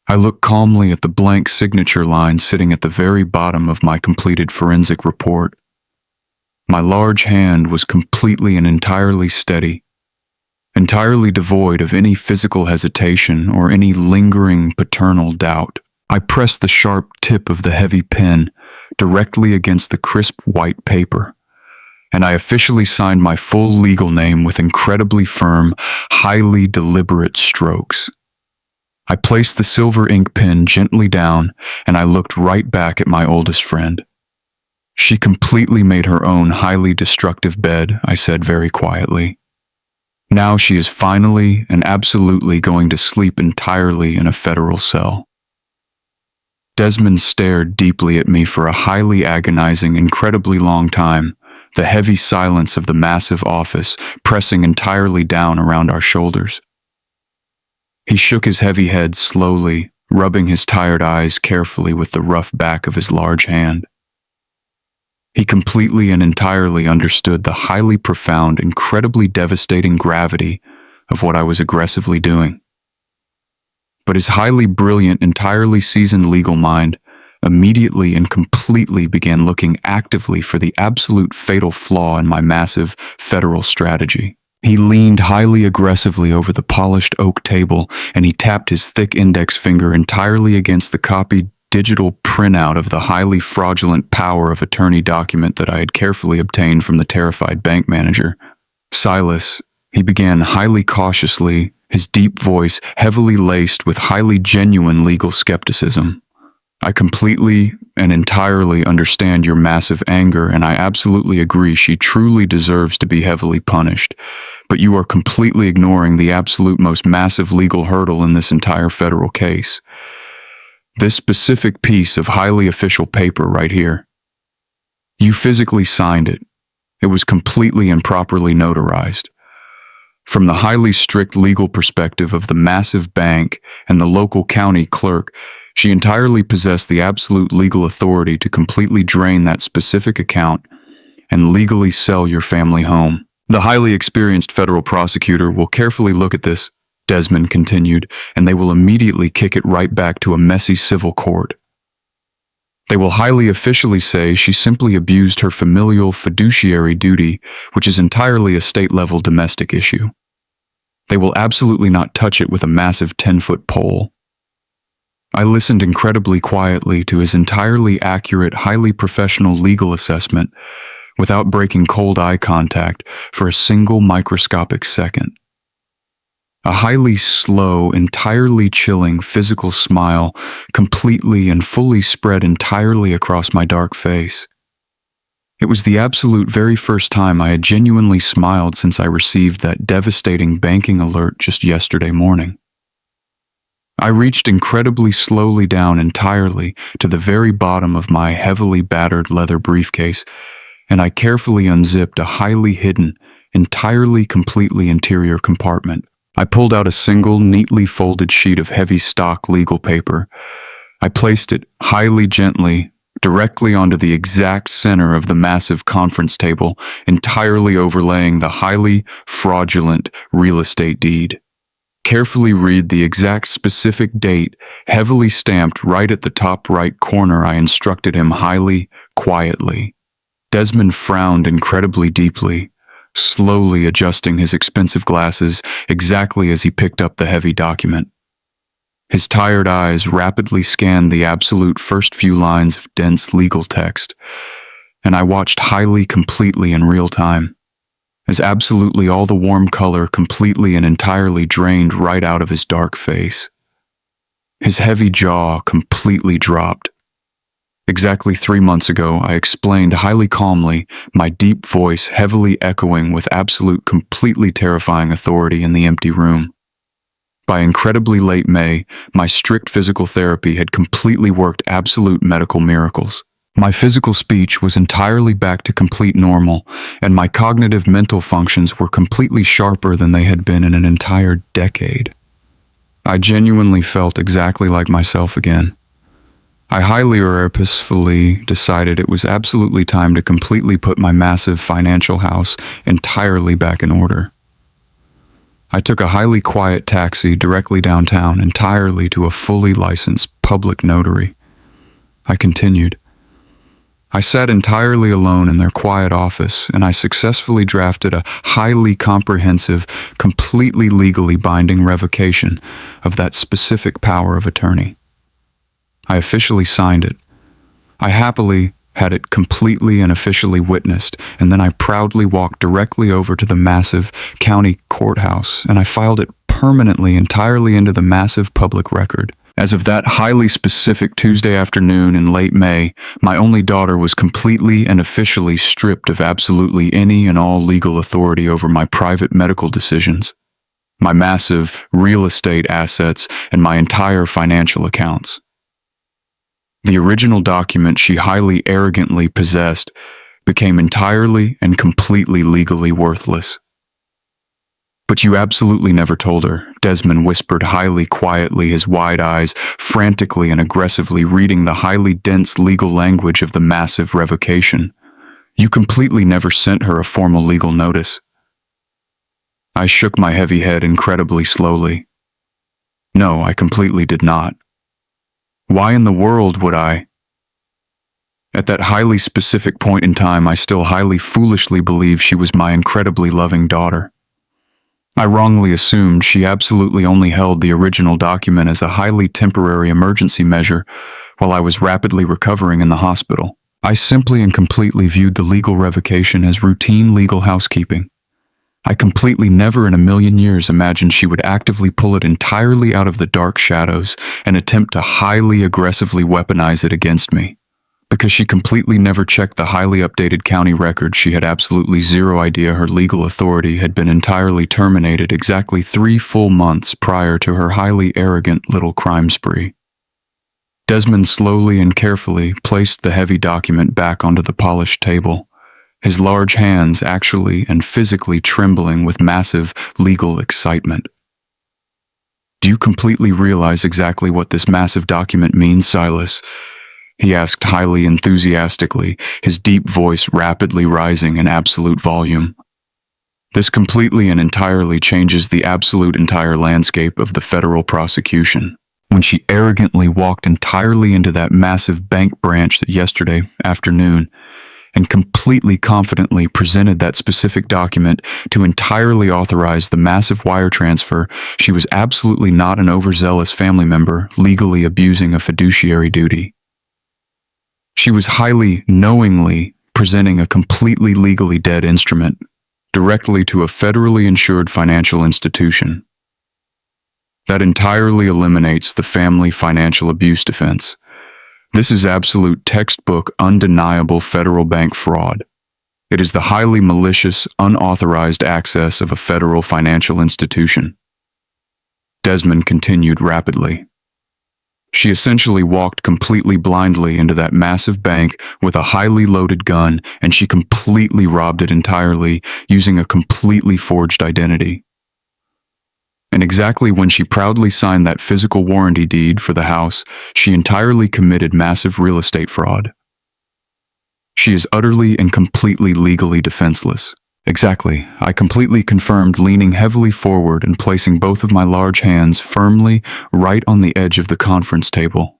I looked calmly at the blank signature line sitting at the very bottom of my completed forensic report. My large hand was completely and entirely steady, entirely devoid of any physical hesitation or any lingering paternal doubt. I pressed the sharp tip of the heavy pen directly against the crisp white paper, and I officially signed my full legal name with incredibly firm, highly deliberate strokes. I placed the silver ink pen gently down, and I looked right back at my oldest friend. "She completely made her own highly destructive bed," I said very quietly. "Now she is finally and absolutely going to sleep entirely in a federal cell." Desmond stared deeply at me for a highly agonizing, incredibly long time, the heavy silence of the massive office pressing entirely down around our shoulders. He shook his heavy head slowly, rubbing his tired eyes carefully with the rough back of his large hand. He completely and entirely understood the highly profound, incredibly devastating gravity of what I was aggressively doing. But his highly brilliant, entirely seasoned legal mind immediately and completely began looking actively for the absolute fatal flaw in my massive federal strategy. He leaned highly aggressively over the polished oak table, and he tapped his thick index finger entirely against the copied digital printout of the highly fraudulent power of attorney document that I had carefully obtained from the terrified bank manager. "Silas," he began highly cautiously, his deep voice heavily laced with highly genuine legal skepticism. "I completely and entirely understand your massive anger, and I absolutely agree she truly deserves to be heavily punished. But you are completely ignoring the absolute most massive legal hurdle in this entire federal case. This specific piece of highly official paper right here. You physically signed it. It was completely and properly notarized. From the highly strict legal perspective of the massive bank and the local county clerk, she entirely possessed the absolute legal authority to completely drain that specific account and legally sell your family home. The highly experienced federal prosecutor will carefully look at this," Desmond continued, "and they will immediately kick it right back to a messy civil court. They will highly officially say she simply abused her familial fiduciary duty, which is entirely a state-level domestic issue. They will absolutely not touch it with a massive 10-foot pole." I listened incredibly quietly to his entirely accurate, highly professional legal assessment without breaking cold eye contact for a single microscopic second. A highly slow, entirely chilling physical smile completely and fully spread entirely across my dark face. It was the absolute very first time I had genuinely smiled since I received that devastating banking alert just yesterday morning. I reached incredibly slowly down entirely to the very bottom of my heavily battered leather briefcase, and I carefully unzipped a highly hidden, entirely completely interior compartment. I pulled out a single, neatly folded sheet of heavy stock legal paper. I placed it, highly gently, directly onto the exact center of the massive conference table, entirely overlaying the highly fraudulent real estate deed. Carefully read the exact specific date, heavily stamped right at the top right corner. I instructed him highly, quietly. Desmond frowned incredibly deeply, slowly adjusting his expensive glasses exactly as he picked up the heavy document. His tired eyes rapidly scanned the absolute first few lines of dense legal text, and I watched highly completely in real time, as absolutely all the warm color completely and entirely drained right out of his dark face. His heavy jaw completely dropped. Exactly 3 months ago, I explained highly calmly, my deep voice heavily echoing with absolute, completely terrifying authority in the empty room. By incredibly late May, my strict physical therapy had completely worked absolute medical miracles. My physical speech was entirely back to complete normal, and my cognitive mental functions were completely sharper than they had been in an entire decade. I genuinely felt exactly like myself again. I highly purposefully decided it was absolutely time to completely put my massive financial house entirely back in order. I took a highly quiet taxi directly downtown, entirely to a fully licensed public notary. I continued. I sat entirely alone in their quiet office, and I successfully drafted a highly comprehensive, completely legally binding revocation of that specific power of attorney. I officially signed it. I happily had it completely and officially witnessed, and then I proudly walked directly over to the massive county courthouse, and I filed it permanently entirely into the massive public record. As of that highly specific Tuesday afternoon in late May, my only daughter was completely and officially stripped of absolutely any and all legal authority over my private medical decisions, my massive real estate assets, and my entire financial accounts. The original document she highly arrogantly possessed became entirely and completely legally worthless. But you absolutely never told her, Desmond whispered highly quietly, his wide eyes frantically and aggressively reading the highly dense legal language of the massive revocation. You completely never sent her a formal legal notice. I shook my heavy head incredibly slowly. No, I completely did not. Why in the world would I? At that highly specific point in time, I still highly foolishly believed she was my incredibly loving daughter. I wrongly assumed she absolutely only held the original document as a highly temporary emergency measure while I was rapidly recovering in the hospital. I simply and completely viewed the legal revocation as routine legal housekeeping. I completely never in a million years imagined she would actively pull it entirely out of the dark shadows and attempt to highly aggressively weaponize it against me. Because she completely never checked the highly updated county record, she had absolutely zero idea her legal authority had been entirely terminated exactly 3 full months prior to her highly arrogant little crime spree. Desmond slowly and carefully placed the heavy document back onto the polished table, his large hands actually and physically trembling with massive legal excitement. Do you completely realize exactly what this massive document means, Silas? He asked highly enthusiastically, his deep voice rapidly rising in absolute volume. This completely and entirely changes the absolute entire landscape of the federal prosecution. When she arrogantly walked entirely into that massive bank branch yesterday afternoon, and completely confidently presented that specific document to entirely authorize the massive wire transfer, she was absolutely not an overzealous family member legally abusing a fiduciary duty. She was highly knowingly presenting a completely legally dead instrument directly to a federally insured financial institution. That entirely eliminates the family financial abuse defense. This is absolute textbook, undeniable federal bank fraud. It is the highly malicious, unauthorized access of a federal financial institution. Desmond continued rapidly. She essentially walked completely blindly into that massive bank with a highly loaded gun, and she completely robbed it entirely using a completely forged identity. And exactly when she proudly signed that physical warranty deed for the house, she entirely committed massive real estate fraud. She is utterly and completely legally defenseless. Exactly. I completely confirmed, leaning heavily forward and placing both of my large hands firmly right on the edge of the conference table.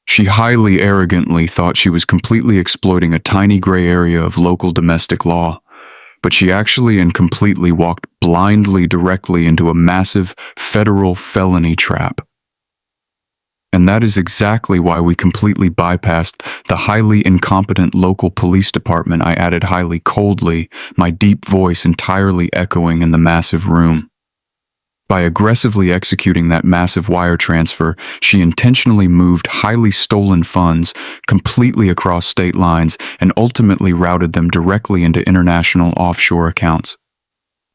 She highly arrogantly thought she was completely exploiting a tiny gray area of local domestic law, but she actually and completely walked blindly directly into a massive federal felony trap. And that is exactly why we completely bypassed the highly incompetent local police department. I added highly coldly, my deep voice entirely echoing in the massive room. By aggressively executing that massive wire transfer, she intentionally moved highly stolen funds completely across state lines and ultimately routed them directly into international offshore accounts.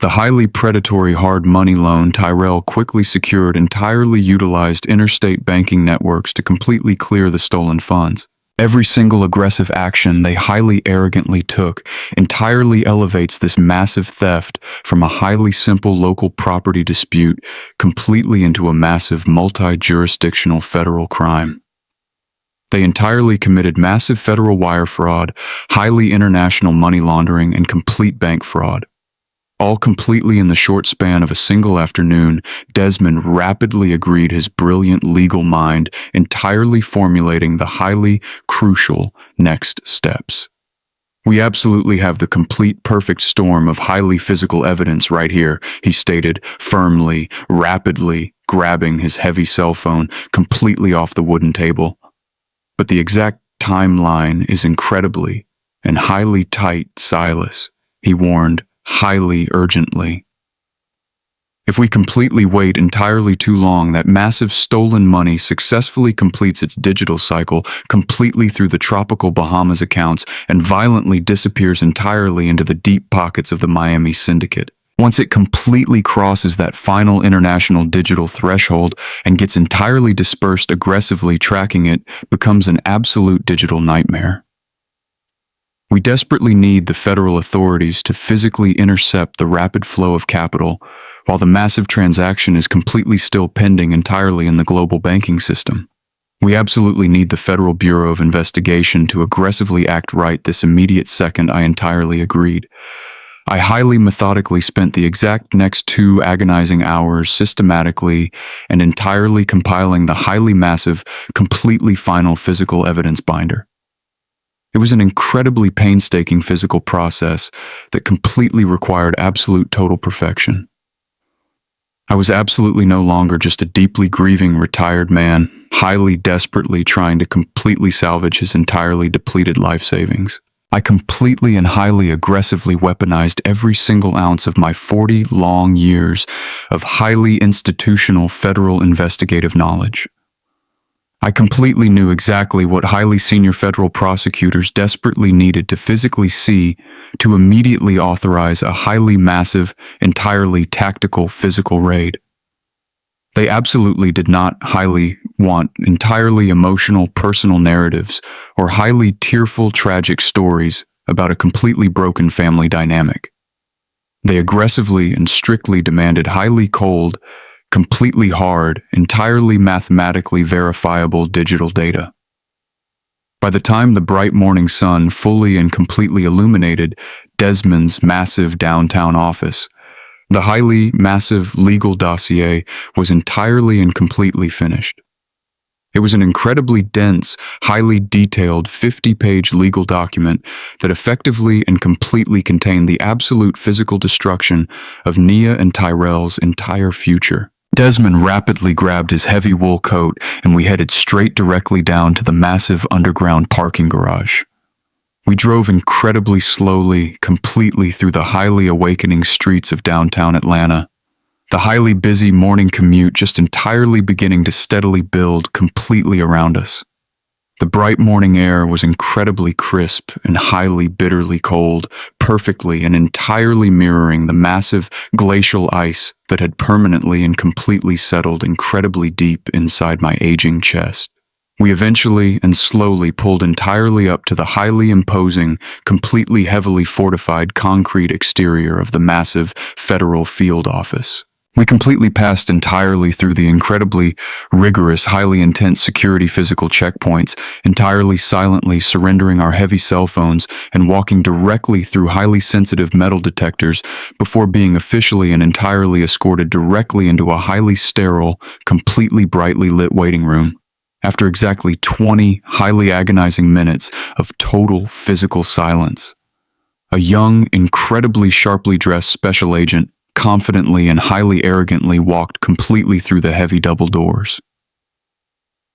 The highly predatory hard money loan Tyrell quickly secured entirely utilized interstate banking networks to completely clear the stolen funds. Every single aggressive action they highly arrogantly took entirely elevates this massive theft from a highly simple local property dispute completely into a massive multi-jurisdictional federal crime. They entirely committed massive federal wire fraud, highly international money laundering, and complete bank fraud. All completely in the short span of a single afternoon, Desmond rapidly agreed his brilliant legal mind, entirely formulating the highly crucial next steps. We absolutely have the complete perfect storm of highly physical evidence right here, he stated, firmly, rapidly, grabbing his heavy cell phone completely off the wooden table. But the exact timeline is incredibly and highly tight, Silas, he warned, highly urgently. If we completely wait entirely too long, that massive stolen money successfully completes its digital cycle completely through the tropical Bahamas accounts and violently disappears entirely into the deep pockets of the Miami syndicate. Once it completely crosses that final international digital threshold and gets entirely dispersed, aggressively tracking it becomes an absolute digital nightmare. We desperately need the federal authorities to physically intercept the rapid flow of capital while the massive transaction is completely still pending entirely in the global banking system. We absolutely need the Federal Bureau of Investigation to aggressively act right this immediate second. I entirely agreed. I highly methodically spent the exact next 2 agonizing hours systematically and entirely compiling the highly massive, completely final physical evidence binder. It was an incredibly painstaking physical process that completely required absolute total perfection. I was absolutely no longer just a deeply grieving retired man, highly desperately trying to completely salvage his entirely depleted life savings. I completely and highly aggressively weaponized every single ounce of my 40 long years of highly institutional federal investigative knowledge. I completely knew exactly what highly senior federal prosecutors desperately needed to physically see to immediately authorize a highly massive, entirely tactical physical raid. They absolutely did not highly want entirely emotional personal narratives or highly tearful tragic stories about a completely broken family dynamic. They aggressively and strictly demanded highly cold, completely hard, entirely mathematically verifiable digital data. By the time the bright morning sun fully and completely illuminated Desmond's massive downtown office, the highly massive legal dossier was entirely and completely finished. It was an incredibly dense, highly detailed 50-page legal document that effectively and completely contained the absolute physical destruction of Nia and Tyrell's entire future. Desmond rapidly grabbed his heavy wool coat and we headed straight directly down to the massive underground parking garage. We drove incredibly slowly, completely through the highly awakening streets of downtown Atlanta. The highly busy morning commute just entirely beginning to steadily build completely around us. The bright morning air was incredibly crisp and highly bitterly cold, perfectly and entirely mirroring the massive glacial ice that had permanently and completely settled incredibly deep inside my aging chest. We eventually and slowly pulled entirely up to the highly imposing, completely heavily fortified concrete exterior of the massive federal field office. We completely passed entirely through the incredibly rigorous, highly intense security physical checkpoints, entirely silently surrendering our heavy cell phones and walking directly through highly sensitive metal detectors before being officially and entirely escorted directly into a highly sterile, completely brightly lit waiting room. After exactly 20 highly agonizing minutes of total physical silence, a young, incredibly sharply dressed special agent confidently and highly arrogantly walked completely through the heavy double doors.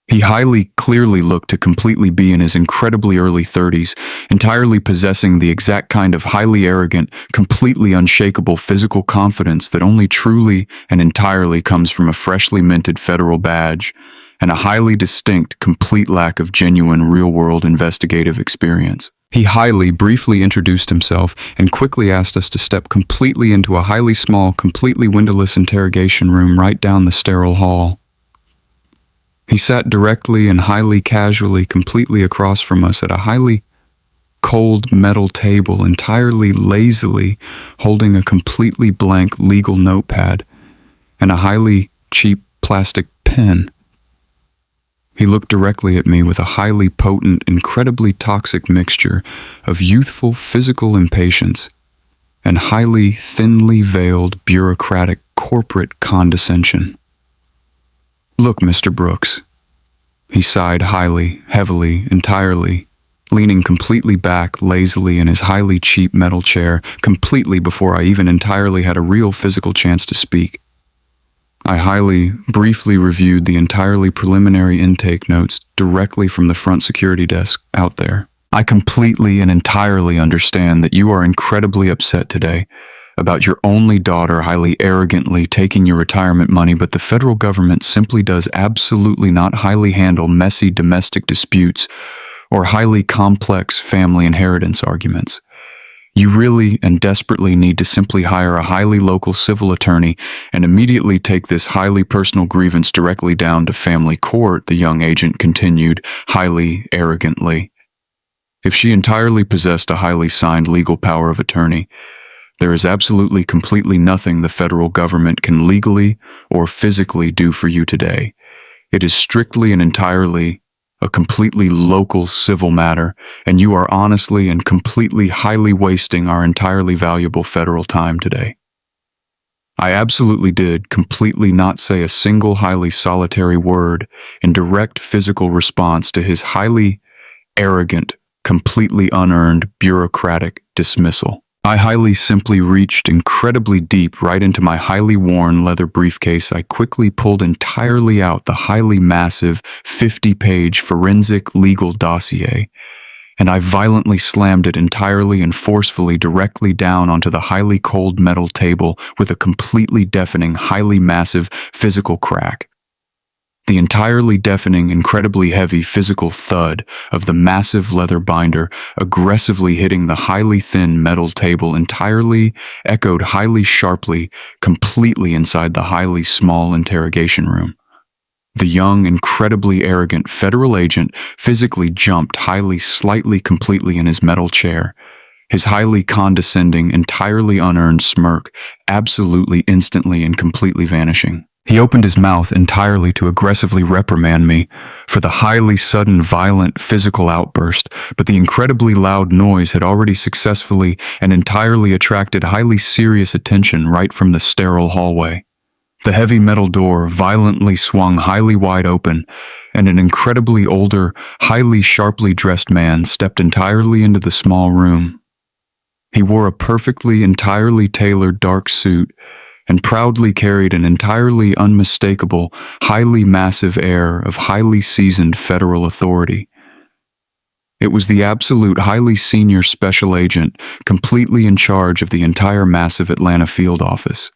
He highly clearly looked to completely be in his incredibly early 30s, entirely possessing the exact kind of highly arrogant, completely unshakable physical confidence that only truly and entirely comes from a freshly minted federal badge and a highly distinct, complete lack of genuine real-world investigative experience. He highly briefly introduced himself and quickly asked us to step completely into a highly small, completely windowless interrogation room right down the sterile hall. He sat directly and highly casually completely across from us at a highly cold metal table, entirely lazily holding a completely blank legal notepad and a highly cheap plastic pen. He looked directly at me with a highly potent, incredibly toxic mixture of youthful physical impatience and highly thinly veiled bureaucratic corporate condescension. "Look, Mr. Brooks," he sighed highly, heavily, entirely, leaning completely back lazily in his highly cheap metal chair, completely before I even entirely had a real physical chance to speak. I highly, briefly reviewed the entirely preliminary intake notes directly from the front security desk out there. "I completely and entirely understand that you are incredibly upset today about your only daughter highly arrogantly taking your retirement money, but the federal government simply does absolutely not highly handle messy domestic disputes or highly complex family inheritance arguments. You really and desperately need to simply hire a highly local civil attorney and immediately take this highly personal grievance directly down to family court," the young agent continued, highly arrogantly. "If she entirely possessed a highly signed legal power of attorney, there is absolutely completely nothing the federal government can legally or physically do for you today. It is strictly and entirely a completely local civil matter, and you are honestly and completely highly wasting our entirely valuable federal time today." I absolutely did completely not say a single highly solitary word in direct physical response to his highly arrogant, completely unearned bureaucratic dismissal. I highly simply reached incredibly deep right into my highly worn leather briefcase. I quickly pulled entirely out the highly massive 50-page forensic legal dossier, and I violently slammed it entirely and forcefully directly down onto the highly cold metal table with a completely deafening, highly massive physical crack. The entirely deafening, incredibly heavy physical thud of the massive leather binder aggressively hitting the highly thin metal table entirely echoed highly sharply, completely inside the highly small interrogation room. The young, incredibly arrogant federal agent physically jumped highly, slightly, completely in his metal chair, his highly condescending, entirely unearned smirk absolutely, instantly, and completely vanishing. He opened his mouth entirely to aggressively reprimand me for the highly sudden, violent, physical outburst, but the incredibly loud noise had already successfully and entirely attracted highly serious attention right from the sterile hallway. The heavy metal door violently swung highly wide open, and an incredibly older, highly sharply dressed man stepped entirely into the small room. He wore a perfectly, entirely tailored dark suit and proudly carried an entirely unmistakable, highly massive air of highly seasoned federal authority. It was the absolute highly senior special agent, completely in charge of the entire massive Atlanta field office.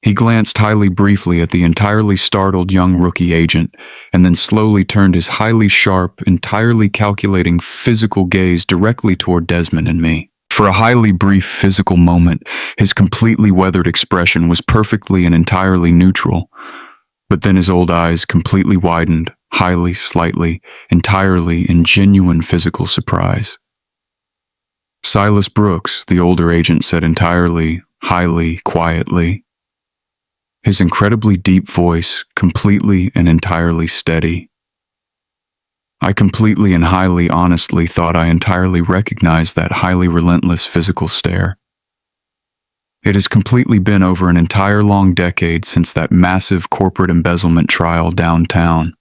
He glanced highly briefly at the entirely startled young rookie agent, and then slowly turned his highly sharp, entirely calculating physical gaze directly toward Desmond and me. For a highly brief physical moment, his completely weathered expression was perfectly and entirely neutral, but then his old eyes completely widened, highly, slightly, entirely in genuine physical surprise. "Silas Brooks," the older agent said entirely, highly, quietly. his incredibly deep voice completely and entirely steady. I completely and highly honestly thought I entirely recognized that highly relentless physical stare. It has completely been over an entire long decade since that massive corporate embezzlement trial downtown.